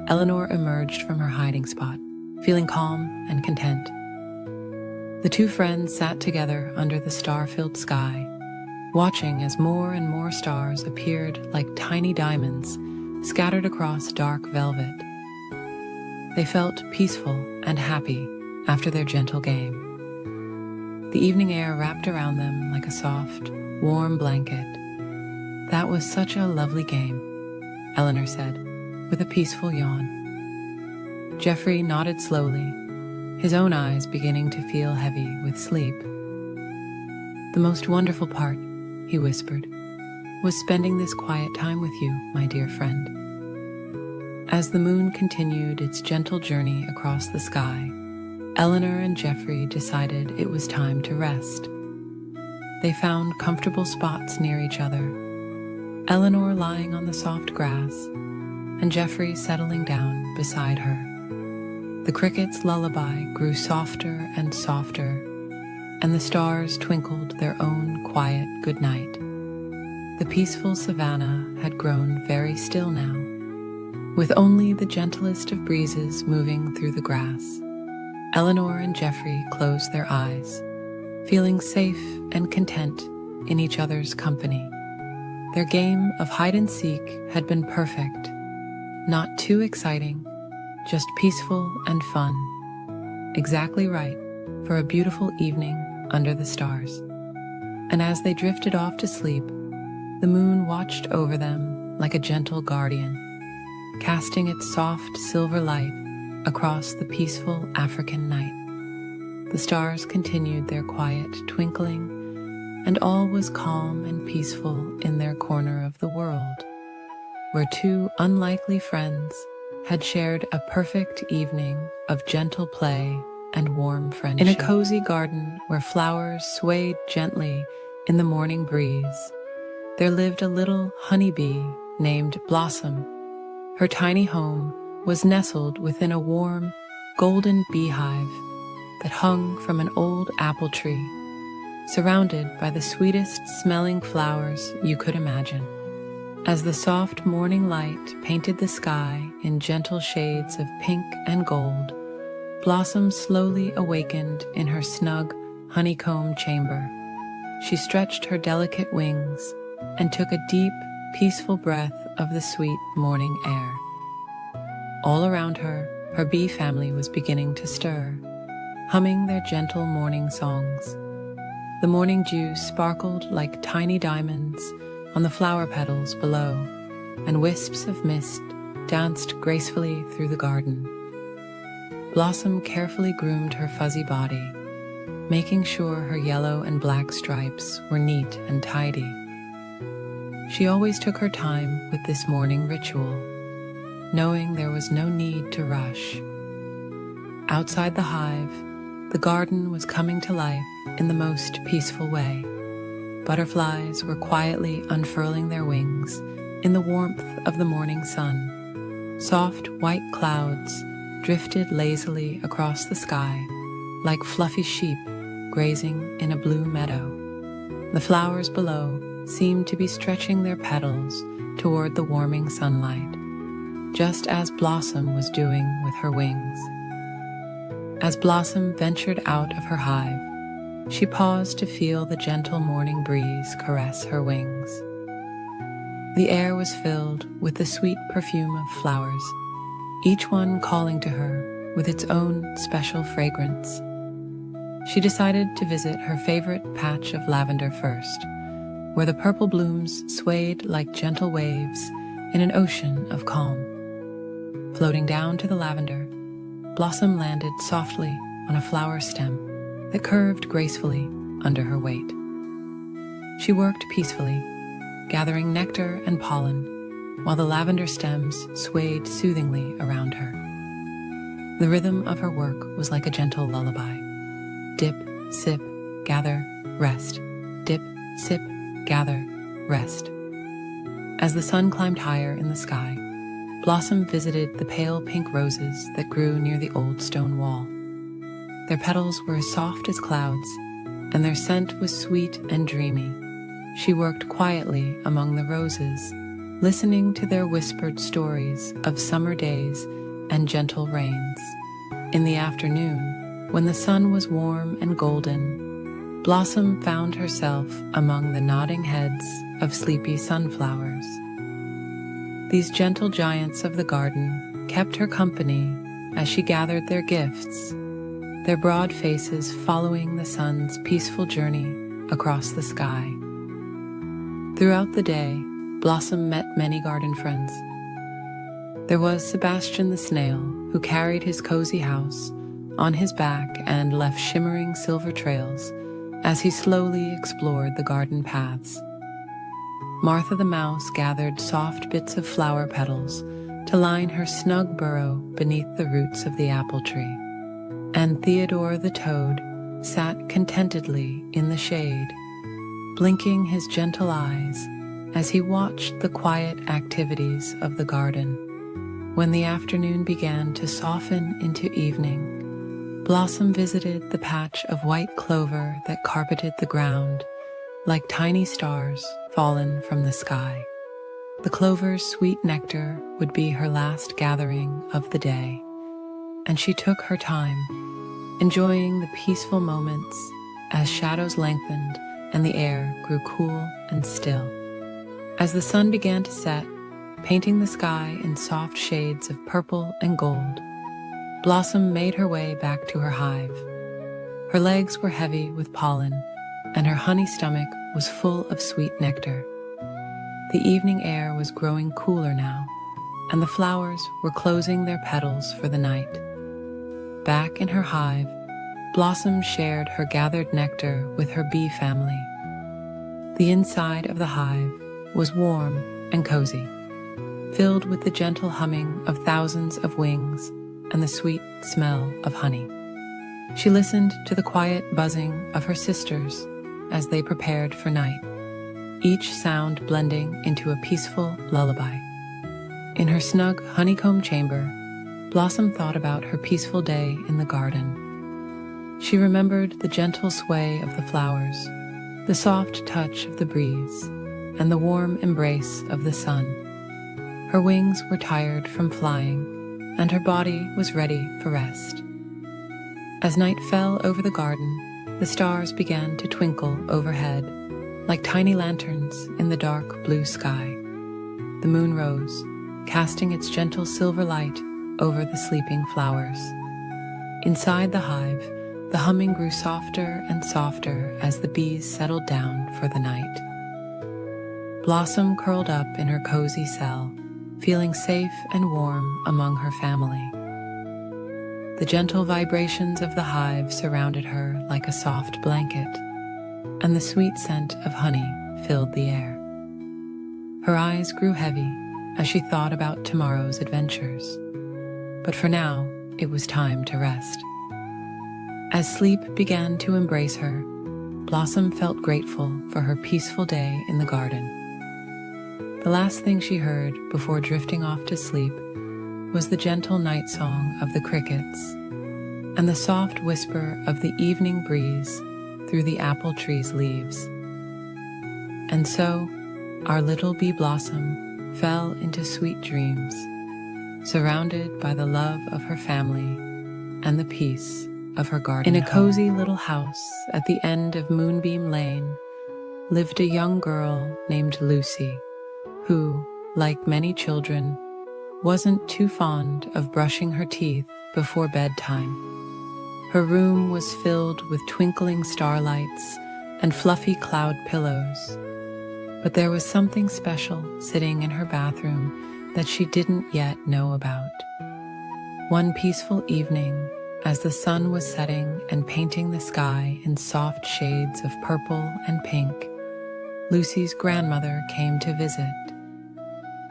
Eleanor emerged from her hiding spot, feeling calm and content. The two friends sat together under the star-filled sky, watching as more and more stars appeared like tiny diamonds scattered across dark velvet. They felt peaceful and happy after their gentle game. The evening air wrapped around them like a soft, warm blanket. "That was such a lovely game," Eleanor said, with a peaceful yawn. Geoffrey nodded slowly, his own eyes beginning to feel heavy with sleep. "The most wonderful part," he whispered, "was spending this quiet time with you, my dear friend." As the moon continued its gentle journey across the sky, Eleanor and Geoffrey decided it was time to rest. They found comfortable spots near each other, Eleanor lying on the soft grass, and Geoffrey settling down beside her. The crickets' lullaby grew softer and softer, and the stars twinkled their own quiet goodnight. The peaceful savannah had grown very still now, with only the gentlest of breezes moving through the grass. Eleanor and Geoffrey closed their eyes, feeling safe and content in each other's company. Their game of hide-and-seek had been perfect, not too exciting, just peaceful and fun. Exactly right for a beautiful evening under the stars. And as they drifted off to sleep, the moon watched over them like a gentle guardian, casting its soft silver light across the peaceful African night. The stars continued their quiet twinkling, and all was calm and peaceful in their corner of the world, where two unlikely friends had shared a perfect evening of gentle play and warm friendship. In a cozy garden where flowers swayed gently in the morning breeze, there lived a little honeybee named Blossom. Her tiny home was nestled within a warm, golden beehive that hung from an old apple tree, surrounded by the sweetest smelling flowers you could imagine. As the soft morning light painted the sky in gentle shades of pink and gold, Blossom slowly awakened in her snug honeycomb chamber. She stretched her delicate wings and took a deep, peaceful breath of the sweet morning air. All around her, her bee family was beginning to stir, humming their gentle morning songs. The morning dew sparkled like tiny diamonds on the flower petals below, and wisps of mist danced gracefully through the garden. Blossom carefully groomed her fuzzy body, making sure her yellow and black stripes were neat and tidy. She always took her time with this morning ritual, knowing there was no need to rush. Outside the hive, the garden was coming to life in the most peaceful way. Butterflies were quietly unfurling their wings in the warmth of the morning sun. Soft white clouds drifted lazily across the sky like fluffy sheep grazing in a blue meadow. The flowers below seemed to be stretching their petals toward the warming sunlight, just as Blossom was doing with her wings. As Blossom ventured out of her hive, she paused to feel the gentle morning breeze caress her wings. The air was filled with the sweet perfume of flowers, each one calling to her with its own special fragrance. She decided to visit her favorite patch of lavender first, where the purple blooms swayed like gentle waves in an ocean of calm. Floating down to the lavender, Blossom landed softly on a flower stem that curved gracefully under her weight. She worked peacefully, gathering nectar and pollen, while the lavender stems swayed soothingly around her. The rhythm of her work was like a gentle lullaby. Dip, sip, gather, rest. Dip, sip, gather, rest. As the sun climbed higher in the sky, Blossom visited the pale pink roses that grew near the old stone wall. Their petals were as soft as clouds, and their scent was sweet and dreamy. She worked quietly among the roses, listening to their whispered stories of summer days and gentle rains. In the afternoon, when the sun was warm and golden, Blossom found herself among the nodding heads of sleepy sunflowers. These gentle giants of the garden kept her company as she gathered their gifts, their broad faces following the sun's peaceful journey across the sky. Throughout the day, Blossom met many garden friends. There was Sebastian the snail, who carried his cozy house on his back and left shimmering silver trails as he slowly explored the garden paths. Martha the mouse gathered soft bits of flower petals to line her snug burrow beneath the roots of the apple tree. And Theodore the toad sat contentedly in the shade, blinking his gentle eyes as he watched the quiet activities of the garden. When the afternoon began to soften into evening, Blossom visited the patch of white clover that carpeted the ground like tiny stars fallen from the sky. The clover's sweet nectar would be her last gathering of the day, and she took her time, enjoying the peaceful moments as shadows lengthened and the air grew cool and still. As the sun began to set, painting the sky in soft shades of purple and gold, Blossom made her way back to her hive. Her legs were heavy with pollen, and her honey stomach was full of sweet nectar. The evening air was growing cooler now, and the flowers were closing their petals for the night. Back in her hive, Blossom shared her gathered nectar with her bee family. The inside of the hive was warm and cozy, filled with the gentle humming of thousands of wings and the sweet smell of honey. She listened to the quiet buzzing of her sisters as they prepared for night, each sound blending into a peaceful lullaby. In her snug honeycomb chamber, Blossom thought about her peaceful day in the garden. She remembered the gentle sway of the flowers, the soft touch of the breeze, and the warm embrace of the sun. Her wings were tired from flying, and her body was ready for rest. As night fell over the garden, the stars began to twinkle overhead, like tiny lanterns in the dark blue sky. The moon rose, casting its gentle silver light over the sleeping flowers. Inside the hive, the humming grew softer and softer as the bees settled down for the night. Blossom curled up in her cozy cell, feeling safe and warm among her family. The gentle vibrations of the hive surrounded her like a soft blanket, and the sweet scent of honey filled the air. Her eyes grew heavy as she thought about tomorrow's adventures, but for now, it was time to rest. As sleep began to embrace her, Blossom felt grateful for her peaceful day in the garden. The last thing she heard before drifting off to sleep was the gentle night song of the crickets and the soft whisper of the evening breeze through the apple tree's leaves. And so, our little bee Blossom fell into sweet dreams, surrounded by the love of her family and the peace of her garden. In a cozy little house at the end of Moonbeam Lane lived a young girl named Lucy, who, like many children, wasn't too fond of brushing her teeth before bedtime. Her room was filled with twinkling starlights and fluffy cloud pillows, but there was something special sitting in her bathroom that she didn't yet know about. One peaceful evening, as the sun was setting and painting the sky in soft shades of purple and pink, Lucy's grandmother came to visit.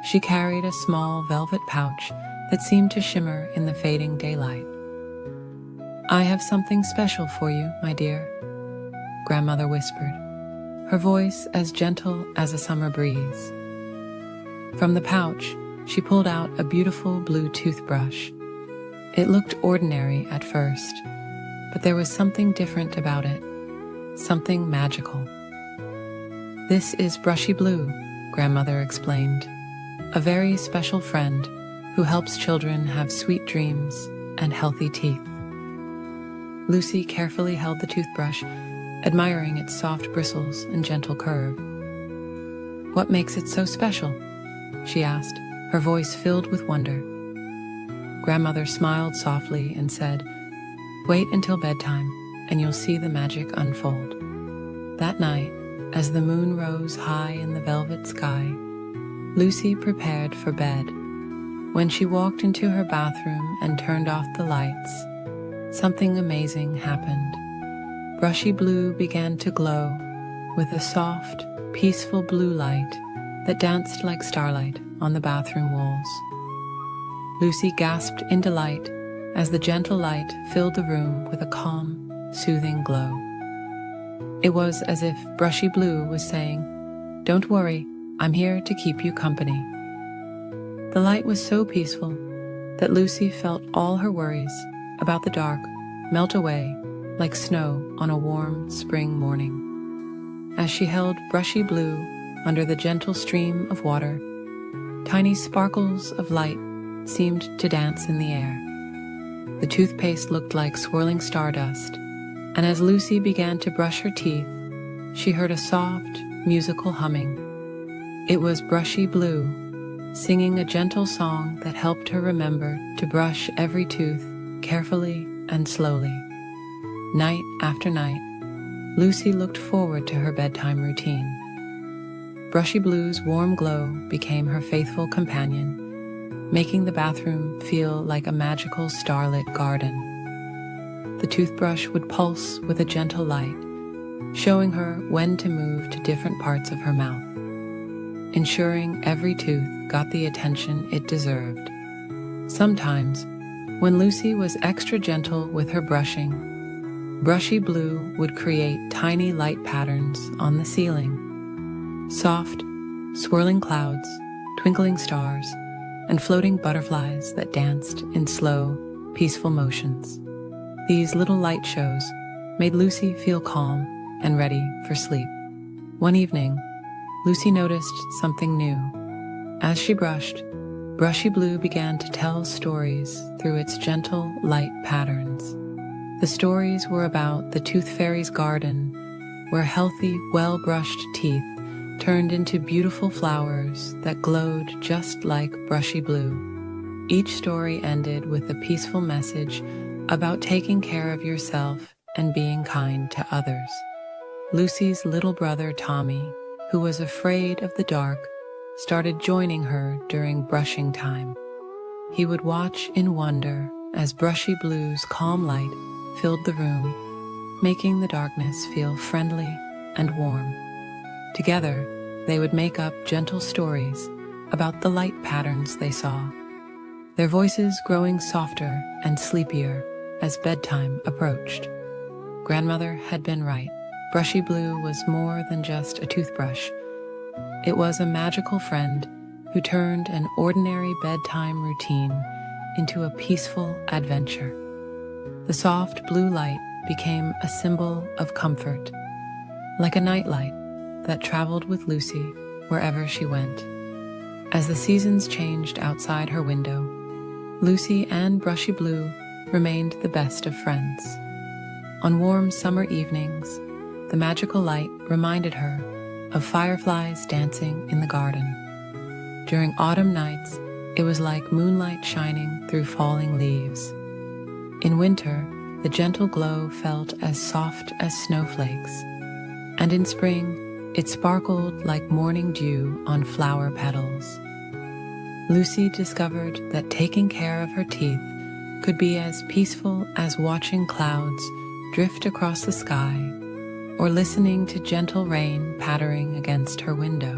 She carried a small velvet pouch that seemed to shimmer in the fading daylight. "I have something special for you, my dear," Grandmother whispered, her voice as gentle as a summer breeze. From the pouch, she pulled out a beautiful blue toothbrush. It looked ordinary at first, but there was something different about it, something magical. "This is Brushy Blue," Grandmother explained, "a very special friend who helps children have sweet dreams and healthy teeth." Lucy carefully held the toothbrush, admiring its soft bristles and gentle curve. "What makes it so special?" she asked, her voice filled with wonder. Grandmother smiled softly and said, "Wait until bedtime, and you'll see the magic unfold." That night, as the moon rose high in the velvet sky, Lucy prepared for bed. When she walked into her bathroom and turned off the lights, something amazing happened. Brushy Blue began to glow with a soft, peaceful blue light that danced like starlight on the bathroom walls. Lucy gasped in delight as the gentle light filled the room with a calm, soothing glow. It was as if Brushy Blue was saying, "Don't worry, I'm here to keep you company." The light was so peaceful that Lucy felt all her worries about the dark melt away like snow on a warm spring morning. As she held Brushy Blue under the gentle stream of water, tiny sparkles of light seemed to dance in the air. The toothpaste looked like swirling stardust, and as Lucy began to brush her teeth, she heard a soft, musical humming. It was Brushy Blue, singing a gentle song that helped her remember to brush every tooth carefully and slowly. Night after night, Lucy looked forward to her bedtime routine. Brushy Blue's warm glow became her faithful companion, making the bathroom feel like a magical starlit garden. The toothbrush would pulse with a gentle light, showing her when to move to different parts of her mouth, ensuring every tooth got the attention it deserved. Sometimes, when Lucy was extra gentle with her brushing, Brushy Blue would create tiny light patterns on the ceiling. Soft, swirling clouds, twinkling stars, and floating butterflies that danced in slow, peaceful motions. These little light shows made Lucy feel calm and ready for sleep. One evening, Lucy noticed something new. As she brushed, Brushy Blue began to tell stories through its gentle, light patterns. The stories were about the Tooth Fairy's garden, where healthy, well-brushed teeth turned into beautiful flowers that glowed just like Brushy Blue. Each story ended with a peaceful message about taking care of yourself and being kind to others. Lucy's little brother Tommy, who was afraid of the dark, started joining her during brushing time. He would watch in wonder as Brushy Blue's calm light filled the room, making the darkness feel friendly and warm. Together, they would make up gentle stories about the light patterns they saw, their voices growing softer and sleepier as bedtime approached. Grandmother had been right. Brushy Blue was more than just a toothbrush. It was a magical friend who turned an ordinary bedtime routine into a peaceful adventure. The soft blue light became a symbol of comfort, like a nightlight that traveled with Lucy wherever she went. As the seasons changed outside her window, Lucy and Brushy Blue remained the best of friends. On warm summer evenings, the magical light reminded her of fireflies dancing in the garden. During autumn nights, it was like moonlight shining through falling leaves. In winter, the gentle glow felt as soft as snowflakes, and in spring, it sparkled like morning dew on flower petals. Lucy discovered that taking care of her teeth could be as peaceful as watching clouds drift across the sky or listening to gentle rain pattering against her window.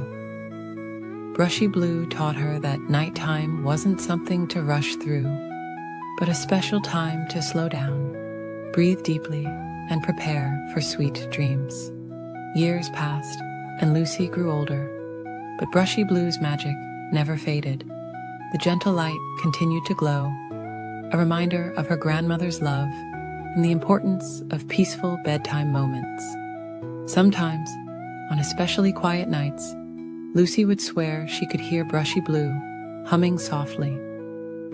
Brushy Blue taught her that nighttime wasn't something to rush through, but a special time to slow down, breathe deeply, and prepare for sweet dreams. Years passed, and Lucy grew older, but Brushy Blue's magic never faded. The gentle light continued to glow, a reminder of her grandmother's love and the importance of peaceful bedtime moments. Sometimes, on especially quiet nights, Lucy would swear she could hear Brushy Blue humming softly,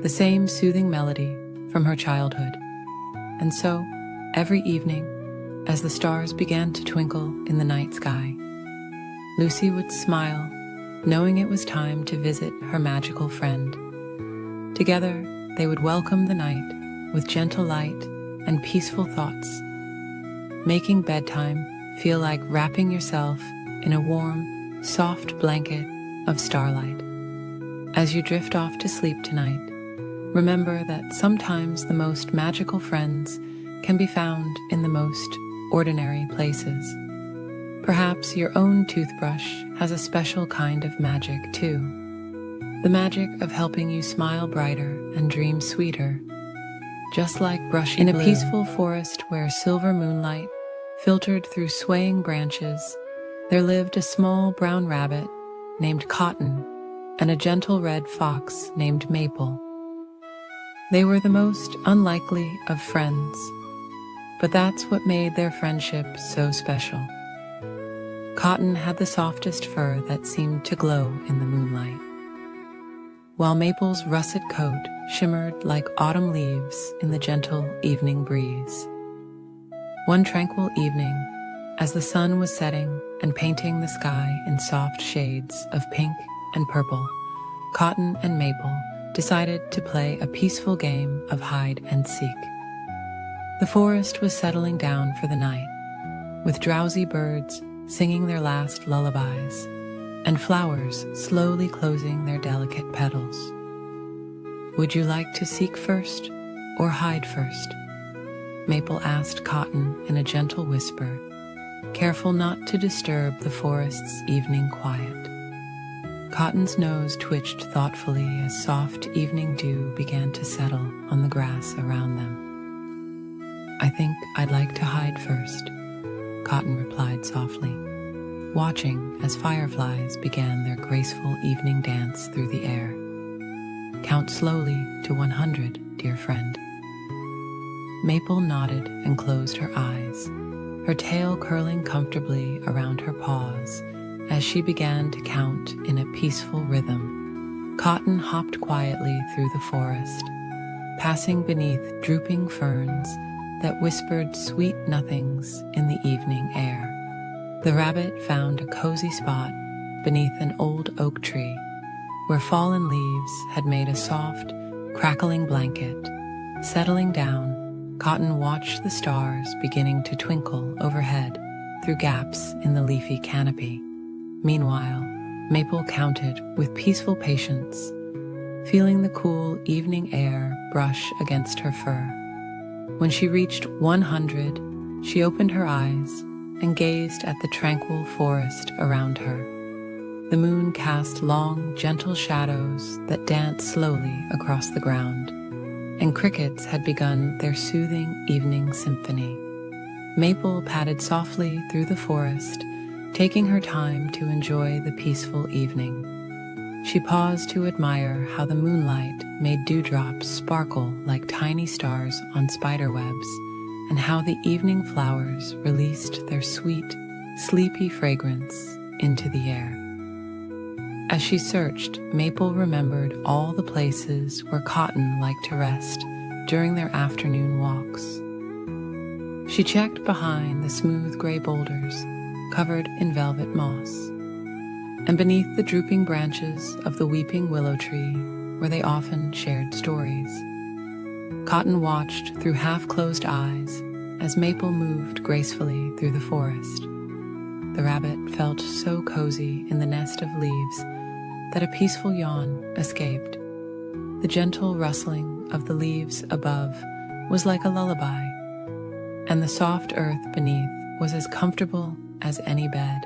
the same soothing melody from her childhood. And so, every evening, as the stars began to twinkle in the night sky, Lucy would smile, knowing it was time to visit her magical friend. Together, they would welcome the night with gentle light and peaceful thoughts, making bedtime feel like wrapping yourself in a warm, soft blanket of starlight. As you drift off to sleep tonight, remember that sometimes the most magical friends can be found in the most ordinary places. Perhaps your own toothbrush has a special kind of magic too. The magic of helping you smile brighter and dream sweeter, just like Brushy Blue. In a peaceful forest where silver moonlight filtered through swaying branches, there lived a small brown rabbit named Cotton and a gentle red fox named Maple. They were the most unlikely of friends, but that's what made their friendship so special. Cotton had the softest fur that seemed to glow in the moonlight, while Maple's russet coat shimmered like autumn leaves in the gentle evening breeze. One tranquil evening, As the sun was setting and painting the sky in soft shades of pink and purple, Cotton and Maple decided to play a peaceful game of hide and seek. The forest was settling down for the night, with drowsy birds singing their last lullabies and flowers slowly closing their delicate petals. "Would you like to seek first or hide first?" Maple asked Cotton in a gentle whisper, careful not to disturb the forest's evening quiet. Cotton's nose twitched thoughtfully as soft evening dew began to settle on the grass around them. "I think I'd like to hide first," Cotton replied softly, watching as fireflies began their graceful evening dance through the air. "Count slowly to 100, dear friend." Maple nodded and closed her eyes, her tail curling comfortably around her paws as she began to count in a peaceful rhythm. Cotton hopped quietly through the forest, passing beneath drooping ferns that whispered sweet nothings in the evening air. The rabbit found a cozy spot beneath an old oak tree, where fallen leaves had made a soft, crackling blanket. Settling down, Cotton watched the stars beginning to twinkle overhead through gaps in the leafy canopy. Meanwhile, Maple counted with peaceful patience, feeling the cool evening air brush against her fur. When she reached 100, she opened her eyes and gazed at the tranquil forest around her. The moon cast long, gentle shadows that danced slowly across the ground, and crickets had begun their soothing evening symphony. Maple padded softly through the forest, taking her time to enjoy the peaceful evening. She paused to admire how the moonlight made dewdrops sparkle like tiny stars on spiderwebs, and how the evening flowers released their sweet, sleepy fragrance into the air. As she searched, Maple remembered all the places where Cotton liked to rest during their afternoon walks. She checked behind the smooth gray boulders covered in velvet moss, and beneath the drooping branches of the weeping willow tree where they often shared stories. Cotton watched through half-closed eyes as Maple moved gracefully through the forest. The rabbit felt so cozy in the nest of leaves that a peaceful yawn escaped. The gentle rustling of the leaves above was like a lullaby, and the soft earth beneath was as comfortable as any bed.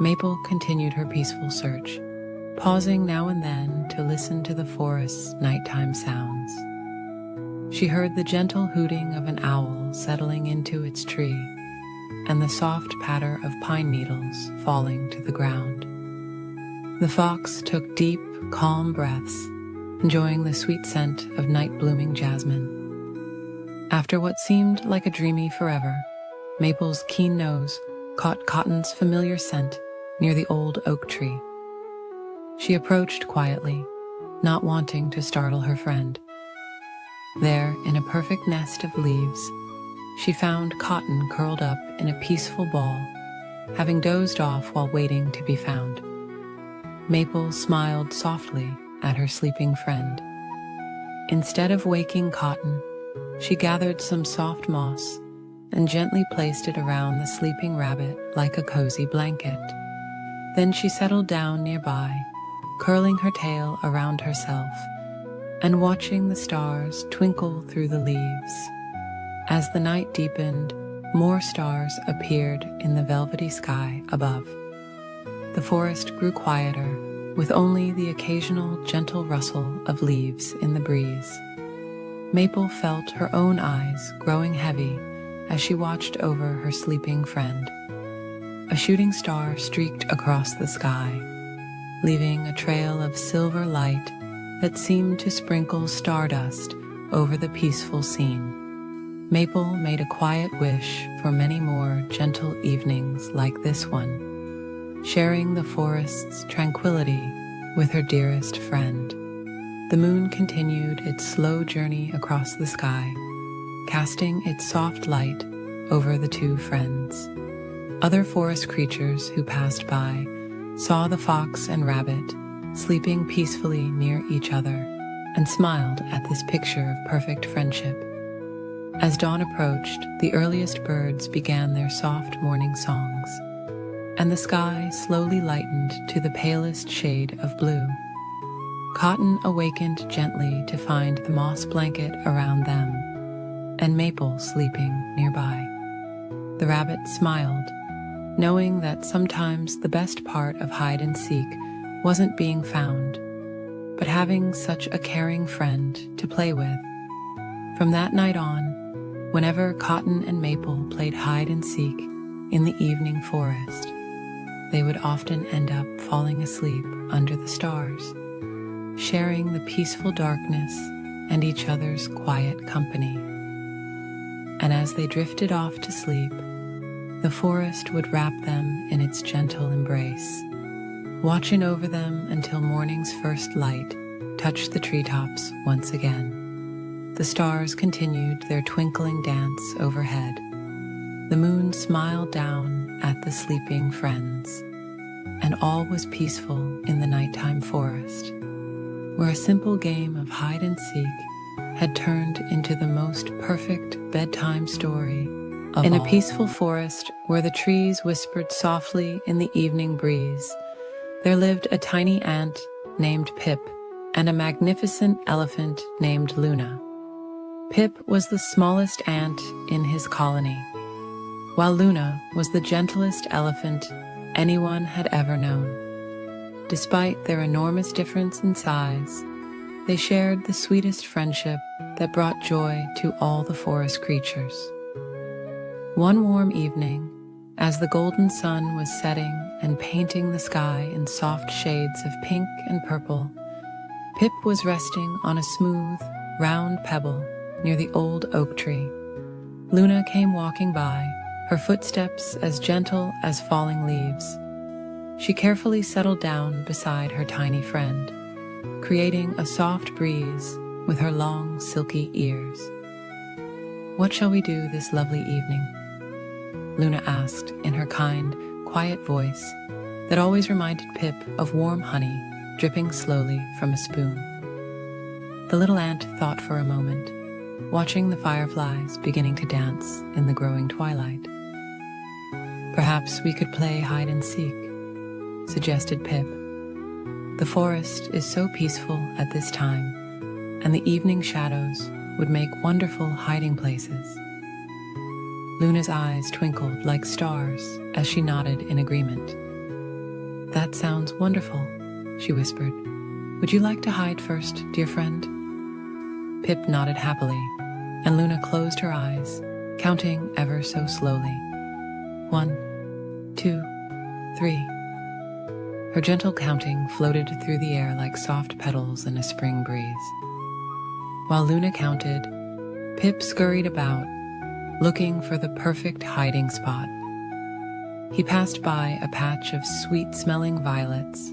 Maple continued her peaceful search, pausing now and then to listen to the forest's nighttime sounds. She heard the gentle hooting of an owl settling into its tree, and the soft patter of pine needles falling to the ground. The fox took deep, calm breaths, enjoying the sweet scent of night-blooming jasmine. After what seemed like a dreamy forever, Maple's keen nose caught Cotton's familiar scent near the old oak tree. She approached quietly, not wanting to startle her friend. There, in a perfect nest of leaves, she found Cotton curled up in a peaceful ball, having dozed off while waiting to be found. Maple smiled softly at her sleeping friend. Instead of waking Cotton, she gathered some soft moss and gently placed it around the sleeping rabbit like a cozy blanket. Then she settled down nearby, curling her tail around herself and watching the stars twinkle through the leaves. As the night deepened, more stars appeared in the velvety sky above. The forest grew quieter, with only the occasional gentle rustle of leaves in the breeze. Maple felt her own eyes growing heavy as she watched over her sleeping friend. A shooting star streaked across the sky, leaving a trail of silver light that seemed to sprinkle stardust over the peaceful scene. Maple made a quiet wish for many more gentle evenings like this one, sharing the forest's tranquility with her dearest friend. The moon continued its slow journey across the sky, casting its soft light over the two friends. Other forest creatures who passed by saw the fox and rabbit sleeping peacefully near each other and smiled at this picture of perfect friendship. As dawn approached, the earliest birds began their soft morning songs, and the sky slowly lightened to the palest shade of blue. Cotton awakened gently to find the moss blanket around them, and Maple sleeping nearby. The rabbit smiled, knowing that sometimes the best part of hide and seek wasn't being found, but having such a caring friend to play with. From that night on, whenever Cotton and Maple played hide and seek in the evening forest, they would often end up falling asleep under the stars, sharing the peaceful darkness and each other's quiet company. And as they drifted off to sleep, the forest would wrap them in its gentle embrace, watching over them until morning's first light touched the treetops once again. The stars continued their twinkling dance overhead. The moon smiled down at the sleeping friends, and all was peaceful in the nighttime forest, where a simple game of hide and seek had turned into the most perfect bedtime story of all. In a peaceful forest where the trees whispered softly in the evening breeze, there lived a tiny ant named Pip and a magnificent elephant named Luna. Pip was the smallest ant in his colony, while Luna was the gentlest elephant anyone had ever known. Despite their enormous difference in size, they shared the sweetest friendship that brought joy to all the forest creatures. One warm evening, as the golden sun was setting and painting the sky in soft shades of pink and purple, Pip was resting on a smooth, round pebble near the old oak tree. Luna came walking by, her footsteps as gentle as falling leaves. She carefully settled down beside her tiny friend, creating a soft breeze with her long, silky ears. "What shall we do this lovely evening?" Luna asked in her kind, quiet voice that always reminded Pip of warm honey dripping slowly from a spoon. The little ant thought for a moment, watching the fireflies beginning to dance in the growing twilight. "Perhaps we could play hide and seek," suggested Pip. "The forest is so peaceful at this time, and the evening shadows would make wonderful hiding places." Luna's eyes twinkled like stars as she nodded in agreement. "That sounds wonderful," she whispered. "Would you like to hide first, dear friend?" Pip nodded happily, and Luna closed her eyes, counting ever so slowly. 1, 2, 3. Her gentle counting floated through the air like soft petals in a spring breeze. While Luna counted, Pip scurried about, looking for the perfect hiding spot. He passed by a patch of sweet-smelling violets,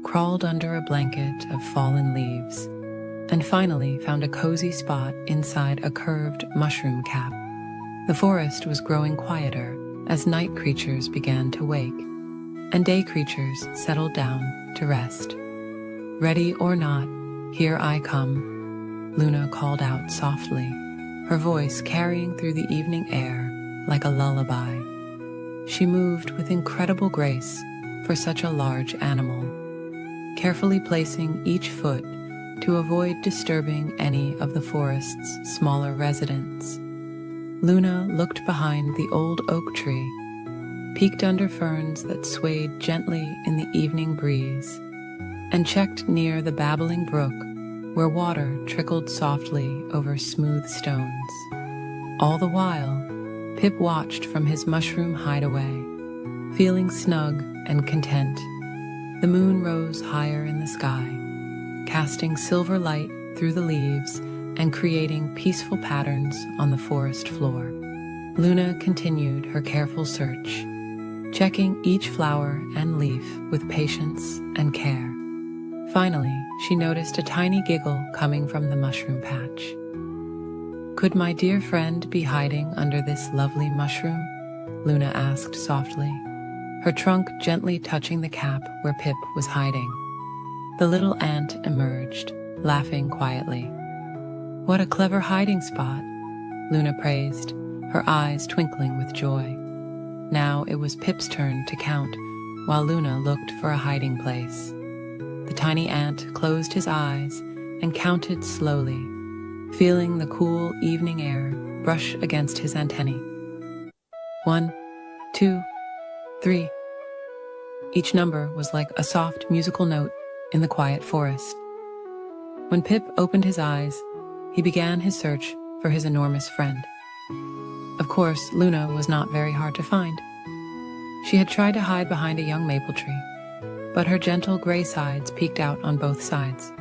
crawled under a blanket of fallen leaves, and finally found a cozy spot inside a curved mushroom cap. The forest was growing quieter as night creatures began to wake, and day creatures settled down to rest. "Ready or not, here I come," Luna called out softly, her voice carrying through the evening air like a lullaby. She moved with incredible grace for such a large animal, carefully placing each foot to avoid disturbing any of the forest's smaller residents. Luna looked behind the old oak tree, peeked under ferns that swayed gently in the evening breeze, and checked near the babbling brook where water trickled softly over smooth stones. All the while, Pip watched from his mushroom hideaway, feeling snug and content. The moon rose higher in the sky, casting silver light through the leaves and creating peaceful patterns on the forest floor. Luna continued her careful search, checking each flower and leaf with patience and care. Finally, she noticed a tiny giggle coming from the mushroom patch. "Could my dear friend be hiding under this lovely mushroom?" Luna asked softly, her trunk gently touching the cap where Pip was hiding. The little ant emerged, laughing quietly. "What a clever hiding spot," Luna praised, her eyes twinkling with joy. Now it was Pip's turn to count, while Luna looked for a hiding place. The tiny ant closed his eyes and counted slowly, feeling the cool evening air brush against his antennae. 1, 2, 3. Each number was like a soft musical note in the quiet forest. When Pip opened his eyes, he began his search for his enormous friend. Of course, Luna was not very hard to find. She had tried to hide behind a young maple tree, but her gentle gray sides peeked out on both sides.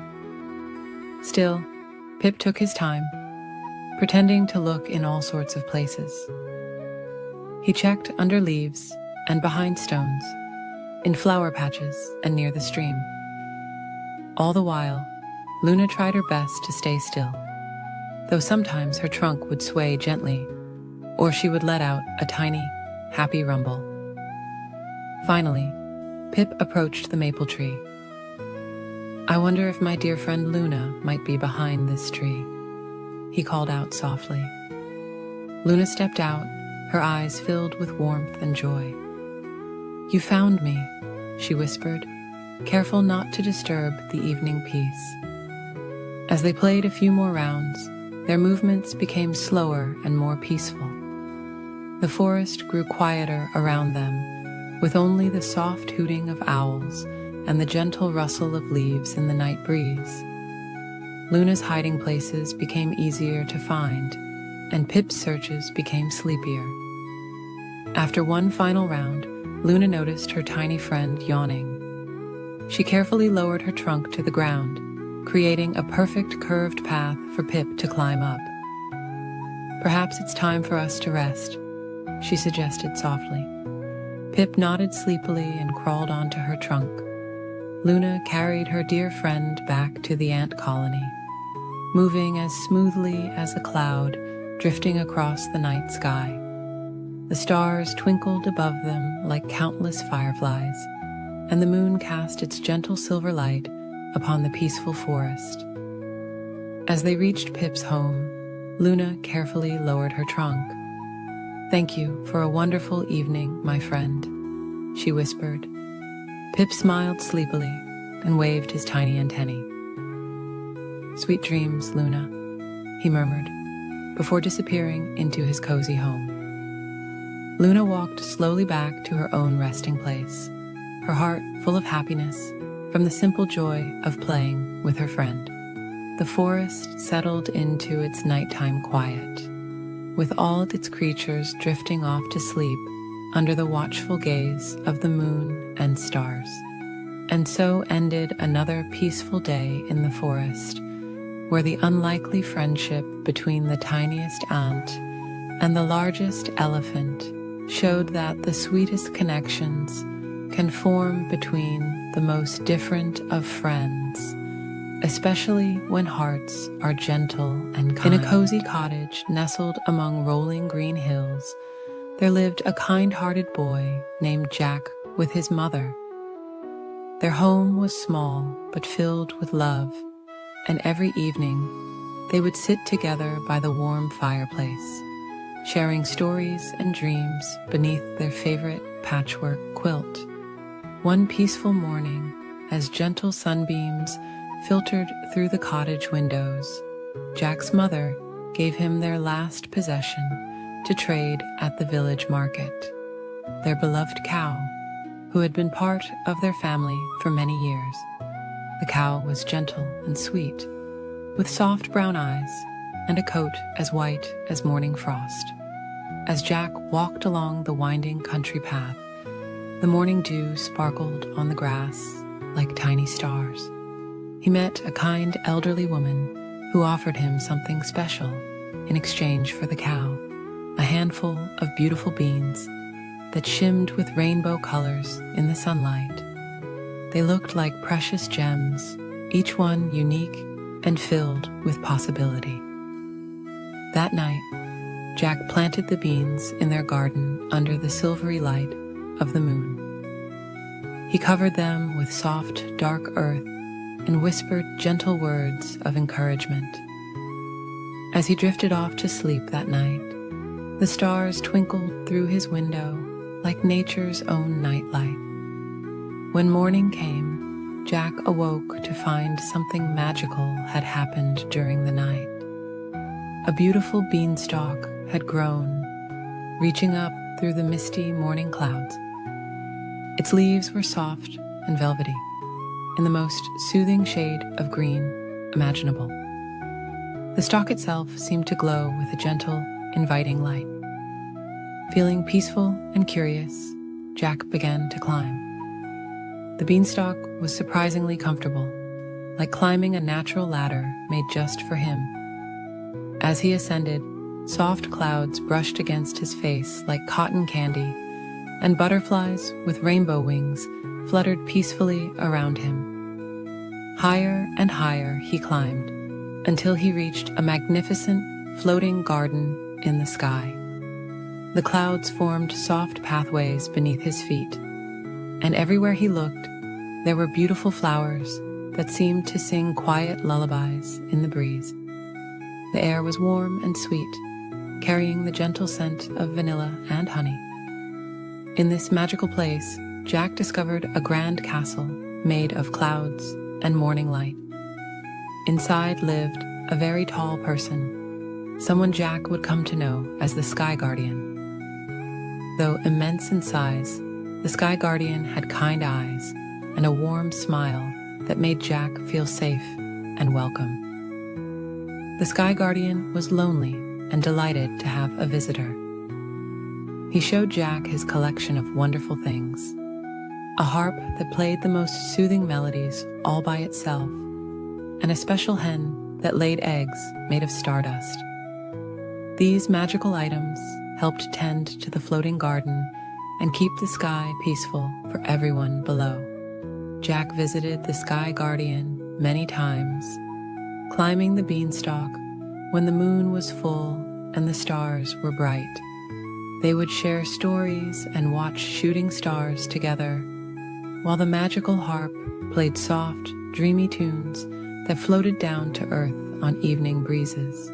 Still, Pip took his time, pretending to look in all sorts of places. He checked under leaves and behind stones, in flower patches and near the stream. All the while, Luna tried her best to stay still, though sometimes her trunk would sway gently, or she would let out a tiny, happy rumble. Finally, Pip approached the maple tree. "I wonder if my dear friend Luna might be behind this tree," he called out softly. Luna stepped out, her eyes filled with warmth and joy. "You found me," she whispered, careful not to disturb the evening peace. As they played a few more rounds, their movements became slower and more peaceful. The forest grew quieter around them, with only the soft hooting of owls and the gentle rustle of leaves in the night breeze. Luna's hiding places became easier to find, and Pip's searches became sleepier. After one final round, Luna noticed her tiny friend yawning. She carefully lowered her trunk to the ground, creating a perfect curved path for Pip to climb up. "Perhaps it's time for us to rest," she suggested softly. Pip nodded sleepily and crawled onto her trunk. Luna carried her dear friend back to the ant colony, moving as smoothly as a cloud drifting across the night sky. The stars twinkled above them like countless fireflies, and the moon cast its gentle silver light upon the peaceful forest. As they reached Pip's home, Luna carefully lowered her trunk. "Thank you for a wonderful evening, my friend," she whispered. Pip smiled sleepily and waved his tiny antennae. "Sweet dreams, Luna," he murmured, before disappearing into his cozy home. Luna walked slowly back to her own resting place, her heart full of happiness from the simple joy of playing with her friend. The forest settled into its nighttime quiet, with all its creatures drifting off to sleep under the watchful gaze of the moon and stars. And so ended another peaceful day in the forest, where the unlikely friendship between the tiniest ant and the largest elephant showed that the sweetest connections can form between the most different of friends, especially when hearts are gentle and kind. In a cozy cottage nestled among rolling green hills, there lived a kind-hearted boy named Jack with his mother. Their home was small but filled with love, and every evening they would sit together by the warm fireplace, sharing stories and dreams beneath their favorite patchwork quilt. One peaceful morning, as gentle sunbeams filtered through the cottage windows, Jack's mother gave him their last possession to trade at the village market, their beloved cow, who had been part of their family for many years. The cow was gentle and sweet, with soft brown eyes and a coat as white as morning frost. As Jack walked along the winding country path, the morning dew sparkled on the grass like tiny stars. He met a kind elderly woman who offered him something special in exchange for the cow, a handful of beautiful beans that shimmed with rainbow colors in the sunlight. They looked like precious gems, each one unique and filled with possibility. That night, Jack planted the beans in their garden under the silvery light of the moon. He covered them with soft, dark earth and whispered gentle words of encouragement. As he drifted off to sleep that night, the stars twinkled through his window like nature's own nightlight. When morning came, Jack awoke to find something magical had happened during the night. A beautiful beanstalk had grown, reaching up through the misty morning clouds. Its leaves were soft and velvety, in the most soothing shade of green imaginable. The stalk itself seemed to glow with a gentle, inviting light. Feeling peaceful and curious, Jack began to climb. The beanstalk was surprisingly comfortable, like climbing a natural ladder made just for him. As he ascended, soft clouds brushed against his face like cotton candy, and butterflies with rainbow wings fluttered peacefully around him. Higher and higher he climbed, until he reached a magnificent floating garden in the sky. The clouds formed soft pathways beneath his feet, and everywhere he looked, there were beautiful flowers that seemed to sing quiet lullabies in the breeze. The air was warm and sweet, carrying the gentle scent of vanilla and honey. In this magical place, Jack discovered a grand castle made of clouds and morning light. Inside lived a very tall person, someone Jack would come to know as the Sky Guardian. Though immense in size, the Sky Guardian had kind eyes and a warm smile that made Jack feel safe and welcome. The Sky Guardian was lonely and delighted to have a visitor. He showed Jack his collection of wonderful things, a harp that played the most soothing melodies all by itself, and a special hen that laid eggs made of stardust. These magical items helped tend to the floating garden and keep the sky peaceful for everyone below. Jack visited the Sky Guardian many times, climbing the beanstalk when the moon was full and the stars were bright. They would share stories and watch shooting stars together, while the magical harp played soft, dreamy tunes that floated down to earth on evening breezes.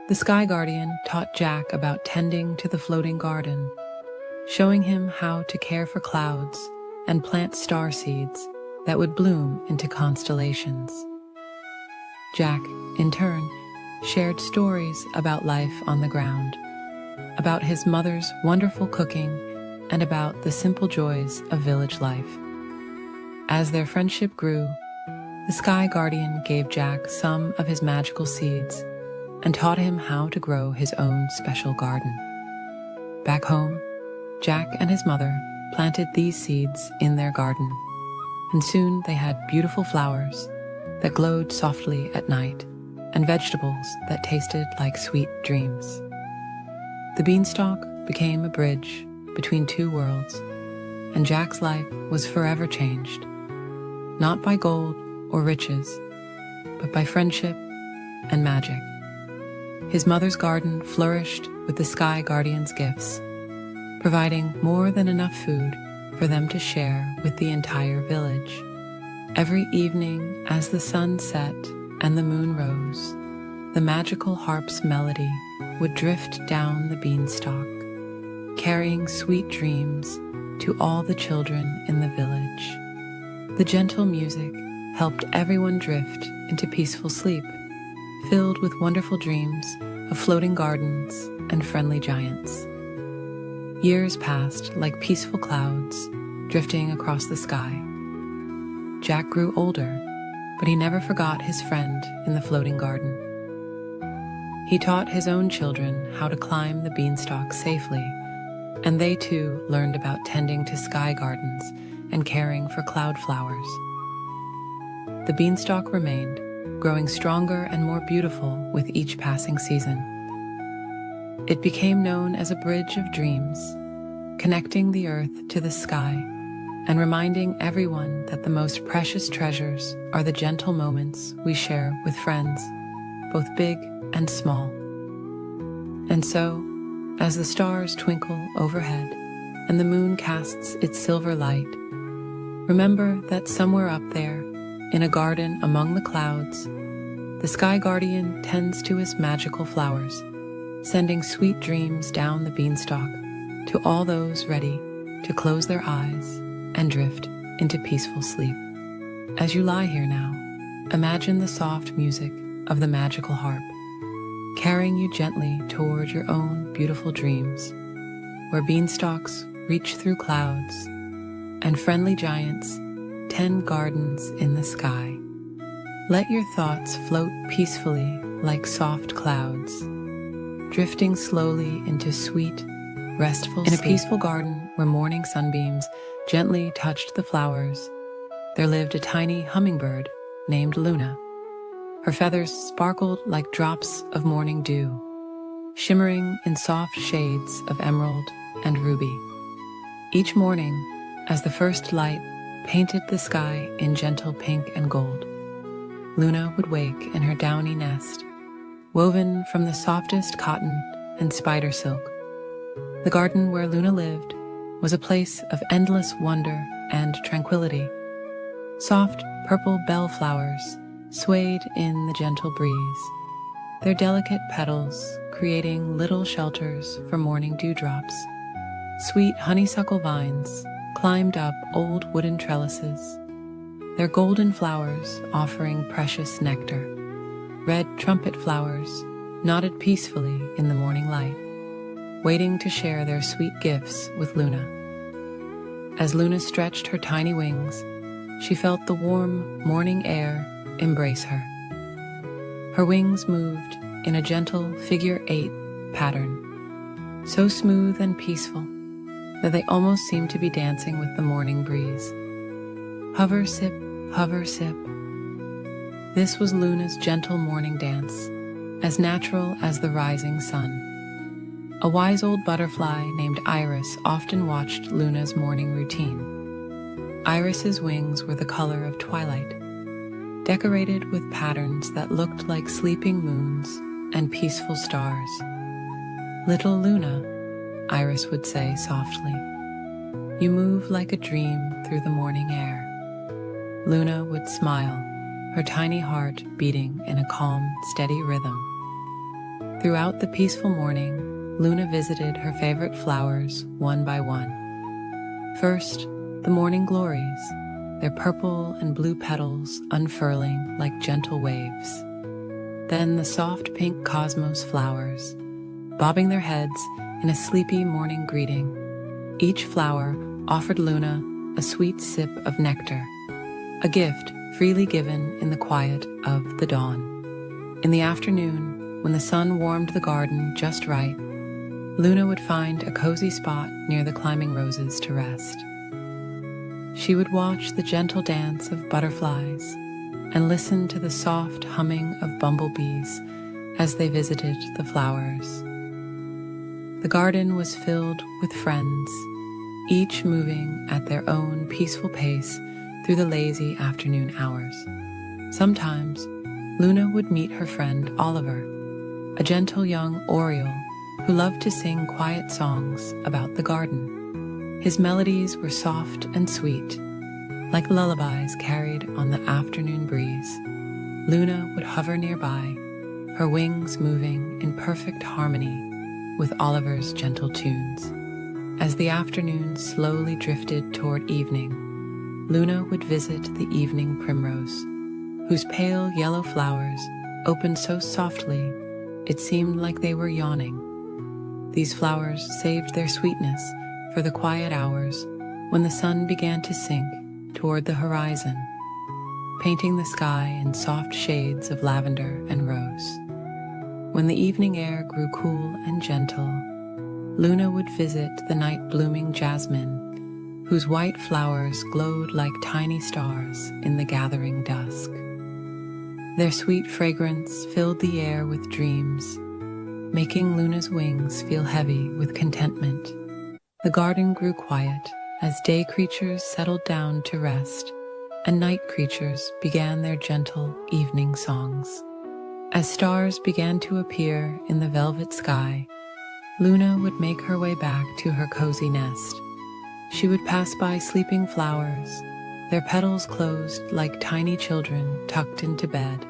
The Sky Guardian taught Jack about tending to the floating garden, showing him how to care for clouds and plant star seeds that would bloom into constellations. Jack, in turn, shared stories about life on the ground, about his mother's wonderful cooking, and about the simple joys of village life. As their friendship grew, the Sky Guardian gave Jack some of his magical seeds and taught him how to grow his own special garden. Back home, Jack and his mother planted these seeds in their garden, and soon they had beautiful flowers that glowed softly at night and vegetables that tasted like sweet dreams. The beanstalk became a bridge between two worlds, and Jack's life was forever changed, not by gold or riches, but by friendship and magic. His mother's garden flourished with the Sky Guardian's gifts, providing more than enough food for them to share with the entire village. Every evening, as the sun set and the moon rose, the magical harp's melody would drift down the beanstalk, carrying sweet dreams to all the children in the village. The gentle music helped everyone drift into peaceful sleep, filled with wonderful dreams of floating gardens and friendly giants. Years passed like peaceful clouds drifting across the sky. Jack grew older, but he never forgot his friend in the floating garden. He taught his own children how to climb the beanstalk safely, and they too learned about tending to sky gardens and caring for cloud flowers. The beanstalk remained, growing stronger and more beautiful with each passing season. It became known as a bridge of dreams, connecting the earth to the sky and reminding everyone that the most precious treasures are the gentle moments we share with friends, both big and small. And so, as the stars twinkle overhead and the moon casts its silver light, remember that somewhere up there, in a garden among the clouds, the Sky Guardian tends to his magical flowers, sending sweet dreams down the beanstalk to all those ready to close their eyes and drift into peaceful sleep. As you lie here now, imagine the soft music of the magical harp, carrying you gently toward your own beautiful dreams, where beanstalks reach through clouds and friendly giants tend gardens in the sky. Let your thoughts float peacefully like soft clouds, drifting slowly into sweet, restful sleep. In a peaceful garden where morning sunbeams gently touched the flowers, there lived a tiny hummingbird named Luna. Her feathers sparkled like drops of morning dew, shimmering in soft shades of emerald and ruby. Each morning, as the first light painted the sky in gentle pink and gold, Luna would wake in her downy nest, woven from the softest cotton and spider silk. The garden where Luna lived was a place of endless wonder and tranquility. Soft purple bellflowers swayed in the gentle breeze, their delicate petals creating little shelters for morning dewdrops. Sweet honeysuckle vines climbed up old wooden trellises, their golden flowers offering precious nectar. Red trumpet flowers nodded peacefully in the morning light, waiting to share their sweet gifts with Luna. As Luna stretched her tiny wings, she felt the warm morning air embrace her. Her wings moved in a gentle figure-8 pattern, so smooth and peaceful that they almost seemed to be dancing with the morning breeze. Hover, sip, hover, sip. This was Luna's gentle morning dance, as natural as the rising sun. A wise old butterfly named Iris often watched Luna's morning routine. Iris's wings were the color of twilight, decorated with patterns that looked like sleeping moons and peaceful stars. "Little Luna," Iris would say softly, "you move like a dream through the morning air." Luna would smile, her tiny heart beating in a calm, steady rhythm. Throughout the peaceful morning, Luna visited her favorite flowers one by one. First, the morning glories, their purple and blue petals unfurling like gentle waves. Then the soft pink cosmos flowers, bobbing their heads in a sleepy morning greeting. Each flower offered Luna a sweet sip of nectar, a gift freely given in the quiet of the dawn. In the afternoon, when the sun warmed the garden just right, Luna would find a cozy spot near the climbing roses to rest. She would watch the gentle dance of butterflies and listen to the soft humming of bumblebees as they visited the flowers. The garden was filled with friends, each moving at their own peaceful pace through the lazy afternoon hours. Sometimes, Luna would meet her friend Oliver, a gentle young oriole who loved to sing quiet songs about the garden. His melodies were soft and sweet, like lullabies carried on the afternoon breeze. Luna would hover nearby, her wings moving in perfect harmony with Oliver's gentle tunes. As the afternoon slowly drifted toward evening, Luna would visit the evening primrose, whose pale yellow flowers opened so softly it seemed like they were yawning. These flowers saved their sweetness for the quiet hours when the sun began to sink toward the horizon, painting the sky in soft shades of lavender and rose. When the evening air grew cool and gentle, Luna would visit the night-blooming jasmine, whose white flowers glowed like tiny stars in the gathering dusk. Their sweet fragrance filled the air with dreams, making Luna's wings feel heavy with contentment. The garden grew quiet as day creatures settled down to rest, and night creatures began their gentle evening songs. As stars began to appear in the velvet sky, Luna would make her way back to her cozy nest. She would pass by sleeping flowers, their petals closed like tiny children tucked into bed.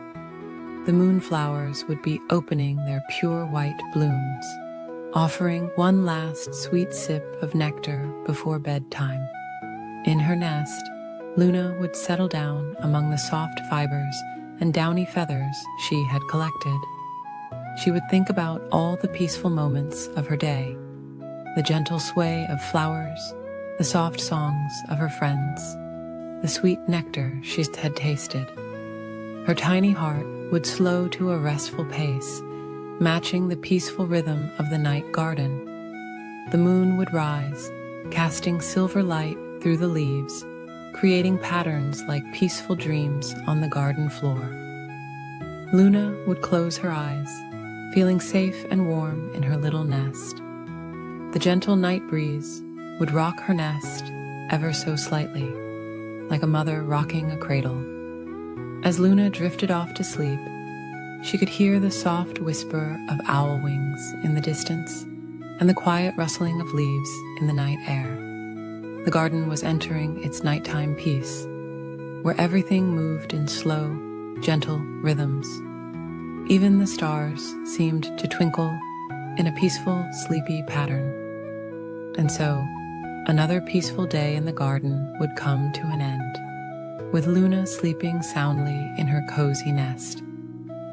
The moonflowers would be opening their pure white blooms, offering one last sweet sip of nectar before bedtime. In her nest, Luna would settle down among the soft fibers and downy feathers she had collected. She would think about all the peaceful moments of her day, the gentle sway of flowers, the soft songs of her friends, the sweet nectar she had tasted. Her tiny heart would slow to a restful pace, matching the peaceful rhythm of the night garden. The moon would rise, casting silver light through the leaves, creating patterns like peaceful dreams on the garden floor. Luna would close her eyes, feeling safe and warm in her little nest. The gentle night breeze would rock her nest ever so slightly, like a mother rocking a cradle. As Luna drifted off to sleep, she could hear the soft whisper of owl wings in the distance and the quiet rustling of leaves in the night air. The garden was entering its nighttime peace, where everything moved in slow, gentle rhythms. Even the stars seemed to twinkle in a peaceful, sleepy pattern. And so, another peaceful day in the garden would come to an end, with Luna sleeping soundly in her cozy nest,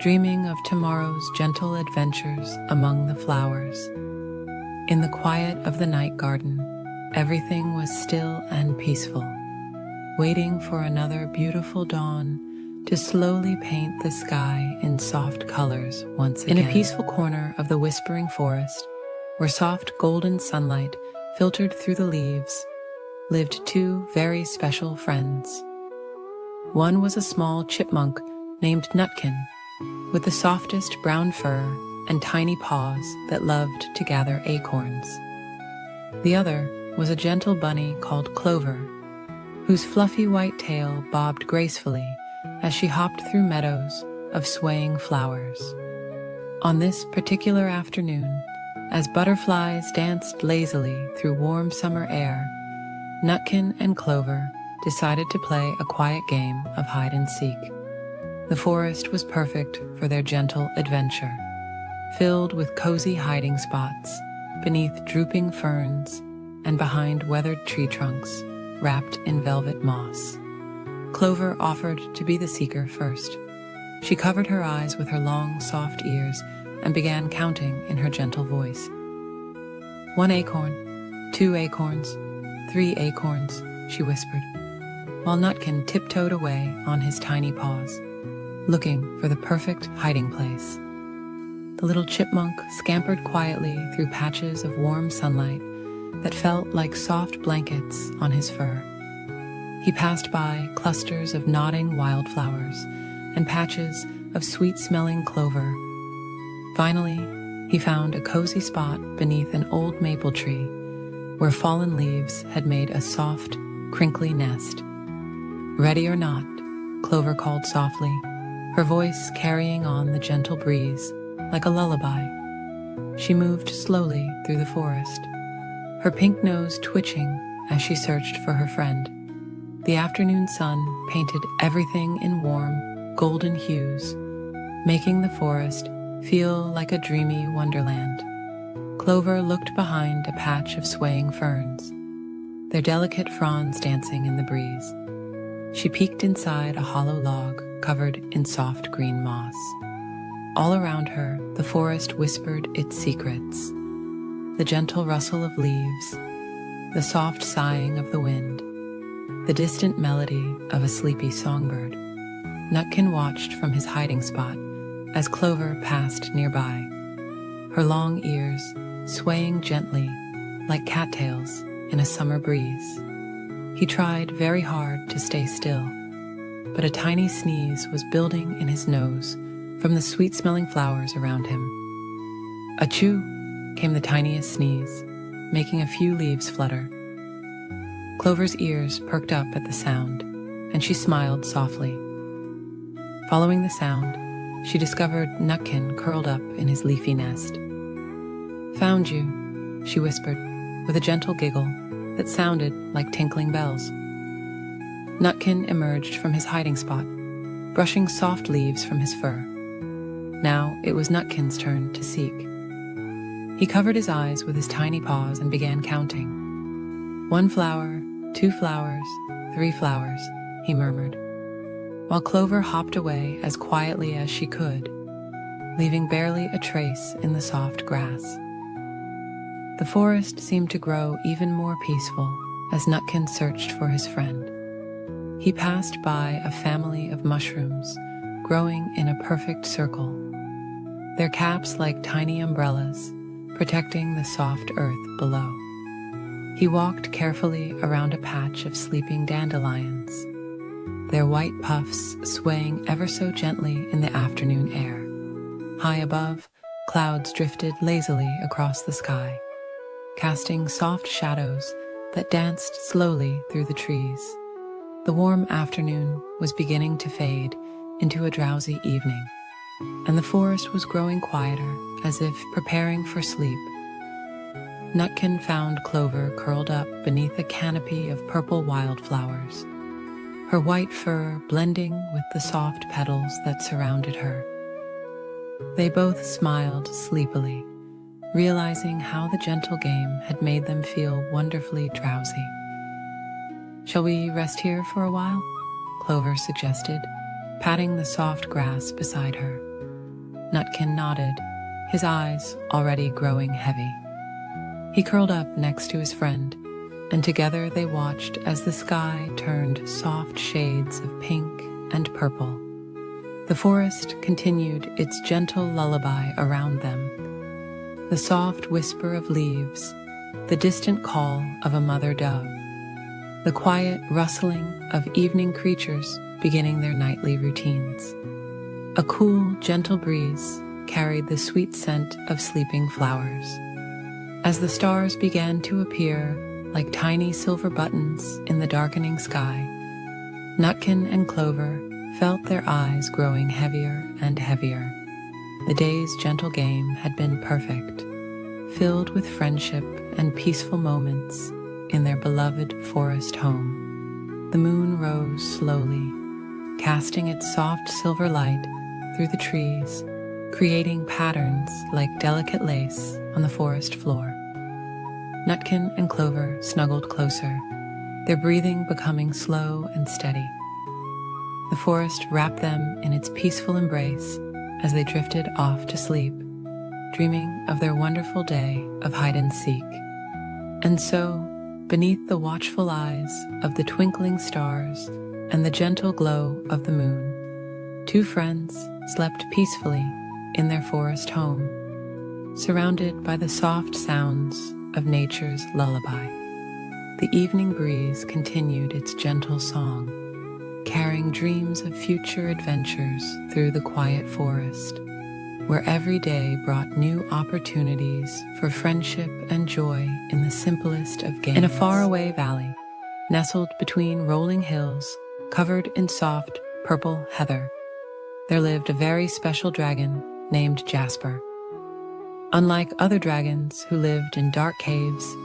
dreaming of tomorrow's gentle adventures among the flowers. In the quiet of the night garden, everything was still and peaceful, waiting for another beautiful dawn to slowly paint the sky in soft colors once again. In a peaceful corner of the whispering forest, where soft golden sunlight filtered through the leaves, lived two very special friends. One was a small chipmunk named Nutkin, with the softest brown fur and tiny paws that loved to gather acorns. The other was a gentle bunny called Clover, whose fluffy white tail bobbed gracefully as she hopped through meadows of swaying flowers. On this particular afternoon, as butterflies danced lazily through warm summer air, Nutkin and Clover decided to play a quiet game of hide and seek. The forest was perfect for their gentle adventure, filled with cozy hiding spots beneath drooping ferns and behind weathered tree trunks wrapped in velvet moss. Clover offered to be the seeker first. She covered her eyes with her long, soft ears and began counting in her gentle voice. 1 acorn, 2 acorns, 3 acorns, she whispered, while Nutkin tiptoed away on his tiny paws, looking for the perfect hiding place. The little chipmunk scampered quietly through patches of warm sunlight that felt like soft blankets on his fur. He passed by clusters of nodding wildflowers and patches of sweet-smelling clover. Finally, he found a cozy spot beneath an old maple tree where fallen leaves had made a soft, crinkly nest. Ready or not, Clover called softly, her voice carrying on the gentle breeze like a lullaby. She moved slowly through the forest, her pink nose twitching as she searched for her friend. The afternoon sun painted everything in warm, golden hues, making the forest feel like a dreamy wonderland. Clover looked behind a patch of swaying ferns, their delicate fronds dancing in the breeze. She peeked inside a hollow log covered in soft green moss. All around her, the forest whispered its secrets. The gentle rustle of leaves, the soft sighing of the wind, the distant melody of a sleepy songbird. Nutkin watched from his hiding spot as Clover passed nearby, her long ears swaying gently like cattails in a summer breeze. He tried very hard to stay still, but a tiny sneeze was building in his nose from the sweet-smelling flowers around him. Achoo! Came the tiniest sneeze, making a few leaves flutter. Clover's ears perked up at the sound, and she smiled softly. Following the sound, she discovered Nutkin curled up in his leafy nest. "Found you," she whispered, with a gentle giggle that sounded like tinkling bells. Nutkin emerged from his hiding spot, brushing soft leaves from his fur. Now it was Nutkin's turn to seek. He covered his eyes with his tiny paws and began counting. 1 flower, 2 flowers, 3 flowers, he murmured, while Clover hopped away as quietly as she could, leaving barely a trace in the soft grass. The forest seemed to grow even more peaceful as Nutkin searched for his friend. He passed by a family of mushrooms growing in a perfect circle, their caps like tiny umbrellas, protecting the soft earth below. He walked carefully around a patch of sleeping dandelions, their white puffs swaying ever so gently in the afternoon air. High above, clouds drifted lazily across the sky, casting soft shadows that danced slowly through the trees. The warm afternoon was beginning to fade into a drowsy evening, and the forest was growing quieter, as if preparing for sleep. Nutkin found Clover curled up beneath a canopy of purple wildflowers, her white fur blending with the soft petals that surrounded her. They both smiled sleepily, realizing how the gentle game had made them feel wonderfully drowsy. "Shall we rest here for a while?" Clover suggested, patting the soft grass beside her. Nutkin nodded, his eyes already growing heavy. He curled up next to his friend, and together they watched as the sky turned soft shades of pink and purple. The forest continued its gentle lullaby around them, the soft whisper of leaves, the distant call of a mother dove, the quiet rustling of evening creatures beginning their nightly routines. A cool, gentle breeze carried the sweet scent of sleeping flowers. As the stars began to appear like tiny silver buttons in the darkening sky, Nutkin and Clover felt their eyes growing heavier and heavier. The day's gentle game had been perfect, filled with friendship and peaceful moments in their beloved forest home. The moon rose slowly, casting its soft silver light through the trees, creating patterns like delicate lace on the forest floor. Nutkin and Clover snuggled closer, their breathing becoming slow and steady. The forest wrapped them in its peaceful embrace as they drifted off to sleep, dreaming of their wonderful day of hide-and-seek. And so, beneath the watchful eyes of the twinkling stars and the gentle glow of the moon, 2 friends slept peacefully in their forest home, surrounded by the soft sounds of nature's lullaby. The evening breeze continued its gentle song, carrying dreams of future adventures through the quiet forest, where every day brought new opportunities for friendship and joy in the simplest of games. In a faraway valley, nestled between rolling hills covered in soft purple heather, there lived a very special dragon named Jasper. Unlike other dragons who lived in dark caves,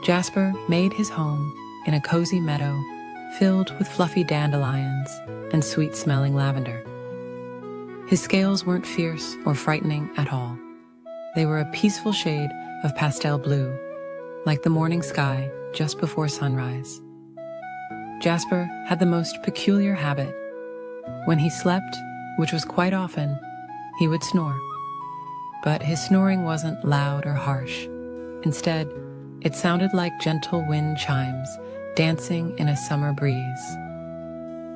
Jasper made his home in a cozy meadow filled with fluffy dandelions and sweet-smelling lavender. His scales weren't fierce or frightening at all. They were a peaceful shade of pastel blue, like the morning sky just before sunrise. Jasper had the most peculiar habit. When he slept, which was quite often, he would snore. But his snoring wasn't loud or harsh. Instead, it sounded like gentle wind chimes dancing in a summer breeze.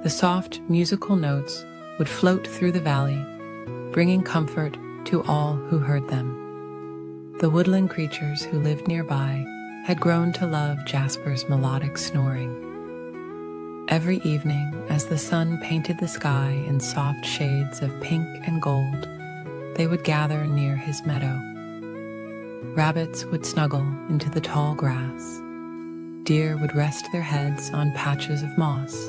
The soft musical notes would float through the valley, bringing comfort to all who heard them. The woodland creatures who lived nearby had grown to love Jasper's melodic snoring. Every evening, as the sun painted the sky in soft shades of pink and gold, they would gather near his meadow. Rabbits would snuggle into the tall grass. Deer would rest their heads on patches of moss,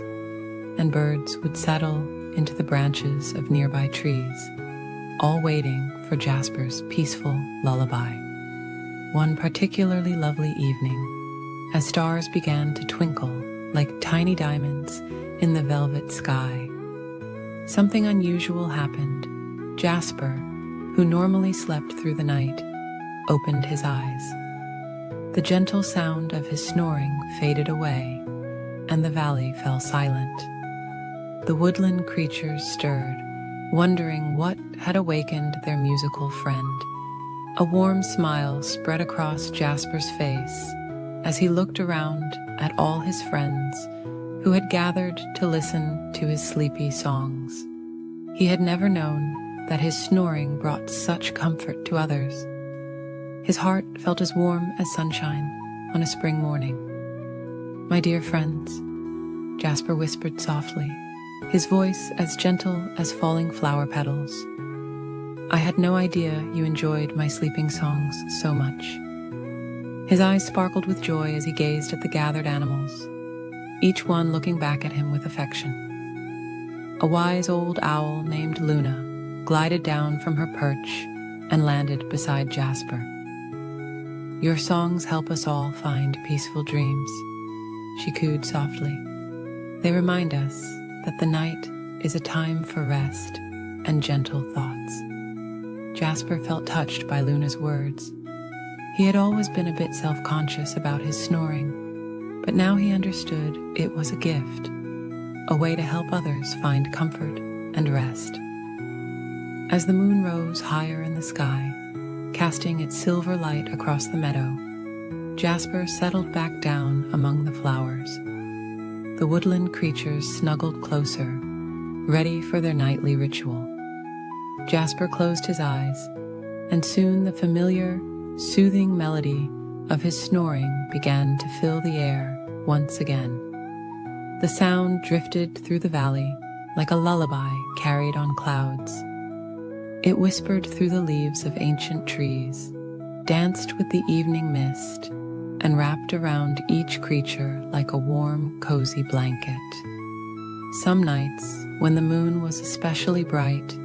and birds would settle into the branches of nearby trees. all waiting for Jasper's peaceful lullaby. One particularly lovely evening, as stars began to twinkle like tiny diamonds in the velvet sky, something unusual happened. Jasper, who normally slept through the night, opened his eyes. The gentle sound of his snoring faded away, and the valley fell silent. The woodland creatures stirred, wondering what had awakened their musical friend. A warm smile spread across Jasper's face as he looked around at all his friends who had gathered to listen to his sleepy songs. He had never known that his snoring brought such comfort to others. His heart felt as warm as sunshine on a spring morning. "My dear friends," Jasper whispered softly, his voice as gentle as falling flower petals. "I had no idea you enjoyed my sleeping songs so much." His eyes sparkled with joy as he gazed at the gathered animals, each one looking back at him with affection. A wise old owl named Luna glided down from her perch and landed beside Jasper. "Your songs help us all find peaceful dreams," she cooed softly. "They remind us that the night is a time for rest and gentle thoughts." Jasper felt touched by Luna's words. He had always been a bit self-conscious about his snoring, but now he understood it was a gift, a way to help others find comfort and rest. As the moon rose higher in the sky, casting its silver light across the meadow, Jasper settled back down among the flowers. The woodland creatures snuggled closer, ready for their nightly ritual. Jasper closed his eyes, and soon the familiar, soothing melody of his snoring began to fill the air once again. The sound drifted through the valley like a lullaby carried on clouds. It whispered through the leaves of ancient trees, danced with the evening mist, and wrapped around each creature like a warm, cozy blanket. Some nights, when the moon was especially bright,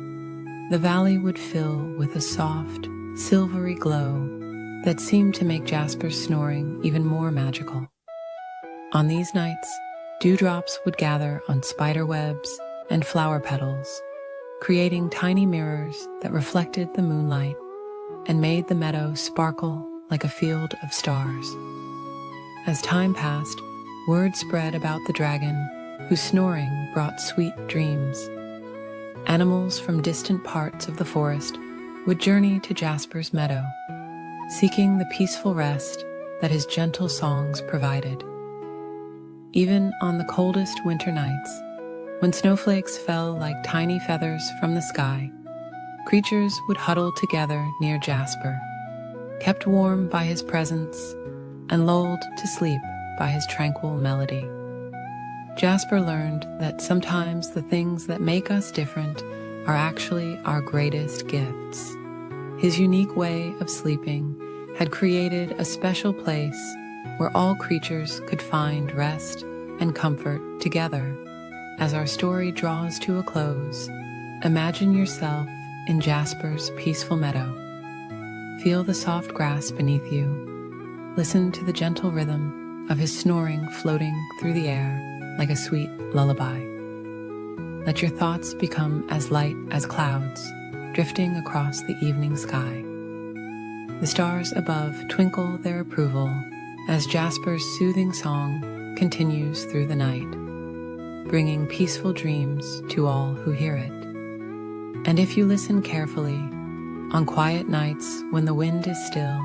the valley would fill with a soft, silvery glow that seemed to make Jasper's snoring even more magical. On these nights, dewdrops would gather on spider webs and flower petals, creating tiny mirrors that reflected the moonlight and made the meadow sparkle like a field of stars. As time passed, word spread about the dragon, whose snoring brought sweet dreams. Animals from distant parts of the forest would journey to Jasper's meadow, seeking the peaceful rest that his gentle songs provided. Even on the coldest winter nights, when snowflakes fell like tiny feathers from the sky, creatures would huddle together near Jasper, kept warm by his presence and lulled to sleep by his tranquil melody. Jasper learned that sometimes the things that make us different are actually our greatest gifts. His unique way of sleeping had created a special place where all creatures could find rest and comfort together. As our story draws to a close, imagine yourself in Jasper's peaceful meadow. Feel the soft grass beneath you. Listen to the gentle rhythm of his snoring floating through the air like a sweet lullaby. Let your thoughts become as light as clouds, drifting across the evening sky. The stars above twinkle their approval as Jasper's soothing song continues through the night, bringing peaceful dreams to all who hear it. And if you listen carefully, on quiet nights when the wind is still,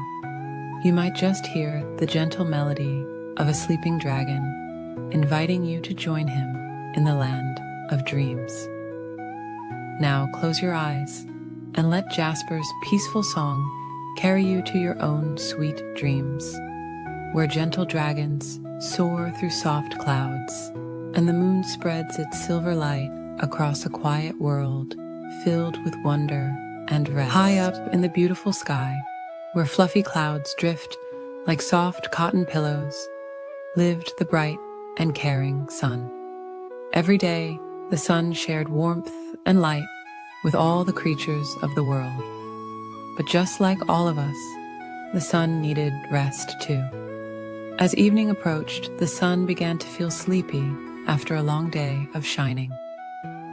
you might just hear the gentle melody of a sleeping dragon, inviting you to join him in the land of dreams. Now close your eyes and let Jasper's peaceful song carry you to your own sweet dreams, where gentle dragons soar through soft clouds, and the moon spreads its silver light across a quiet world filled with wonder and rest. High up in the beautiful sky, where fluffy clouds drift like soft cotton pillows, lived the bright and caring sun. Every day, the sun shared warmth and light, with all the creatures of the world. But just like all of us, the sun needed rest too. As evening approached, the sun began to feel sleepy after a long day of shining.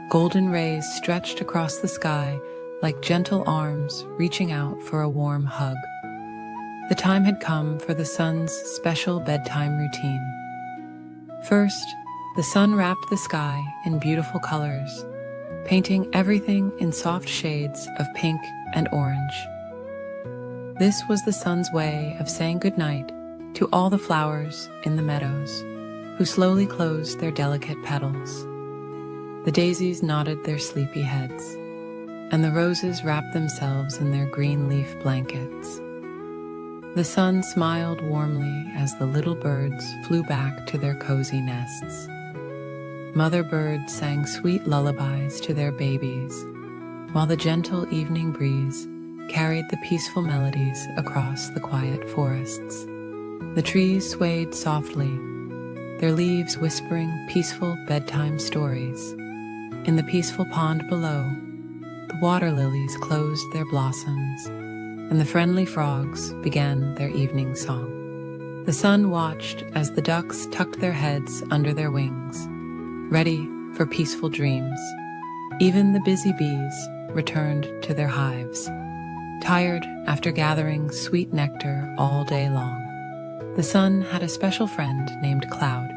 Golden rays stretched across the sky like gentle arms reaching out for a warm hug. The time had come for the sun's special bedtime routine. First, the sun wrapped the sky in beautiful colors, painting everything in soft shades of pink and orange. This was the sun's way of saying goodnight to all the flowers in the meadows, who slowly closed their delicate petals. The daisies nodded their sleepy heads, and the roses wrapped themselves in their green leaf blankets. The sun smiled warmly as the little birds flew back to their cozy nests. Mother birds sang sweet lullabies to their babies, while the gentle evening breeze carried the peaceful melodies across the quiet forests. The trees swayed softly, their leaves whispering peaceful bedtime stories. In the peaceful pond below, the water lilies closed their blossoms, and the friendly frogs began their evening song. The sun watched as the ducks tucked their heads under their wings, ready for peaceful dreams. Even the busy bees returned to their hives, tired after gathering sweet nectar all day long. The sun had a special friend named Cloud,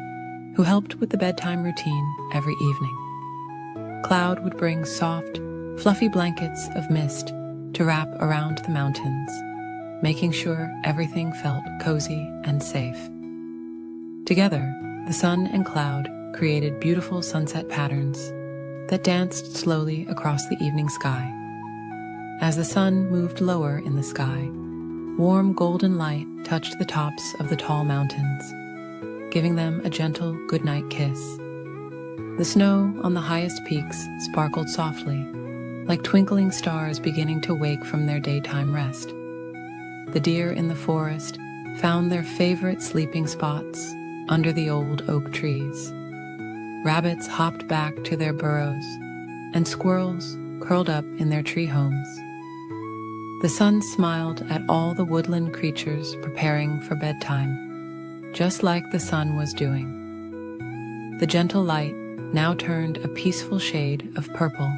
who helped with the bedtime routine every evening. Cloud would bring soft, fluffy blankets of mist to wrap around the mountains, making sure everything felt cozy and safe. Together, the sun and Cloud created beautiful sunset patterns that danced slowly across the evening sky. As the sun moved lower in the sky, warm golden light touched the tops of the tall mountains, giving them a gentle goodnight kiss. The snow on the highest peaks sparkled softly, like twinkling stars beginning to wake from their daytime rest. The deer in the forest found their favorite sleeping spots under the old oak trees. Rabbits hopped back to their burrows, and squirrels curled up in their tree homes. The sun smiled at all the woodland creatures preparing for bedtime, just like the sun was doing. The gentle light now turned a peaceful shade of purple,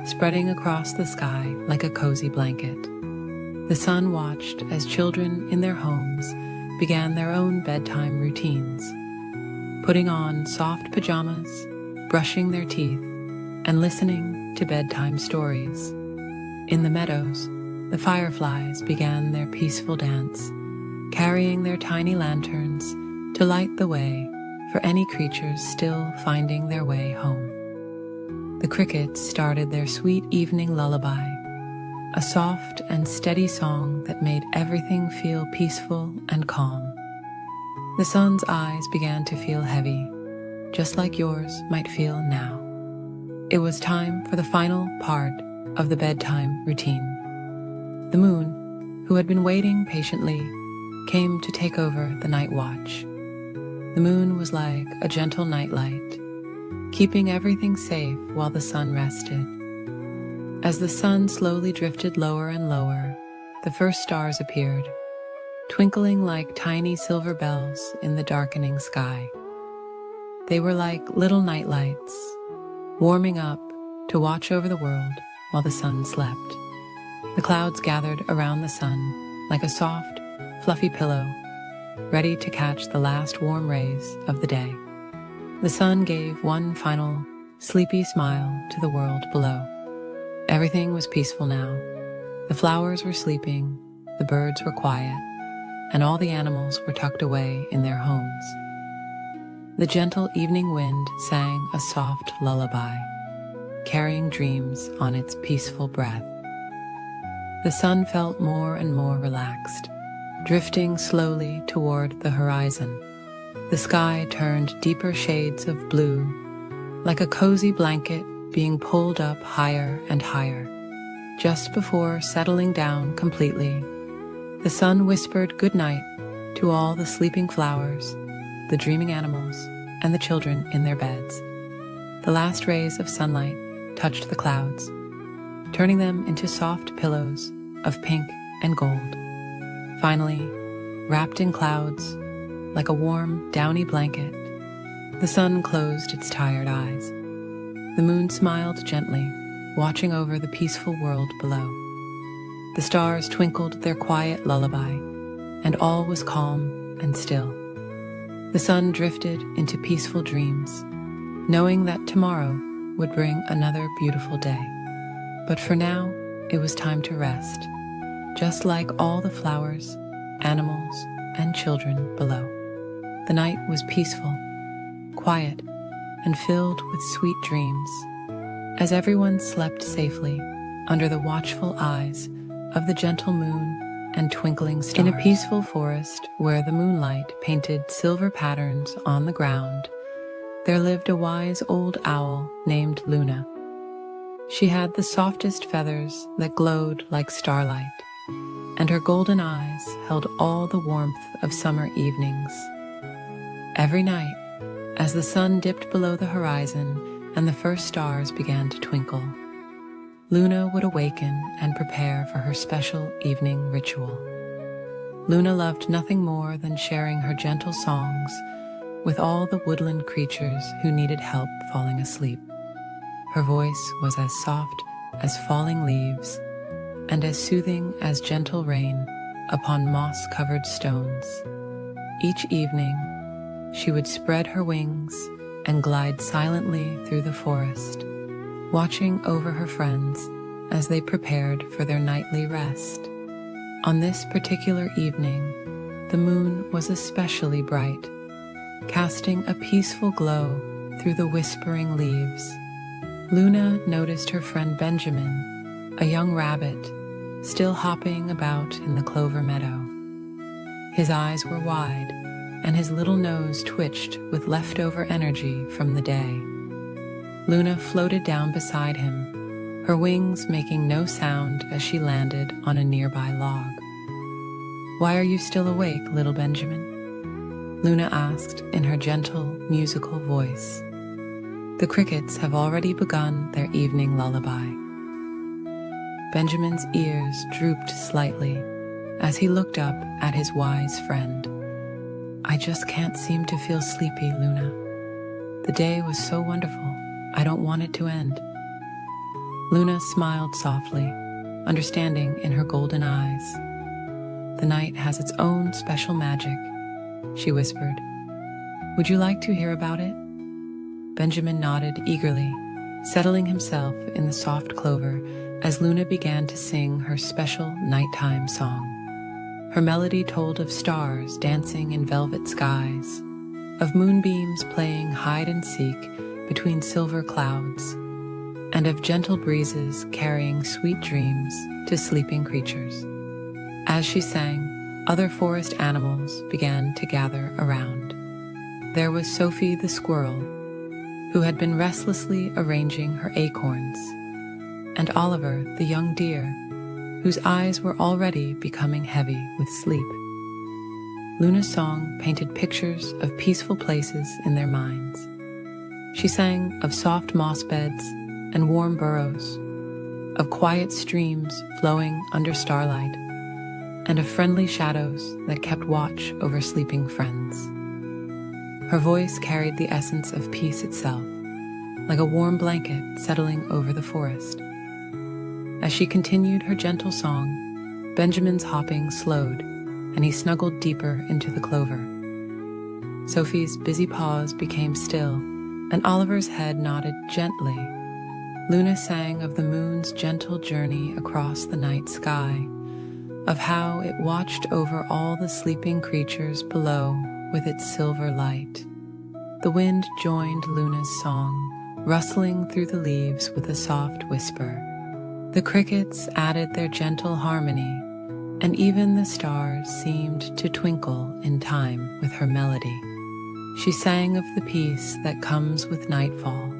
spreading across the sky like a cozy blanket. The sun watched as children in their homes began their own bedtime routines, putting on soft pajamas, brushing their teeth, and listening to bedtime stories. In the meadows, the fireflies began their peaceful dance, carrying their tiny lanterns to light the way for any creatures still finding their way home. The crickets started their sweet evening lullaby, a soft and steady song that made everything feel peaceful and calm. The sun's eyes began to feel heavy, just like yours might feel now. It was time for the final part of the bedtime routine. The moon, who had been waiting patiently, came to take over the night watch. The moon was like a gentle nightlight, keeping everything safe while the sun rested. As the sun slowly drifted lower and lower, the first stars appeared, twinkling like tiny silver bells in the darkening sky. They were like little nightlights, warming up to watch over the world while the sun slept. The clouds gathered around the sun like a soft, fluffy pillow, ready to catch the last warm rays of the day. The sun gave one final, sleepy smile to the world below. Everything was peaceful now. The flowers were sleeping, the birds were quiet, and all the animals were tucked away in their homes. The gentle evening wind sang a soft lullaby, carrying dreams on its peaceful breath. The sun felt more and more relaxed, drifting slowly toward the horizon. The sky turned deeper shades of blue, like a cozy blanket being pulled up higher and higher. Just before settling down completely, the sun whispered goodnight to all the sleeping flowers, the dreaming animals, and the children in their beds. The last rays of sunlight touched the clouds, turning them into soft pillows of pink and gold. Finally, wrapped in clouds, like a warm, downy blanket, the sun closed its tired eyes. The moon smiled gently, watching over the peaceful world below. The stars twinkled their quiet lullaby, and all was calm and still. The sun drifted into peaceful dreams, knowing that tomorrow would bring another beautiful day. But for now, it was time to rest, just like all the flowers, animals, and children below. The night was peaceful, quiet, and filled with sweet dreams, as everyone slept safely under the watchful eyes of the gentle moon and twinkling stars. In a peaceful forest where the moonlight painted silver patterns on the ground, there lived a wise old owl named Luna. She had the softest feathers that glowed like starlight, and her golden eyes held all the warmth of summer evenings. Every night, as the sun dipped below the horizon and the first stars began to twinkle, Luna would awaken and prepare for her special evening ritual. Luna loved nothing more than sharing her gentle songs with all the woodland creatures who needed help falling asleep. Her voice was as soft as falling leaves and as soothing as gentle rain upon moss-covered stones. Each evening, she would spread her wings and glide silently through the forest, watching over her friends as they prepared for their nightly rest. On this particular evening, the moon was especially bright, casting a peaceful glow through the whispering leaves. Luna noticed her friend Benjamin, a young rabbit, still hopping about in the clover meadow. His eyes were wide, and his little nose twitched with leftover energy from the day. Luna floated down beside him, her wings making no sound as she landed on a nearby log. "Why are you still awake, little Benjamin?" Luna asked in her gentle, musical voice. "The crickets have already begun their evening lullaby." Benjamin's ears drooped slightly as he looked up at his wise friend. "I just can't seem to feel sleepy, Luna. The day was so wonderful. I don't want it to end." Luna smiled softly, understanding in her golden eyes. "The night has its own special magic," she whispered. "Would you like to hear about it?" Benjamin nodded eagerly, settling himself in the soft clover as Luna began to sing her special nighttime song. Her melody told of stars dancing in velvet skies, of moonbeams playing hide and seek between silver clouds, and of gentle breezes carrying sweet dreams to sleeping creatures. As she sang, other forest animals began to gather around. There was Sophie the squirrel, who had been restlessly arranging her acorns, and Oliver the young deer, whose eyes were already becoming heavy with sleep. Luna's song painted pictures of peaceful places in their minds. She sang of soft moss beds and warm burrows, of quiet streams flowing under starlight, and of friendly shadows that kept watch over sleeping friends. Her voice carried the essence of peace itself, like a warm blanket settling over the forest. As she continued her gentle song, Benjamin's hopping slowed, and he snuggled deeper into the clover. Sophie's busy paws became still, and Oliver's head nodded gently. Luna sang of the moon's gentle journey across the night sky, of how it watched over all the sleeping creatures below with its silver light. The wind joined Luna's song, rustling through the leaves with a soft whisper. The crickets added their gentle harmony, and even the stars seemed to twinkle in time with her melody. She sang of the peace that comes with nightfall,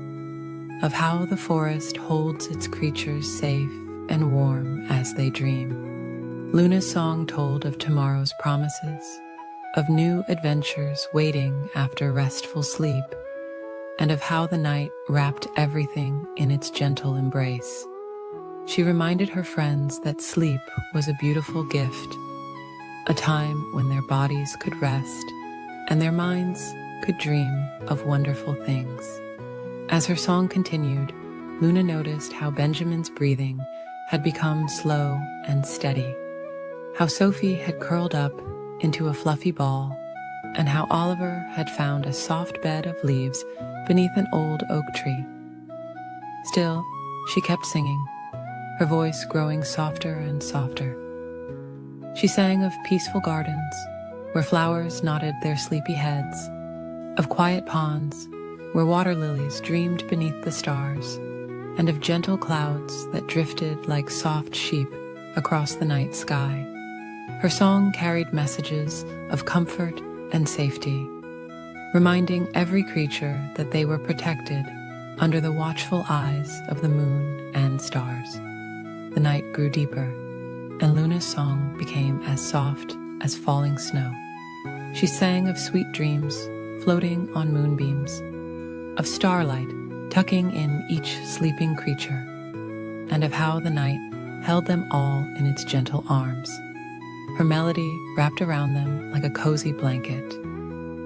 of how the forest holds its creatures safe and warm as they dream. Luna's song told of tomorrow's promises, of new adventures waiting after restful sleep, and of how the night wrapped everything in its gentle embrace. she reminded her friends that sleep was a beautiful gift, a time when their bodies could rest and their minds could dream of wonderful things. As her song continued, Luna noticed how Benjamin's breathing had become slow and steady, how Sophie had curled up into a fluffy ball, and how Oliver had found a soft bed of leaves beneath an old oak tree. Still, she kept singing, her voice growing softer and softer. She sang of peaceful gardens, where flowers nodded their sleepy heads, of quiet ponds, where water lilies dreamed beneath the stars, and of gentle clouds that drifted like soft sheep across the night sky. Her song carried messages of comfort and safety, reminding every creature that they were protected under the watchful eyes of the moon and stars. The night grew deeper, and Luna's song became as soft as falling snow. She sang of sweet dreams floating on moonbeams, of starlight tucking in each sleeping creature, and of how the night held them all in its gentle arms. Her melody wrapped around them like a cozy blanket,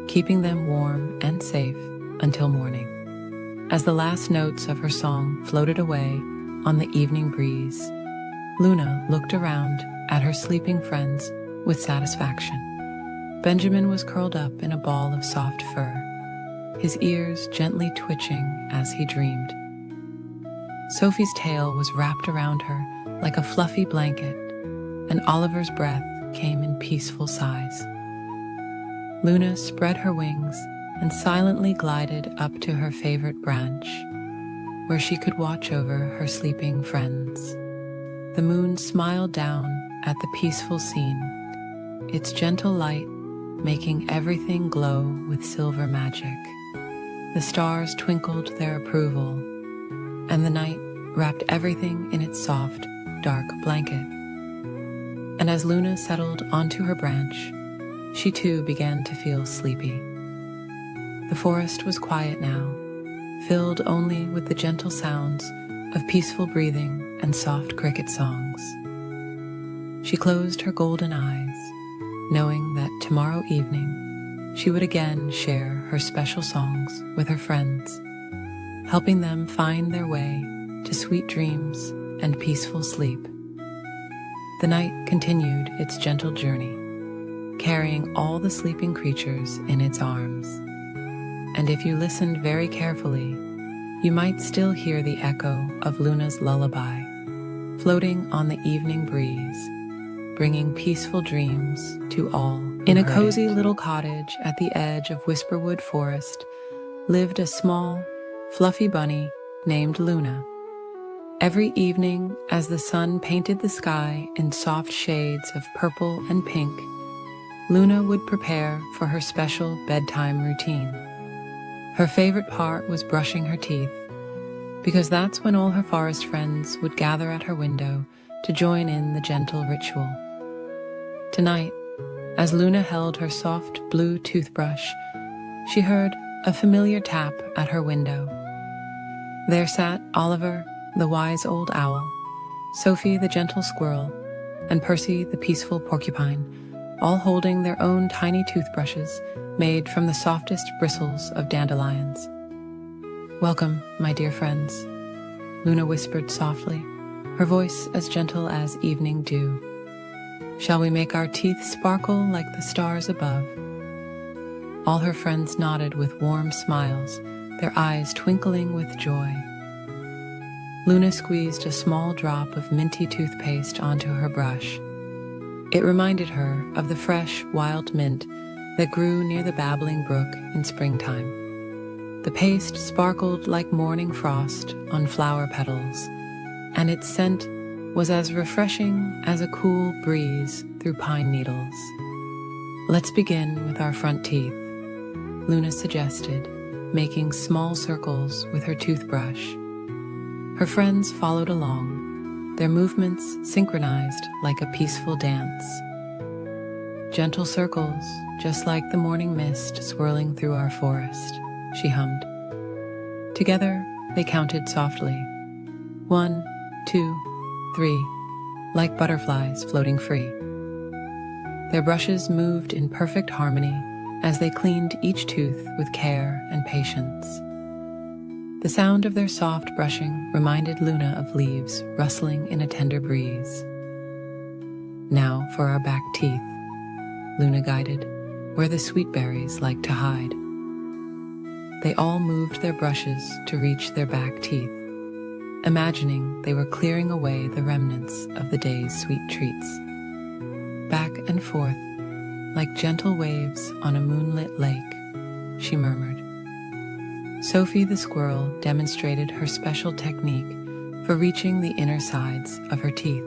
keeping them warm and safe until morning. As the last notes of her song floated away on the evening breeze, Luna looked around at her sleeping friends with satisfaction. Benjamin was curled up in a ball of soft fur, his ears gently twitching as he dreamed. Sophie's tail was wrapped around her like a fluffy blanket, and Oliver's breath came in peaceful sighs. Luna spread her wings and silently glided up to her favorite branch, where she could watch over her sleeping friends. The moon smiled down at the peaceful scene, its gentle light making everything glow with silver magic. The stars twinkled their approval, and the night wrapped everything in its soft, dark blanket. And as Luna settled onto her branch, she too began to feel sleepy. The forest was quiet now, filled only with the gentle sounds of peaceful breathing and soft cricket songs. She closed her golden eyes, knowing that tomorrow evening she would again share her special songs with her friends, helping them find their way to sweet dreams and peaceful sleep. The night continued its gentle journey, carrying all the sleeping creatures in its arms. And if you listened very carefully, you might still hear the echo of Luna's lullaby, floating on the evening breeze, bringing peaceful dreams to all. In a cozy little cottage at the edge of Whisperwood Forest lived a small, fluffy bunny named Luna. Every evening, as the sun painted the sky in soft shades of purple and pink, Luna would prepare for her special bedtime routine. Her favorite part was brushing her teeth, because that's when all her forest friends would gather at her window to join in the gentle ritual. Tonight, as Luna held her soft blue toothbrush, she heard a familiar tap at her window. There sat Oliver, the wise old owl, Sophie, the gentle squirrel, and Percy, the peaceful porcupine, all holding their own tiny toothbrushes made from the softest bristles of dandelions. "Welcome, my dear friends," Luna whispered softly, her voice as gentle as evening dew. "Shall we make our teeth sparkle like the stars above?" All her friends nodded with warm smiles, their eyes twinkling with joy. Luna squeezed a small drop of minty toothpaste onto her brush. It reminded her of the fresh, wild mint that grew near the babbling brook in springtime. The paste sparkled like morning frost on flower petals, and its scent was as refreshing as a cool breeze through pine needles. "Let's begin with our front teeth," Luna suggested, making small circles with her toothbrush. Her friends followed along, their movements synchronized like a peaceful dance. "Gentle circles, just like the morning mist swirling through our forest," she hummed. Together, they counted softly. 1, 2, 3. Like butterflies floating free. Their brushes moved in perfect harmony as they cleaned each tooth with care and patience. The sound of their soft brushing reminded Luna of leaves rustling in a tender breeze. Now for our back teeth, Luna guided, where the sweet berries like to hide. They all moved their brushes to reach their back teeth, imagining they were clearing away the remnants of the day's sweet treats. Back and forth, like gentle waves on a moonlit lake, she murmured. Sophie the squirrel demonstrated her special technique for reaching the inner sides of her teeth.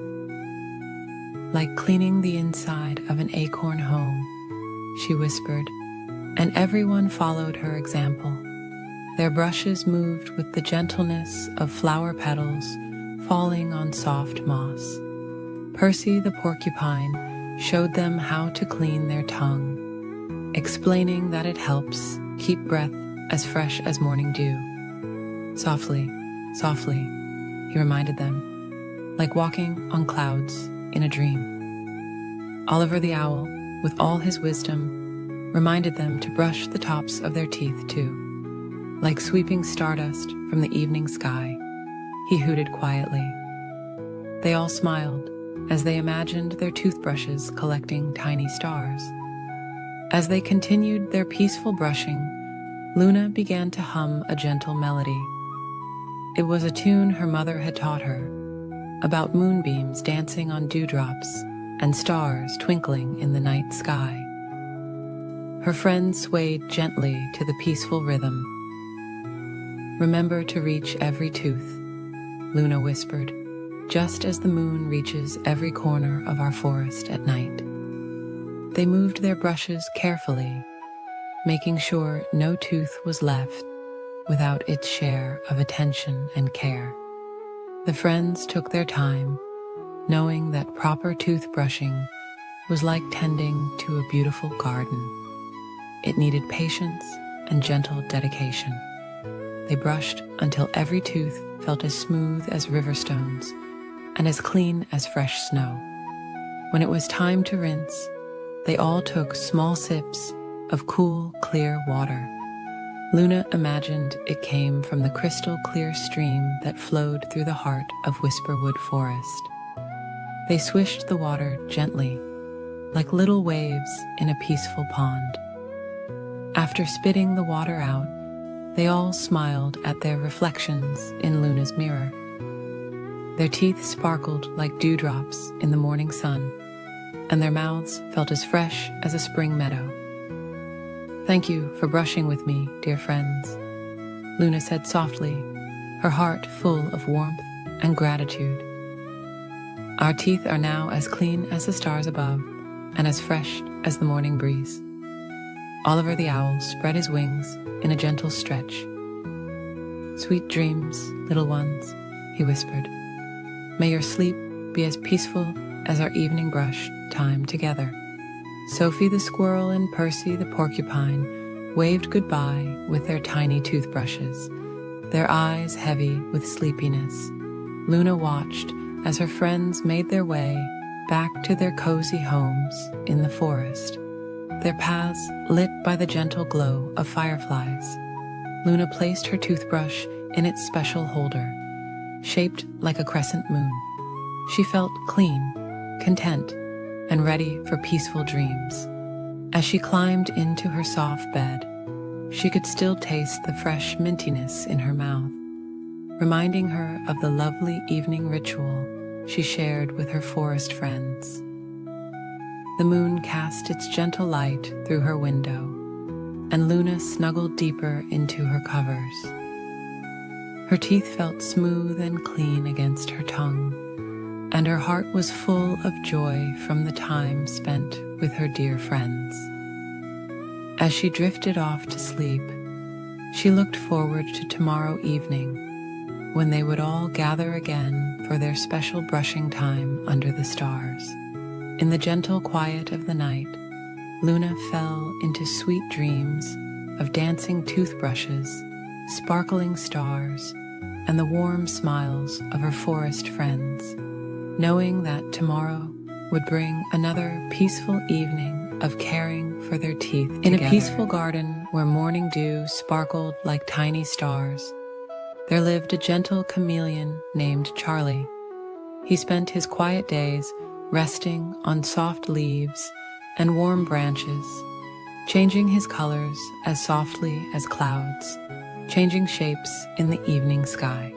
Like cleaning the inside of an acorn home, she whispered, and everyone followed her example. Their brushes moved with the gentleness of flower petals falling on soft moss. Percy the porcupine showed them how to clean their tongue, explaining that it helps keep breath as fresh as morning dew. Softly, softly, he reminded them, like walking on clouds in a dream. Oliver the owl, with all his wisdom, reminded them to brush the tops of their teeth too. Like sweeping stardust from the evening sky, he hooted quietly. They all smiled as they imagined their toothbrushes collecting tiny stars. As they continued their peaceful brushing, Luna began to hum a gentle melody. It was a tune her mother had taught her, about moonbeams dancing on dewdrops and stars twinkling in the night sky. Her friends swayed gently to the peaceful rhythm. "Remember to reach every tooth," Luna whispered, just as the moon reaches every corner of our forest at night. They moved their brushes carefully, making sure no tooth was left without its share of attention and care. The friends took their time, knowing that proper toothbrushing was like tending to a beautiful garden. It needed patience and gentle dedication. They brushed until every tooth felt as smooth as river stones and as clean as fresh snow. When it was time to rinse, they all took small sips of cool, clear water. Luna imagined it came from the crystal clear stream that flowed through the heart of Whisperwood Forest. They swished the water gently, like little waves in a peaceful pond. After spitting the water out, they all smiled at their reflections in Luna's mirror. Their teeth sparkled like dewdrops in the morning sun, and their mouths felt as fresh as a spring meadow. "Thank you for brushing with me, dear friends," Luna said softly, her heart full of warmth and gratitude. "Our teeth are now as clean as the stars above and as fresh as the morning breeze." Oliver the owl spread his wings in a gentle stretch. "Sweet dreams, little ones," he whispered. "May your sleep be as peaceful as our evening brush time together." Sophie the squirrel and Percy the porcupine waved goodbye with their tiny toothbrushes, their eyes heavy with sleepiness. Luna watched as her friends made their way back to their cozy homes in the forest, their paths lit by the gentle glow of fireflies. Luna placed her toothbrush in its special holder, shaped like a crescent moon. She felt clean, content, and ready for peaceful dreams. As she climbed into her soft bed, she could still taste the fresh mintiness in her mouth, reminding her of the lovely evening ritual she shared with her forest friends. The moon cast its gentle light through her window, and Luna snuggled deeper into her covers. Her teeth felt smooth and clean against her tongue, and her heart was full of joy from the time spent with her dear friends. As she drifted off to sleep, she looked forward to tomorrow evening, when they would all gather again for their special brushing time under the stars. In the gentle quiet of the night, Luna fell into sweet dreams of dancing toothbrushes, sparkling stars, and the warm smiles of her forest friends. knowing that tomorrow would bring another peaceful evening of caring for their teeth together. In a peaceful garden where morning dew sparkled like tiny stars, there lived a gentle chameleon named Charlie. He spent his quiet days resting on soft leaves and warm branches, changing his colors as softly as clouds, changing shapes in the evening sky.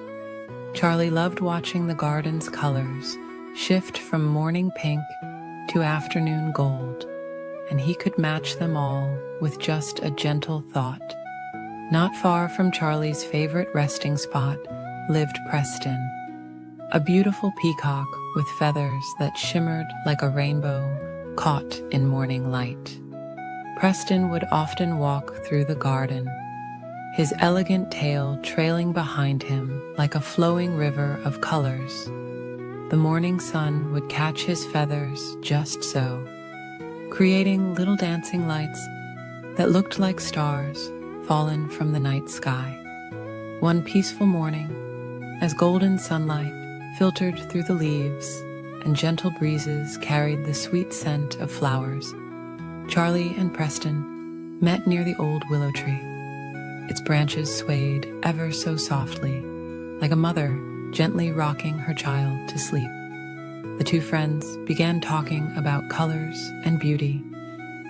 Charlie loved watching the garden's colors shift from morning pink to afternoon gold, and he could match them all with just a gentle thought. Not far from Charlie's favorite resting spot lived Preston, a beautiful peacock with feathers that shimmered like a rainbow caught in morning light. Preston would often walk through the garden, his elegant tail trailing behind him like a flowing river of colors. The morning sun would catch his feathers just so, creating little dancing lights that looked like stars fallen from the night sky. One peaceful morning, as golden sunlight filtered through the leaves and gentle breezes carried the sweet scent of flowers, Charlie and Preston met near the old willow tree. Its branches swayed ever so softly, like a mother gently rocking her child to sleep. The two friends began talking about colors and beauty,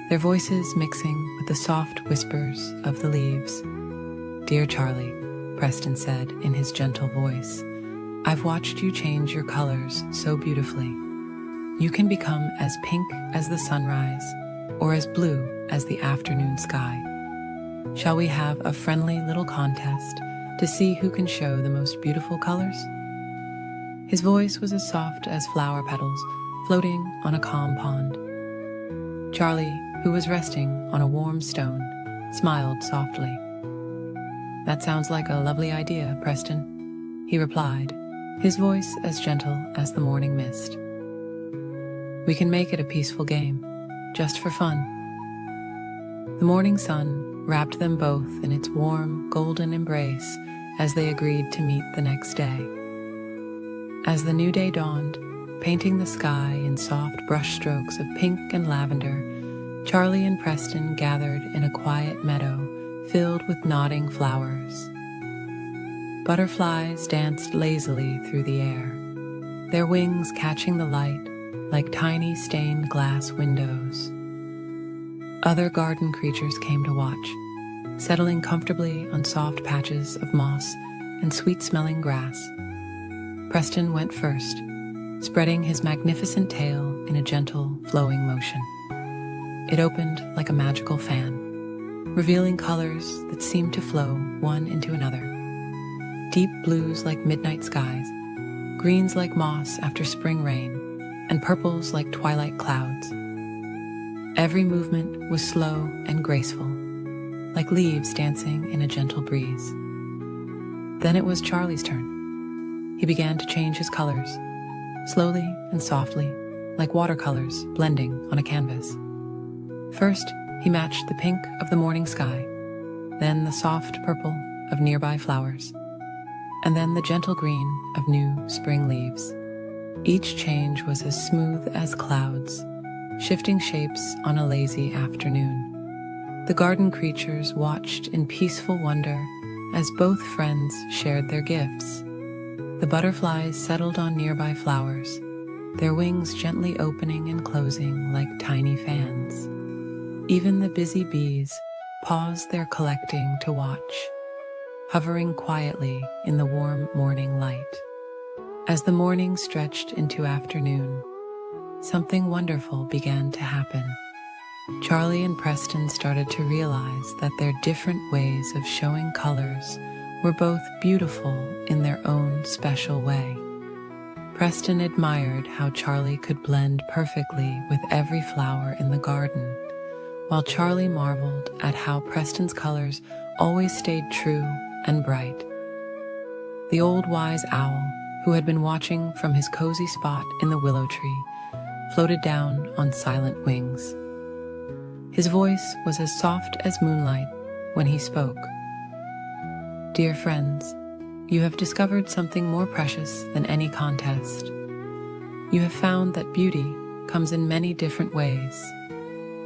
their voices mixing with the soft whispers of the leaves. "Dear Charlie," Preston said in his gentle voice, "I've watched you change your colors so beautifully. You can become as pink as the sunrise or as blue as the afternoon sky. Shall we have a friendly little contest to see who can show the most beautiful colors?" His voice was as soft as flower petals floating on a calm pond. Charlie, who was resting on a warm stone, smiled softly. "That sounds like a lovely idea, Preston," he replied, his voice as gentle as the morning mist. "We can make it a peaceful game, just for fun." The morning sun wrapped them both in its warm, golden embrace as they agreed to meet the next day. As the new day dawned, painting the sky in soft brush strokes of pink and lavender, Charlie and Preston gathered in a quiet meadow filled with nodding flowers. Butterflies danced lazily through the air, their wings catching the light like tiny stained glass windows. Other garden creatures came to watch, settling comfortably on soft patches of moss and sweet-smelling grass. Preston went first, spreading his magnificent tail in a gentle, flowing motion. It opened like a magical fan, revealing colors that seemed to flow one into another. Deep blues like midnight skies, greens like moss after spring rain, and purples like twilight clouds. Every movement was slow and graceful, like leaves dancing in a gentle breeze. Then it was Charlie's turn. He began to change his colors, slowly and softly, like watercolors blending on a canvas. First, he matched the pink of the morning sky, then the soft purple of nearby flowers, and then the gentle green of new spring leaves. Each change was as smooth as clouds, shifting shapes on a lazy afternoon. The garden creatures watched in peaceful wonder as both friends shared their gifts. The butterflies settled on nearby flowers, their wings gently opening and closing like tiny fans. Even the busy bees paused their collecting to watch, hovering quietly in the warm morning light. As the morning stretched into afternoon, something wonderful began to happen. Charlie and Preston started to realize that their different ways of showing colors were both beautiful in their own special way. Preston admired how Charlie could blend perfectly with every flower in the garden, while Charlie marveled at how Preston's colors always stayed true and bright. The old wise owl, who had been watching from his cozy spot in the willow tree, floated down on silent wings. His voice was as soft as moonlight when he spoke. "Dear friends, you have discovered something more precious than any contest. You have found that beauty comes in many different ways,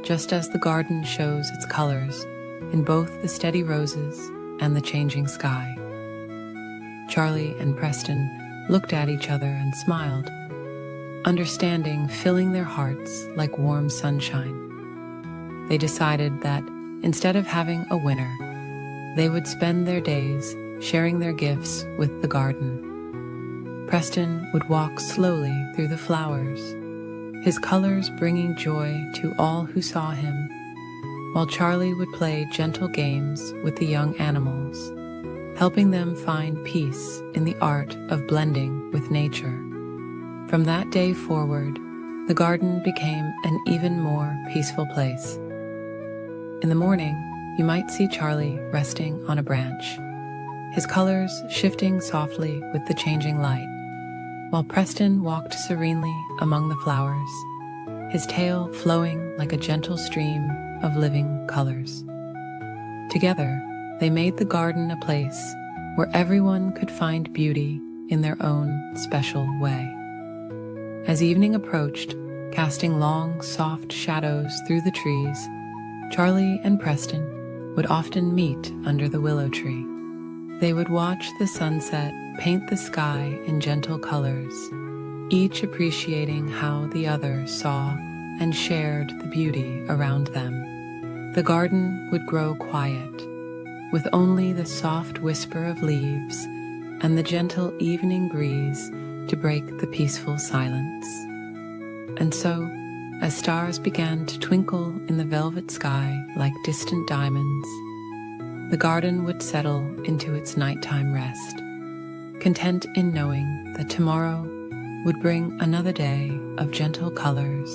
just as the garden shows its colors in both the steady roses and the changing sky. Charlie and Preston looked at each other and smiled, understanding filling their hearts like warm sunshine. They decided that instead of having a winner, they would spend their days sharing their gifts with the garden. Preston would walk slowly through the flowers, his colors bringing joy to all who saw him, while Charlie would play gentle games with the young animals, helping them find peace in the art of blending with nature. From that day forward, the garden became an even more peaceful place. In the morning, you might see Charlie resting on a branch, his colors shifting softly with the changing light, while Preston walked serenely among the flowers, his tail flowing like a gentle stream of living colors. Together, they made the garden a place where everyone could find beauty in their own special way. As evening approached, casting long, soft shadows through the trees, Charlie and Preston would often meet under the willow tree. They would watch the sunset paint the sky in gentle colors, each appreciating how the other saw and shared the beauty around them. The garden would grow quiet, with only the soft whisper of leaves and the gentle evening breeze to break the peaceful silence. And so, as stars began to twinkle in the velvet sky like distant diamonds, the garden would settle into its nighttime rest, content in knowing that tomorrow would bring another day of gentle colors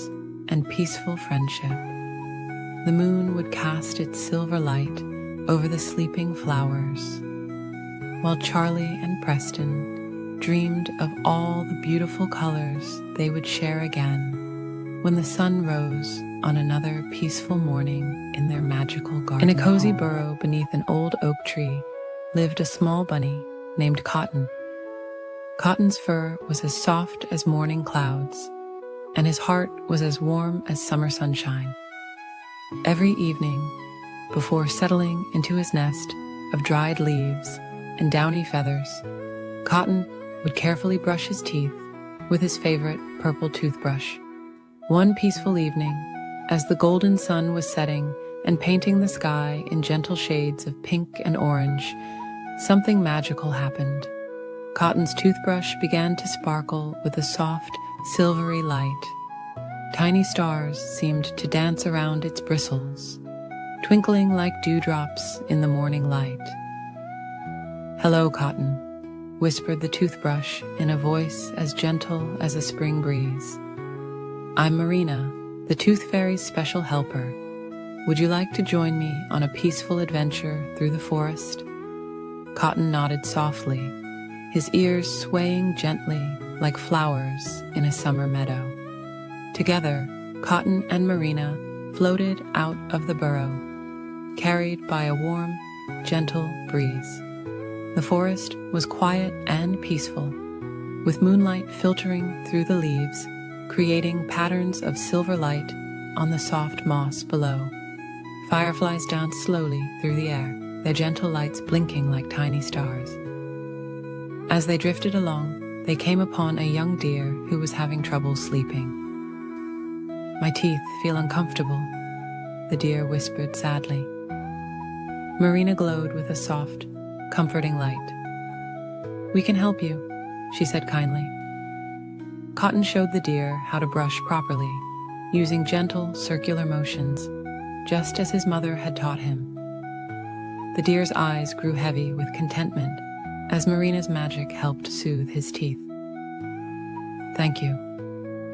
and peaceful friendship. The moon would cast its silver light over the sleeping flowers, while Charlie and Preston dreamed of all the beautiful colors they would share again when the sun rose on another peaceful morning in their magical garden. In a cozy burrow beneath an old oak tree lived a small bunny named Cotton. Cotton's fur was as soft as morning clouds, and his heart was as warm as summer sunshine. Every evening, before settling into his nest of dried leaves and downy feathers, Cotton would carefully brush his teeth with his favorite purple toothbrush. One peaceful evening, as the golden sun was setting and painting the sky in gentle shades of pink and orange, something magical happened. Cotton's toothbrush began to sparkle with a soft, silvery light. Tiny stars seemed to dance around its bristles, twinkling like dewdrops in the morning light. "Hello, Cotton," whispered the toothbrush in a voice as gentle as a spring breeze. "I'm Marina, the Tooth Fairy's special helper. Would you like to join me on a peaceful adventure through the forest?" Cotton nodded softly, his ears swaying gently like flowers in a summer meadow. Together, Cotton and Marina floated out of the burrow, carried by a warm, gentle breeze. The forest was quiet and peaceful, with moonlight filtering through the leaves, creating patterns of silver light on the soft moss below. Fireflies danced slowly through the air, their gentle lights blinking like tiny stars. As they drifted along, they came upon a young deer who was having trouble sleeping. "My teeth feel uncomfortable," the deer whispered sadly. Marina glowed with a soft, comforting light. "We can help you," she said kindly. Cotton showed the deer how to brush properly, using gentle, circular motions, just as his mother had taught him. The deer's eyes grew heavy with contentment as Marina's magic helped soothe his teeth. "Thank you,"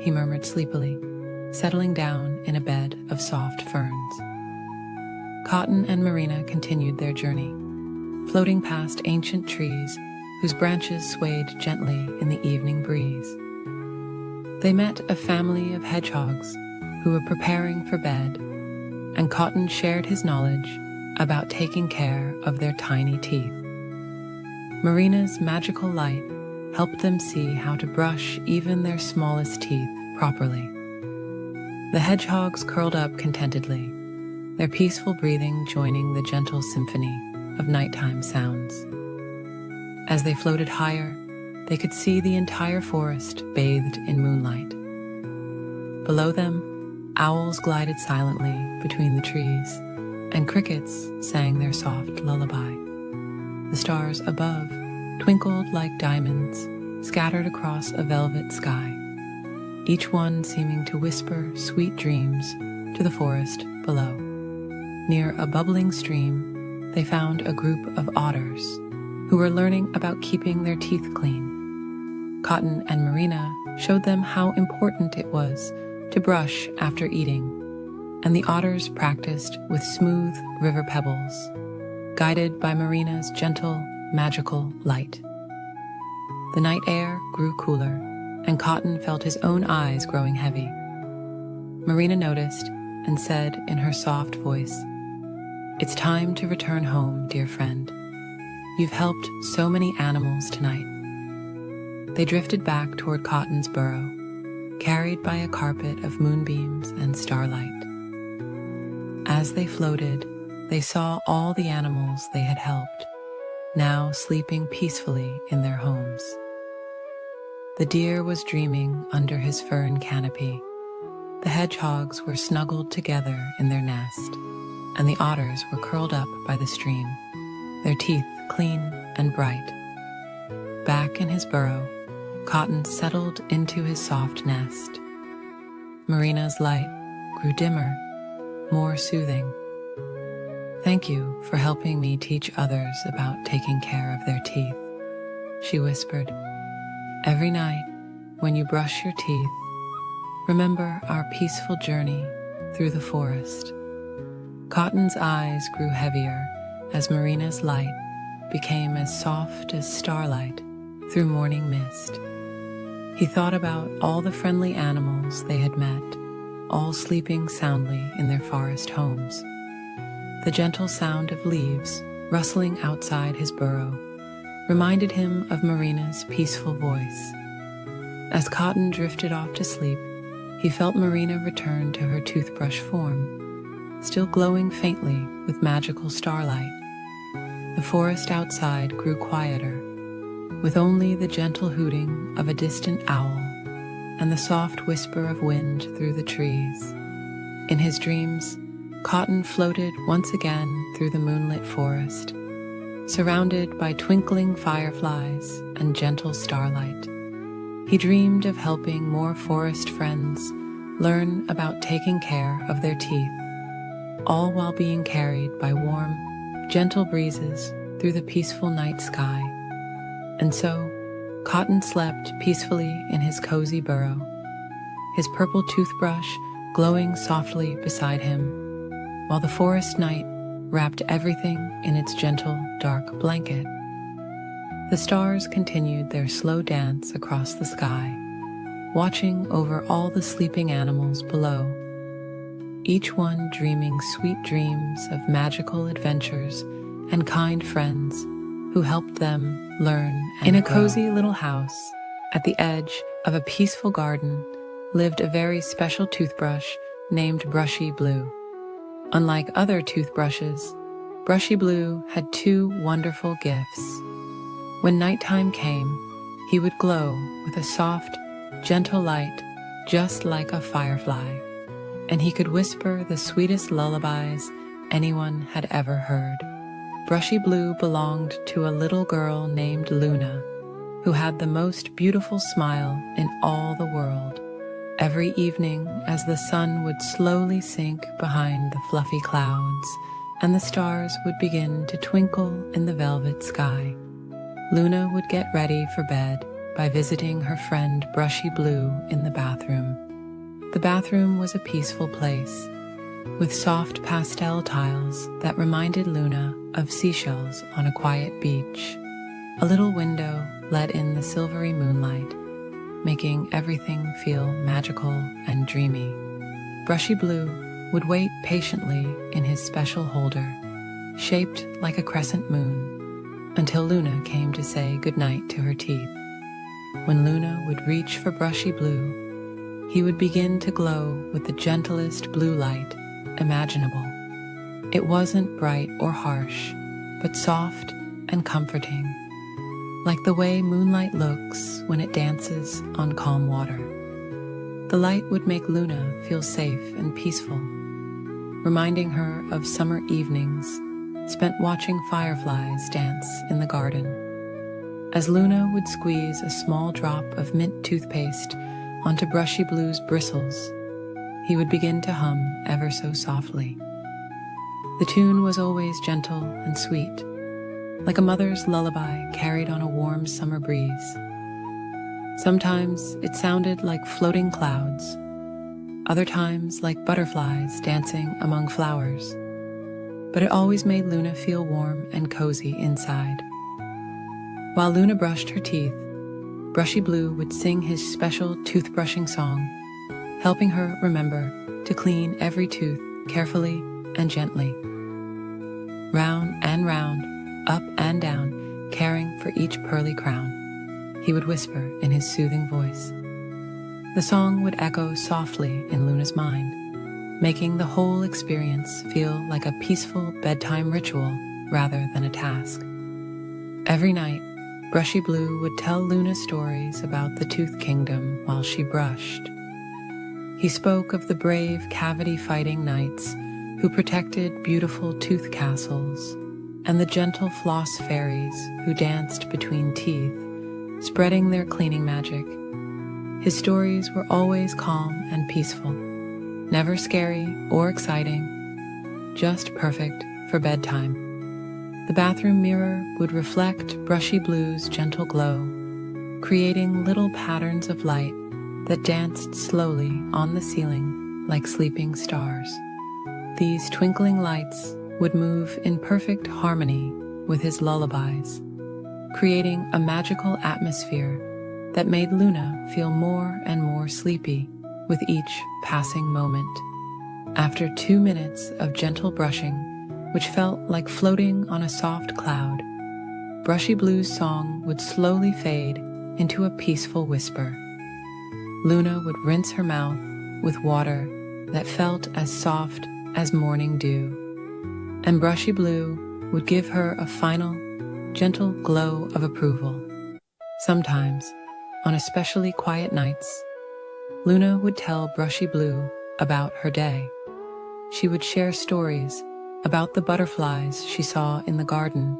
he murmured sleepily, settling down in a bed of soft ferns. Cotton and Marina continued their journey, floating past ancient trees whose branches swayed gently in the evening breeze. They met a family of hedgehogs who were preparing for bed, and Cotton shared his knowledge about taking care of their tiny teeth. Marina's magical light helped them see how to brush even their smallest teeth properly. The hedgehogs curled up contentedly, their peaceful breathing joining the gentle symphony of nighttime sounds. As they floated higher, they could see the entire forest bathed in moonlight. Below them, owls glided silently between the trees, and crickets sang their soft lullaby. The stars above twinkled like diamonds scattered across a velvet sky, each one seeming to whisper sweet dreams to the forest below. Near a bubbling stream, they found a group of otters who were learning about keeping their teeth clean. Cotton and Marina showed them how important it was to brush after eating, and the otters practiced with smooth river pebbles, guided by Marina's gentle, magical light. The night air grew cooler, and Cotton felt his own eyes growing heavy. Marina noticed and said in her soft voice, "It's time to return home, dear friend. You've helped so many animals tonight." They drifted back toward Cotton's burrow, carried by a carpet of moonbeams and starlight. As they floated, they saw all the animals they had helped, now sleeping peacefully in their homes. The deer was dreaming under his fern canopy. The hedgehogs were snuggled together in their nest, and the otters were curled up by the stream, their teeth clean and bright. Back in his burrow, Cotton settled into his soft nest. Marina's light grew dimmer, more soothing. "Thank you for helping me teach others about taking care of their teeth," she whispered. "Every night, when you brush your teeth, remember our peaceful journey through the forest." Cotton's eyes grew heavier as Marina's light became as soft as starlight through morning mist. He thought about all the friendly animals they had met, all sleeping soundly in their forest homes. The gentle sound of leaves rustling outside his burrow reminded him of Marina's peaceful voice. As Cotton drifted off to sleep, he felt Marina return to her toothbrush form, still glowing faintly with magical starlight. The forest outside grew quieter, with only the gentle hooting of a distant owl and the soft whisper of wind through the trees. In his dreams, Cotton floated once again through the moonlit forest, surrounded by twinkling fireflies and gentle starlight. He dreamed of helping more forest friends learn about taking care of their teeth, all while being carried by warm, gentle breezes through the peaceful night sky. And so, Cotton slept peacefully in his cozy burrow, his purple toothbrush glowing softly beside him, while the forest night wrapped everything in its gentle, dark blanket. The stars continued their slow dance across the sky, watching over all the sleeping animals below, each one dreaming sweet dreams of magical adventures and kind friends who helped them learn and In a cozy little house at the edge of a peaceful garden lived a very special toothbrush named Brushy Blue. Unlike other toothbrushes, Brushy Blue had two wonderful gifts. When nighttime came, he would glow with a soft, gentle light just like a firefly, and he could whisper the sweetest lullabies anyone had ever heard. Brushy Blue belonged to a little girl named Luna, who had the most beautiful smile in all the world. Every evening, as the sun would slowly sink behind the fluffy clouds and the stars would begin to twinkle in the velvet sky, Luna would get ready for bed by visiting her friend Brushy Blue in the bathroom. The bathroom was a peaceful place, with soft pastel tiles that reminded Luna of seashells on a quiet beach. A little window let in the silvery moonlight, making everything feel magical and dreamy. Brushy Blue would wait patiently in his special holder, shaped like a crescent moon, until Luna came to say goodnight to her teeth. when Luna would reach for Brushy Blue, he would begin to glow with the gentlest blue light imaginable. It wasn't bright or harsh, but soft and comforting, like the way moonlight looks when it dances on calm water. The light would make Luna feel safe and peaceful, reminding her of summer evenings spent watching fireflies dance in the garden. As Luna would squeeze a small drop of mint toothpaste onto Brushy Blue's bristles, he would begin to hum ever so softly. The tune was always gentle and sweet, like a mother's lullaby carried on a warm summer breeze. Sometimes it sounded like floating clouds, other times like butterflies dancing among flowers, but it always made Luna feel warm and cozy inside. While Luna brushed her teeth, Brushy Blue would sing his special toothbrushing song, helping her remember to clean every tooth carefully and gently. Round and round, up and down, caring for each pearly crown, he would whisper in his soothing voice. The song would echo softly in Luna's mind, making the whole experience feel like a peaceful bedtime ritual rather than a task. Every night, Brushy Blue would tell Luna stories about the Tooth Kingdom while she brushed. He spoke of the brave cavity-fighting knights who protected beautiful tooth castles, and the gentle floss fairies who danced between teeth, spreading their cleaning magic. His stories were always calm and peaceful, never scary or exciting, just perfect for bedtime. The bathroom mirror would reflect Brushy Blue's gentle glow, creating little patterns of light that danced slowly on the ceiling like sleeping stars. These twinkling lights would move in perfect harmony with his lullabies, creating a magical atmosphere that made Luna feel more and more sleepy with each passing moment. After 2 minutes of gentle brushing, which felt like floating on a soft cloud, Brushy Blue's song would slowly fade into a peaceful whisper. Luna would rinse her mouth with water that felt as soft as morning dew, and Brushy Blue would give her a final, gentle glow of approval. Sometimes, on especially quiet nights, Luna would tell Brushy Blue about her day. She would share stories about the butterflies she saw in the garden,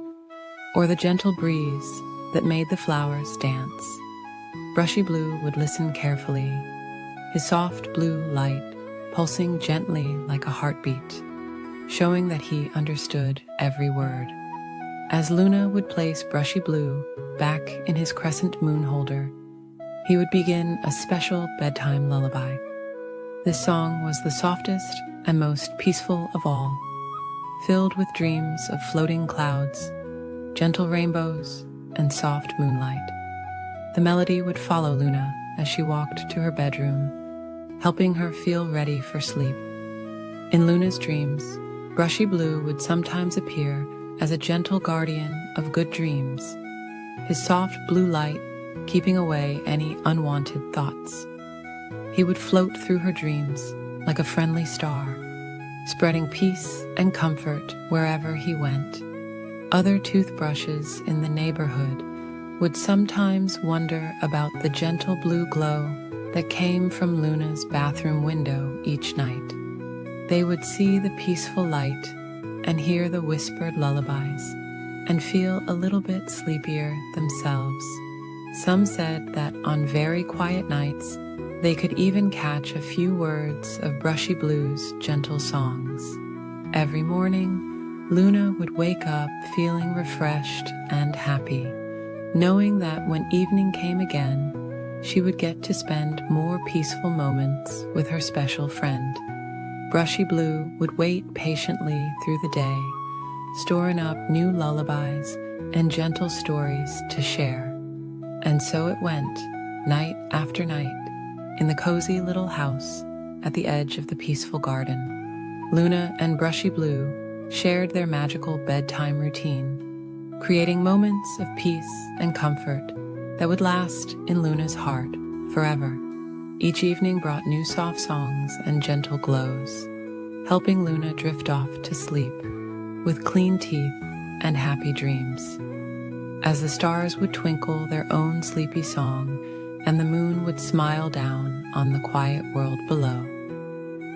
or the gentle breeze that made the flowers dance. Brushy Blue would listen carefully, his soft blue light pulsing gently like a heartbeat, showing that he understood every word. As Luna would place Brushy Blue back in his crescent moon holder, he would begin a special bedtime lullaby. This song was the softest and most peaceful of all, filled with dreams of floating clouds, gentle rainbows, and soft moonlight. The melody would follow Luna as she walked to her bedroom, helping her feel ready for sleep. In Luna's dreams, Brushy Blue would sometimes appear as a gentle guardian of good dreams, his soft blue light keeping away any unwanted thoughts. He would float through her dreams like a friendly star, spreading peace and comfort wherever he went. Other toothbrushes in the neighborhood would sometimes wonder about the gentle blue glow that came from Luna's bathroom window each night. They would see the peaceful light and hear the whispered lullabies and feel a little bit sleepier themselves. Some said that on very quiet nights, they could even catch a few words of Brushy Blue's gentle songs. Every morning, Luna would wake up feeling refreshed and happy, knowing that when evening came again, she would get to spend more peaceful moments with her special friend. Brushy Blue would wait patiently through the day, storing up new lullabies and gentle stories to share. And so it went, night after night, in the cozy little house at the edge of the peaceful garden. Luna and Brushy Blue shared their magical bedtime routine, creating moments of peace and comfort that would last in Luna's heart forever. Each evening brought new soft songs and gentle glows, helping Luna drift off to sleep with clean teeth and happy dreams. As the stars would twinkle their own sleepy song and the moon would smile down on the quiet world below,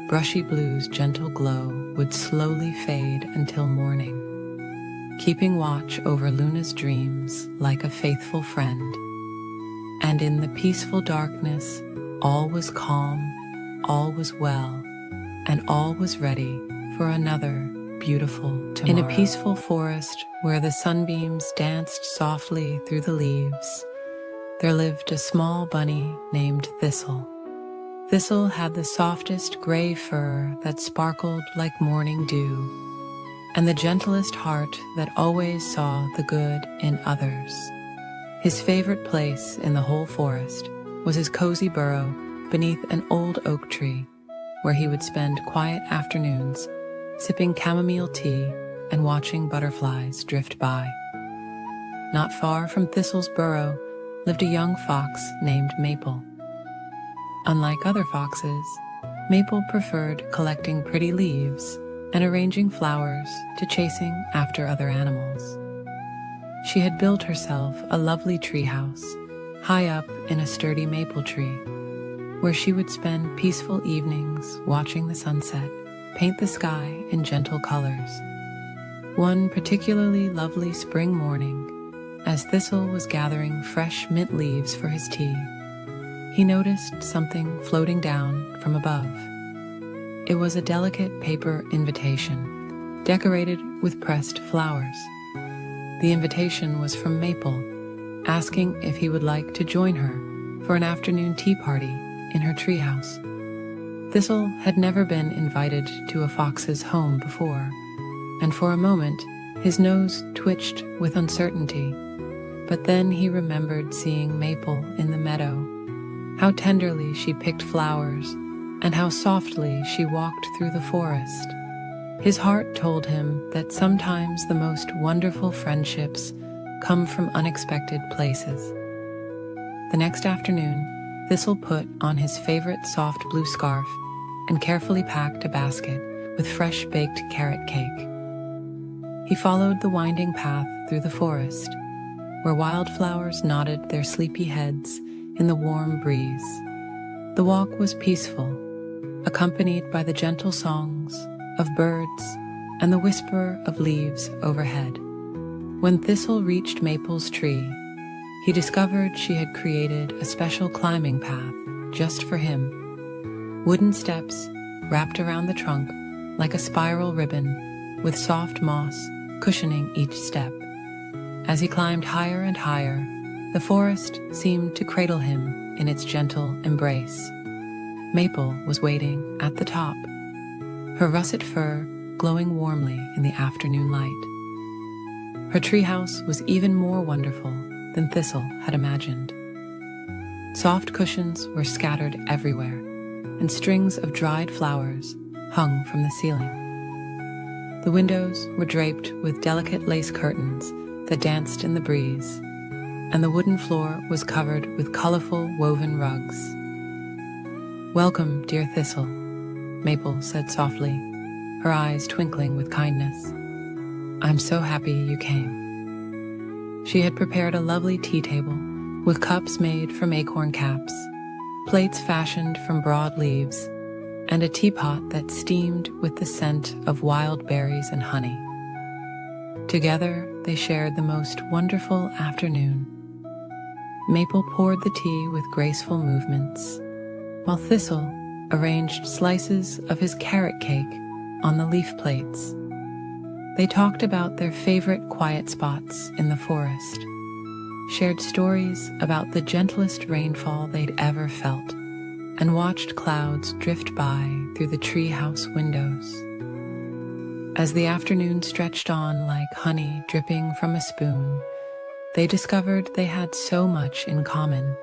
Brushy Blue's gentle glow would slowly fade until morning, keeping watch over Luna's dreams like a faithful friend. And in the peaceful darkness, all was calm, all was well, and all was ready for another beautiful tomorrow. In a peaceful forest where the sunbeams danced softly through the leaves, there lived a small bunny named Thistle. Thistle had the softest gray fur that sparkled like morning dew, and the gentlest heart that always saw the good in others. His favorite place in the whole forest was his cozy burrow beneath an old oak tree, where he would spend quiet afternoons sipping chamomile tea and watching butterflies drift by. Not far from Thistle's burrow lived a young fox named Maple. Unlike other foxes, Maple preferred collecting pretty leaves and arranging flowers to chasing after other animals. She had built herself a lovely treehouse high up in a sturdy maple tree, where she would spend peaceful evenings watching the sunset paint the sky in gentle colors. One particularly lovely spring morning, as Thistle was gathering fresh mint leaves for his tea, he noticed something floating down from above. It was a delicate paper invitation, decorated with pressed flowers. The invitation was from Maple, asking if he would like to join her for an afternoon tea party in her treehouse. Thistle had never been invited to a fox's home before, and for a moment his nose twitched with uncertainty. But then he remembered seeing Maple in the meadow, how tenderly she picked flowers, and how softly she walked through the forest. His heart told him that sometimes the most wonderful friendships come from unexpected places. The next afternoon, Thistle put on his favorite soft blue scarf and carefully packed a basket with fresh baked carrot cake. He followed the winding path through the forest, where wildflowers nodded their sleepy heads in the warm breeze. The walk was peaceful, accompanied by the gentle songs of birds and the whisper of leaves overhead. When Thistle reached Maple's tree, he discovered she had created a special climbing path just for him. Wooden steps wrapped around the trunk like a spiral ribbon, with soft moss cushioning each step. As he climbed higher and higher, the forest seemed to cradle him in its gentle embrace. Maple was waiting at the top, her russet fur glowing warmly in the afternoon light. Her treehouse was even more wonderful than Thistle had imagined. Soft cushions were scattered everywhere, and strings of dried flowers hung from the ceiling. The windows were draped with delicate lace curtains that danced in the breeze, and the wooden floor was covered with colorful woven rugs. "Welcome, dear Thistle," Maple said softly, her eyes twinkling with kindness. "I'm so happy you came." She had prepared a lovely tea table with cups made from acorn caps, plates fashioned from broad leaves, and a teapot that steamed with the scent of wild berries and honey. Together, they shared the most wonderful afternoon. Maple poured the tea with graceful movements, while Thistle arranged slices of his carrot cake on the leaf plates. They talked about their favorite quiet spots in the forest, shared stories about the gentlest rainfall they'd ever felt, and watched clouds drift by through the treehouse windows. As the afternoon stretched on like honey dripping from a spoon, they discovered they had so much in common.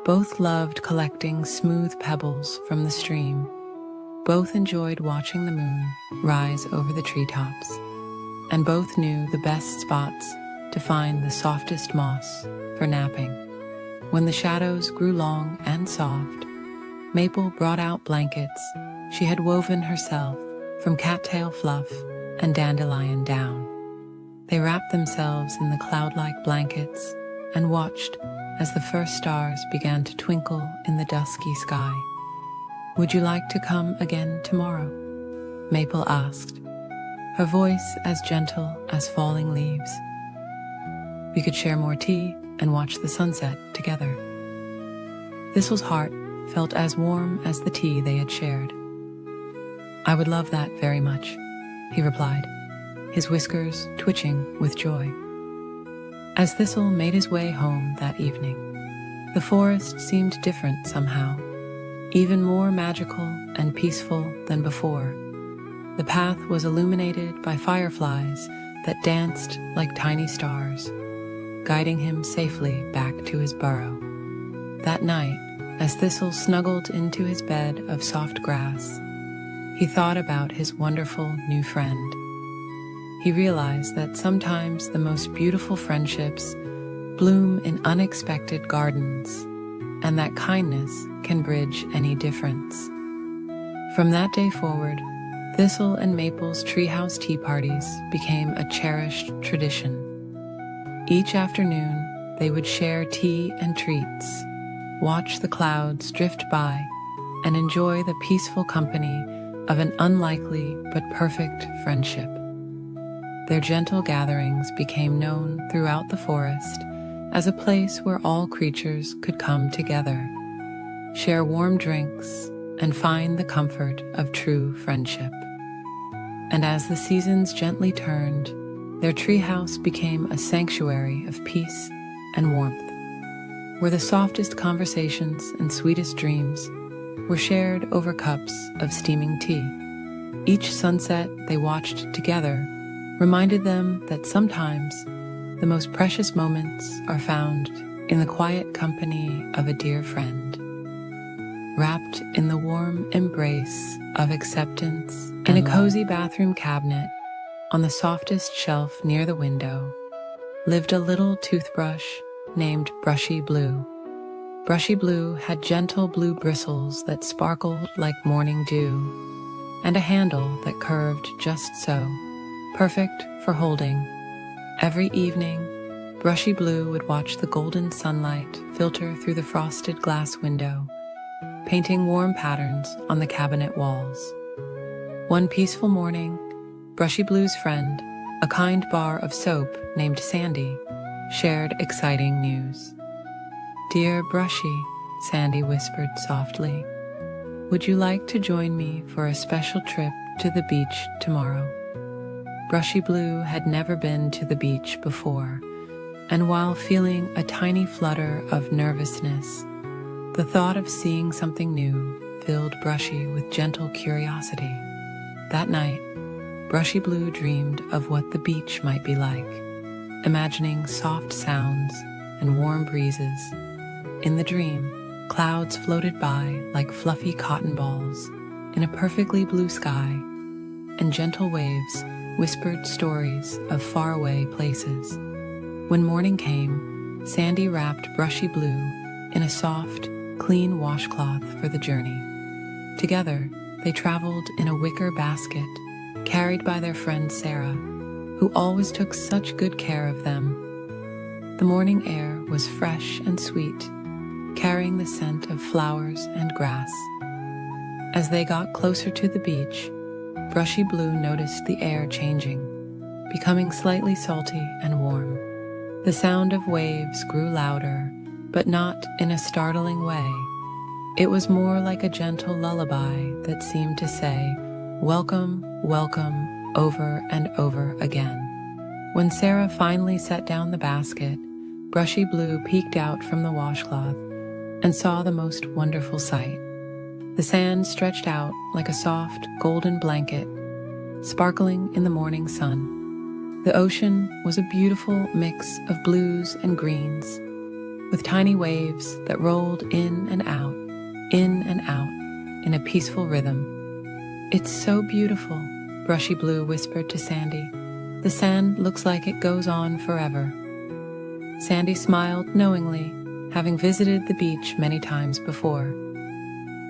Both loved collecting smooth pebbles from the stream. Both enjoyed watching the moon rise over the treetops, and both knew the best spots to find the softest moss for napping. When the shadows grew long and soft, Maple brought out blankets she had woven herself from cattail fluff and dandelion down. They wrapped themselves in the cloud-like blankets and watched as the first stars began to twinkle in the dusky sky. "Would you like to come again tomorrow?" Maple asked, her voice as gentle as falling leaves. "We could share more tea and watch the sunset together." Thistle's heart felt as warm as the tea they had shared. "I would love that very much," he replied, his whiskers twitching with joy. As Thistle made his way home that evening, the forest seemed different somehow, even more magical and peaceful than before. The path was illuminated by fireflies that danced like tiny stars, guiding him safely back to his burrow. That night, as Thistle snuggled into his bed of soft grass, he thought about his wonderful new friend. He realized that sometimes the most beautiful friendships bloom in unexpected gardens, and that kindness can bridge any difference. From that day forward, Thistle and Maple's treehouse tea parties became a cherished tradition. Each afternoon, they would share tea and treats, watch the clouds drift by, and enjoy the peaceful company of an unlikely but perfect friendship. Their gentle gatherings became known throughout the forest as a place where all creatures could come together, share warm drinks, and find the comfort of true friendship. And as the seasons gently turned, their treehouse became a sanctuary of peace and warmth, where the softest conversations and sweetest dreams were shared over cups of steaming tea. Each sunset they watched together reminded them that sometimes the most precious moments are found in the quiet company of a dear friend, wrapped in the warm embrace of acceptance. In a cozy bathroom cabinet on the softest shelf near the window lived a little toothbrush named Brushy Blue. Brushy Blue had gentle blue bristles that sparkled like morning dew, and a handle that curved just so, perfect for holding. Every evening, Brushy Blue would watch the golden sunlight filter through the frosted glass window, painting warm patterns on the cabinet walls. One peaceful morning, Brushy Blue's friend, a kind bar of soap named Sandy, shared exciting news. "Dear Brushy," Sandy whispered softly, "would you like to join me for a special trip to the beach tomorrow?" Brushy Blue had never been to the beach before, and while feeling a tiny flutter of nervousness, the thought of seeing something new filled Brushy with gentle curiosity. That night, Brushy Blue dreamed of what the beach might be like, imagining soft sounds and warm breezes. In the dream, clouds floated by like fluffy cotton balls in a perfectly blue sky, and gentle waves whispered stories of faraway places. When morning came, Sandy wrapped Brushy Blue in a soft, clean washcloth for the journey. Together, they traveled in a wicker basket carried by their friend Sarah, who always took such good care of them. The morning air was fresh and sweet, carrying the scent of flowers and grass. As they got closer to the beach, Brushy Blue noticed the air changing, becoming slightly salty and warm. The sound of waves grew louder, but not in a startling way. It was more like a gentle lullaby that seemed to say, "Welcome, welcome," over and over again. When Sarah finally set down the basket, Brushy Blue peeked out from the washcloth and saw the most wonderful sight. The sand stretched out like a soft, golden blanket, sparkling in the morning sun. The ocean was a beautiful mix of blues and greens, with tiny waves that rolled in and out in a peaceful rhythm. "It's so beautiful," Brushy Blue whispered to Sandy. "The sand looks like it goes on forever." Sandy smiled knowingly, having visited the beach many times before.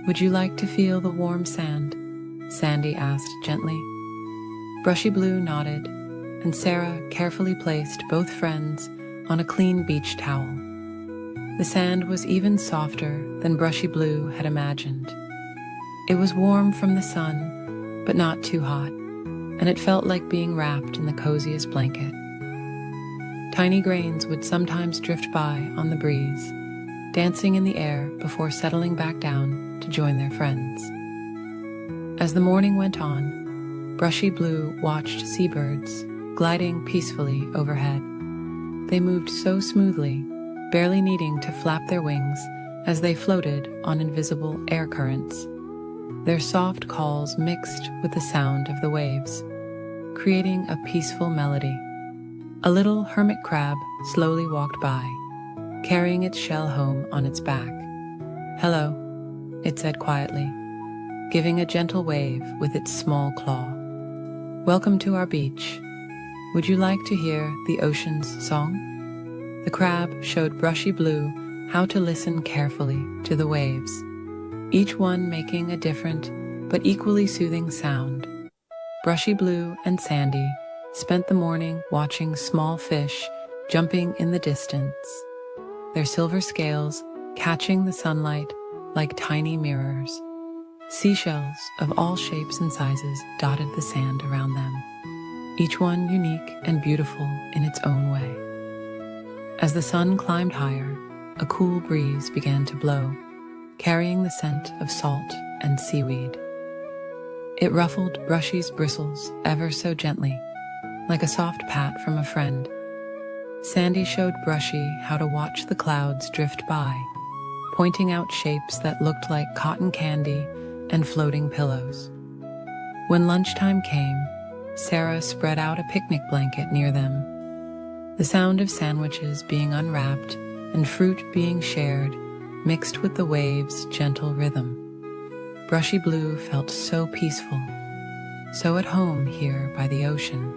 "Would you like to feel the warm sand?" Sandy asked gently. Brushy Blue nodded, and Sarah carefully placed both friends on a clean beach towel. The sand was even softer than Brushy Blue had imagined. It was warm from the sun, but not too hot, and it felt like being wrapped in the coziest blanket. Tiny grains would sometimes drift by on the breeze, dancing in the air before settling back down to join their friends. As the morning went on, Brushy Blue watched seabirds gliding peacefully overhead. They moved so smoothly, barely needing to flap their wings as they floated on invisible air currents. Their soft calls mixed with the sound of the waves, creating a peaceful melody. A little hermit crab slowly walked by, carrying its shell home on its back. "Hello," it said quietly, giving a gentle wave with its small claw. "Welcome to our beach. Would you like to hear the ocean's song?" The crab showed Brushy Blue how to listen carefully to the waves, each one making a different but equally soothing sound. Brushy Blue and Sandy spent the morning watching small fish jumping in the distance, their silver scales catching the sunlight like tiny mirrors. Seashells of all shapes and sizes dotted the sand around them, each one unique and beautiful in its own way. As the sun climbed higher, a cool breeze began to blow, carrying the scent of salt and seaweed. It ruffled Brushy's bristles ever so gently, like a soft pat from a friend. Sandy showed Brushy how to watch the clouds drift by, pointing out shapes that looked like cotton candy and floating pillows. When lunchtime came, Sarah spread out a picnic blanket near them. The sound of sandwiches being unwrapped and fruit being shared mixed with the waves' gentle rhythm. Brushy Blue felt so peaceful, so at home here by the ocean.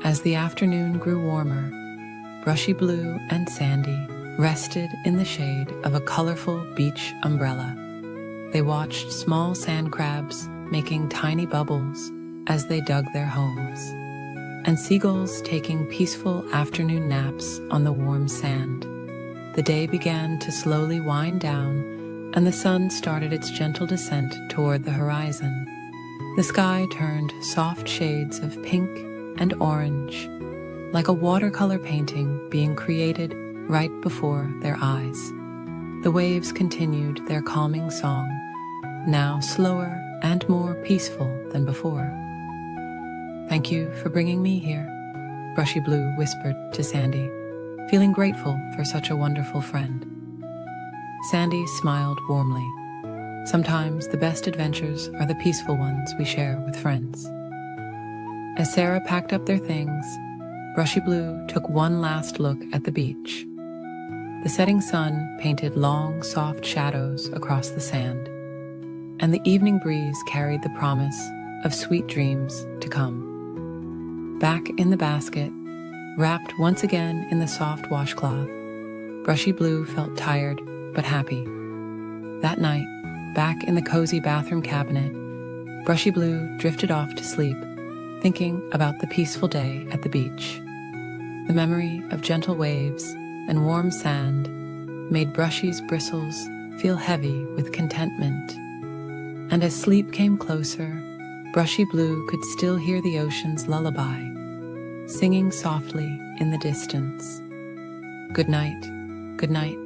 As the afternoon grew warmer, Brushy Blue and Sandy rested in the shade of a colorful beach umbrella. They watched small sand crabs making tiny bubbles as they dug their homes, and seagulls taking peaceful afternoon naps on the warm sand. The day began to slowly wind down, and the sun started its gentle descent toward the horizon. The sky turned soft shades of pink and orange, like a watercolor painting being created right before their eyes. The waves continued their calming song, now slower and more peaceful than before. "Thank you for bringing me here," Brushy Blue whispered to Sandy, feeling grateful for such a wonderful friend. Sandy smiled warmly. Sometimes the best adventures are the peaceful ones we share with friends. As Sarah packed up their things, Brushy Blue took one last look at the beach. The setting sun painted long, soft shadows across the sand, and the evening breeze carried the promise of sweet dreams to come. Back in the basket, wrapped once again in the soft washcloth, Brushy Blue felt tired but happy. That night, back in the cozy bathroom cabinet, Brushy Blue drifted off to sleep, thinking about the peaceful day at the beach. The memory of gentle waves and warm sand made Brushy's bristles feel heavy with contentment. And as sleep came closer, Brushy Blue could still hear the ocean's lullaby, singing softly in the distance. Good night, good night.